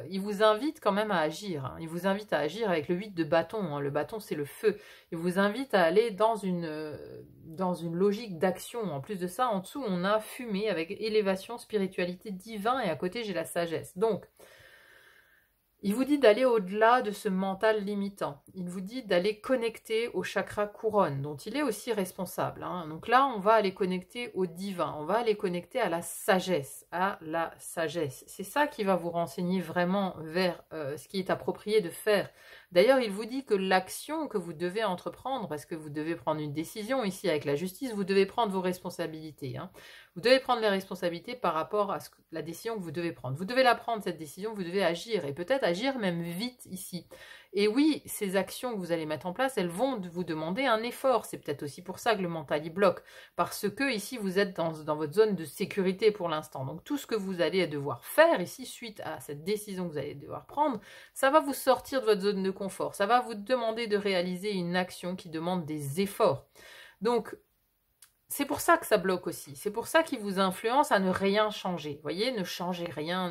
il vous invite quand même à agir. Hein. Il vous invite à agir avec le 8 de bâton. Hein. Le bâton, c'est le feu. Il vous invite à aller dans une logique d'action. En plus de ça, en dessous, on a fumée avec élévation, spiritualité, divin. Et à côté, j'ai la sagesse. Donc, il vous dit d'aller au-delà de ce mental limitant. Il vous dit d'aller connecter au chakra couronne, dont il est aussi responsable. Hein. Donc là, on va aller connecter au divin, on va aller connecter à la sagesse, C'est ça qui va vous renseigner vraiment vers ce qui est approprié de faire. D'ailleurs, il vous dit que l'action que vous devez entreprendre, parce que vous devez prendre une décision ici avec la justice, vous devez prendre vos responsabilités. Hein. Vous devez prendre les responsabilités par rapport à la décision que vous devez prendre. Vous devez la prendre, cette décision, vous devez agir, et peut-être agir même vite ici. Et oui, ces actions que vous allez mettre en place, elles vont vous demander un effort. C'est peut-être aussi pour ça que le mental y bloque. Parce que ici, vous êtes dans votre zone de sécurité pour l'instant. Donc tout ce que vous allez devoir faire ici, suite à cette décision que vous allez devoir prendre, ça va vous sortir de votre zone de confort. Ça va vous demander de réaliser une action qui demande des efforts. Donc, c'est pour ça que ça bloque aussi. C'est pour ça qu'il vous influence à ne rien changer. Vous voyez, ne change rien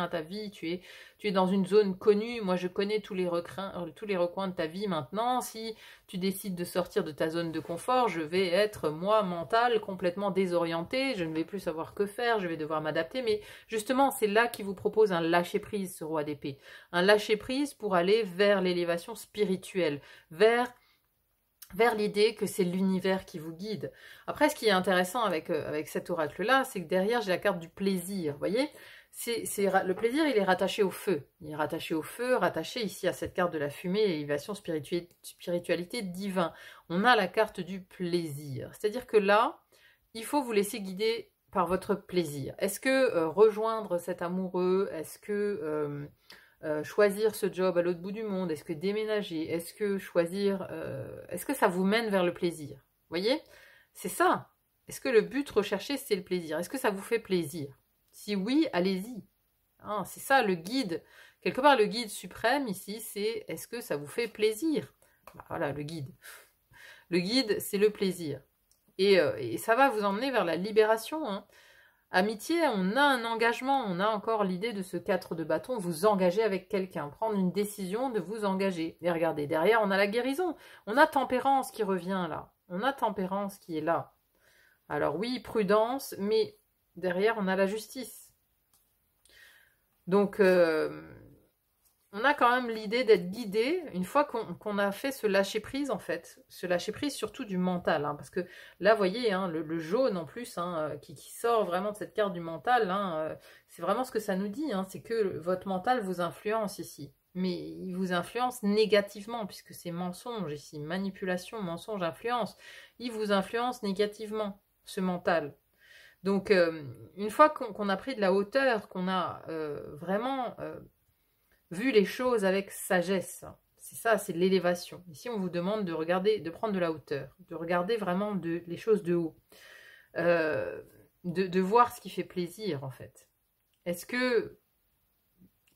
à ta vie. Tu es dans une zone connue. Moi, je connais tous les recoins de ta vie maintenant. Si tu décides de sortir de ta zone de confort, je vais être, moi, mental, complètement désorienté. Je ne vais plus savoir que faire. Je vais devoir m'adapter. Mais justement, c'est là qu'il vous propose un lâcher-prise, ce roi d'épée. Un lâcher-prise pour aller vers l'élévation spirituelle, vers l'idée que c'est l'univers qui vous guide. Après, ce qui est intéressant avec cet oracle-là, c'est que derrière, j'ai la carte du plaisir. Vous voyez, le plaisir, il est rattaché au feu. Il est rattaché au feu, rattaché ici à cette carte de la fumée, élévation, spiritualité, divin. On a la carte du plaisir. C'est-à-dire que là, il faut vous laisser guider par votre plaisir. Est-ce que rejoindre cet amoureux, est-ce que... choisir ce job à l'autre bout du monde, est-ce que déménager, est-ce que ça vous mène vers le plaisir? Vous voyez? C'est ça. Est-ce que le but recherché, c'est le plaisir? Est-ce que ça vous fait plaisir? Si oui, allez-y. Hein, c'est ça, le guide. Quelque part, le guide suprême, ici, c'est est-ce que ça vous fait plaisir? Bah, voilà, le guide. Le guide, c'est le plaisir. Et ça va vous emmener vers la libération, hein. Amitié, on a un engagement, on a encore l'idée de ce 4 de bâton, vous engager avec quelqu'un, prendre une décision de vous engager. Et regardez, derrière, on a la guérison, on a tempérance qui revient là, on a tempérance qui est là. Alors oui, prudence, mais derrière, on a la justice. Donc, on on a quand même l'idée d'être guidé une fois qu'on a fait ce lâcher-prise, en fait. Ce lâcher-prise surtout du mental, hein, parce que là, vous voyez, hein, le jaune en plus, hein, qui sort vraiment de cette carte du mental, hein, c'est vraiment ce que ça nous dit, hein, c'est que votre mental vous influence ici. Mais il vous influence négativement, puisque c'est mensonge ici, manipulation, mensonge, influence. Il vous influence négativement, ce mental. Donc, une fois qu'on a pris de la hauteur, qu'on a vraiment vu les choses avec sagesse, c'est ça, c'est l'élévation. Ici, on vous demande de regarder, de prendre de la hauteur, de regarder vraiment les choses de haut, de voir ce qui fait plaisir, en fait.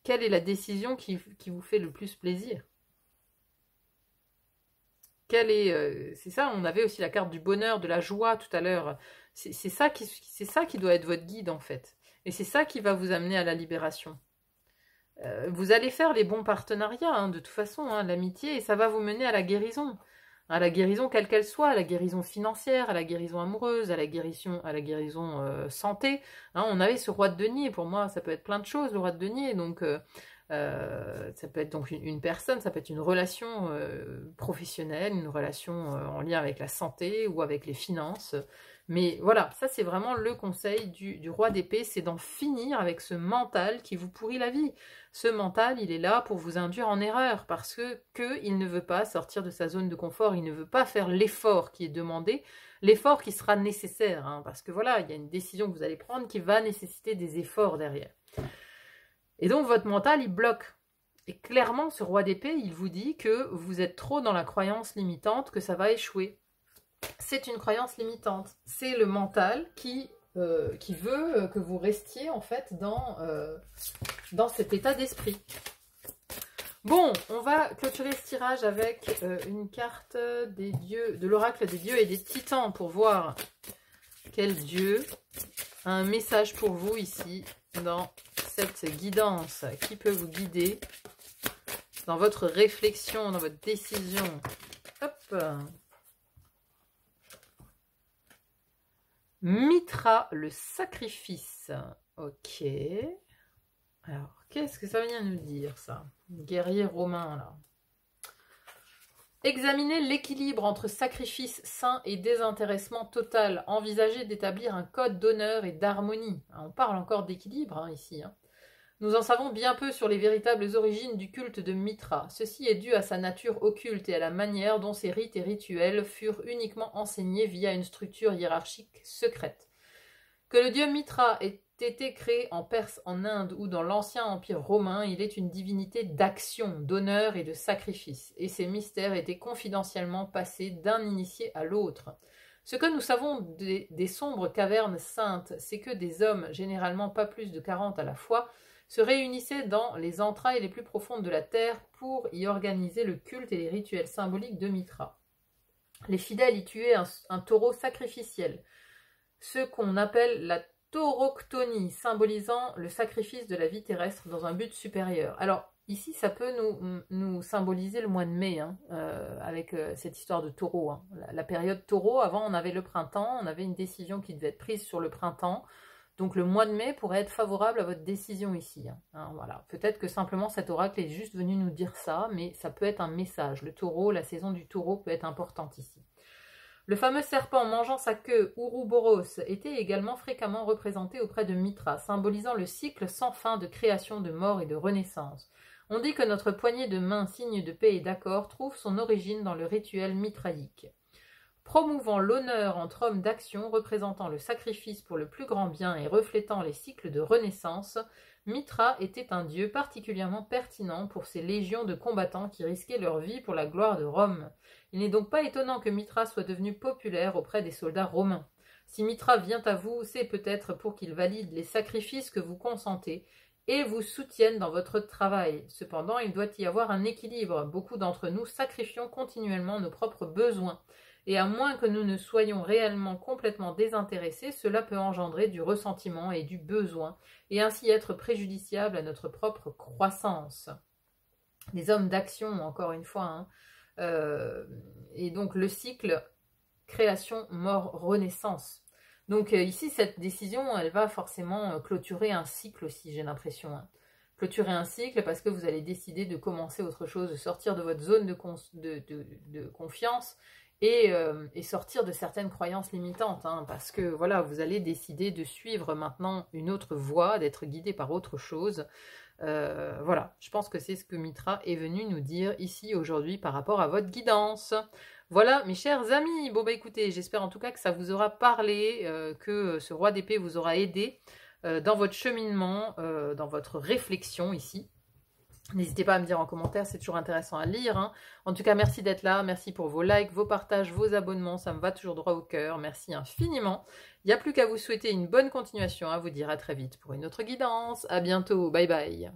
Quelle est la décision qui vous fait le plus plaisir? C'est ça, on avait aussi la carte du bonheur, de la joie tout à l'heure. C'est ça qui doit être votre guide, en fait. Et c'est ça qui va vous amener à la libération. Vous allez faire les bons partenariats, hein, de toute façon, hein, l'amitié, et ça va vous mener à la guérison quelle qu'elle soit, à la guérison financière, à la guérison amoureuse, à la guérison santé. Hein, on avait ce roi de denier, pour moi, ça peut être plein de choses, le roi de denier, donc ça peut être donc une personne, ça peut être une relation professionnelle, une relation en lien avec la santé ou avec les finances. Mais voilà, ça c'est vraiment le conseil du roi d'épée, c'est d'en finir avec ce mental qui vous pourrit la vie. Ce mental, il est là pour vous induire en erreur parce qu'il ne veut pas sortir de sa zone de confort, il ne veut pas faire l'effort qui est demandé, l'effort qui sera nécessaire. Hein, parce que voilà, il y a une décision que vous allez prendre qui va nécessiter des efforts derrière. Et donc votre mental, il bloque. Et clairement, ce roi d'épée, il vous dit que vous êtes trop dans la croyance limitante, que ça va échouer. C'est une croyance limitante. C'est le mental qui veut que vous restiez en fait dans cet état d'esprit. Bon, on va clôturer ce tirage avec une carte des dieux, de l'oracle des dieux et des titans pour voir quel dieu a un message pour vous ici dans cette guidance qui peut vous guider dans votre réflexion, dans votre décision. Hop! Mitra, le sacrifice. Ok. Alors, qu'est-ce que ça vient nous dire, ça? Guerrier romain, là. Examinez l'équilibre entre sacrifice sain et désintéressement total. Envisagez d'établir un code d'honneur et d'harmonie. On parle encore d'équilibre, hein, ici. Hein. Nous en savons bien peu sur les véritables origines du culte de Mitra. Ceci est dû à sa nature occulte et à la manière dont ses rites et rituels furent uniquement enseignés via une structure hiérarchique secrète. Que le dieu Mitra ait été créé en Perse, en Inde ou dans l'ancien empire romain, il est une divinité d'action, d'honneur et de sacrifice, et ses mystères étaient confidentiellement passés d'un initié à l'autre. Ce que nous savons des sombres cavernes saintes, c'est que des hommes, généralement pas plus de 40 à la fois, se réunissaient dans les entrailles les plus profondes de la terre pour y organiser le culte et les rituels symboliques de Mitra. Les fidèles y tuaient un taureau sacrificiel, ce qu'on appelle la tauroctonie, symbolisant le sacrifice de la vie terrestre dans un but supérieur. Alors, ici, ça peut nous symboliser le mois de mai, hein, avec cette histoire de taureau. Hein. La période taureau, avant, on avait le printemps, on avait une décision qui devait être prise sur le printemps. Donc le mois de mai pourrait être favorable à votre décision ici. Hein, voilà. Peut-être que simplement cet oracle est juste venu nous dire ça, mais ça peut être un message. Le taureau, la saison du taureau peut être importante ici. Le fameux serpent mangeant sa queue, Ouroboros, était également fréquemment représenté auprès de Mitra, symbolisant le cycle sans fin de création, de mort et de renaissance. On dit que notre poignée de main, signe de paix et d'accord, trouve son origine dans le rituel mitraïque. Promouvant l'honneur entre hommes d'action, représentant le sacrifice pour le plus grand bien et reflétant les cycles de renaissance, Mitra était un dieu particulièrement pertinent pour ces légions de combattants qui risquaient leur vie pour la gloire de Rome. Il n'est donc pas étonnant que Mitra soit devenu populaire auprès des soldats romains. Si Mitra vient à vous, c'est peut-être pour qu'il valide les sacrifices que vous consentez et vous soutienne dans votre travail. Cependant, il doit y avoir un équilibre. Beaucoup d'entre nous sacrifions continuellement nos propres besoins. Et à moins que nous ne soyons réellement complètement désintéressés, cela peut engendrer du ressentiment et du besoin, et ainsi être préjudiciable à notre propre croissance. Les hommes d'action, encore une fois, hein, et donc le cycle création, mort, renaissance. Donc ici, cette décision, elle va forcément clôturer un cycle aussi, j'ai l'impression. Hein. clôturer un cycle parce que vous allez décider de commencer autre chose, de sortir de votre zone de confiance et sortir de certaines croyances limitantes, hein, parce que voilà, vous allez décider de suivre maintenant une autre voie, d'être guidé par autre chose. Voilà, je pense que c'est ce que Mitra est venu nous dire ici aujourd'hui par rapport à votre guidance. Voilà, mes chers amis, bon bah écoutez, j'espère en tout cas que ça vous aura parlé, que ce roi d'épée vous aura aidé dans votre cheminement, dans votre réflexion ici. N'hésitez pas à me dire en commentaire, c'est toujours intéressant à lire, hein. En tout cas, merci d'être là, merci pour vos likes, vos partages, vos abonnements, ça me va toujours droit au cœur, merci infiniment. Il n'y a plus qu'à vous souhaiter une bonne continuation, à vous dire à très vite pour une autre guidance. À bientôt, bye bye.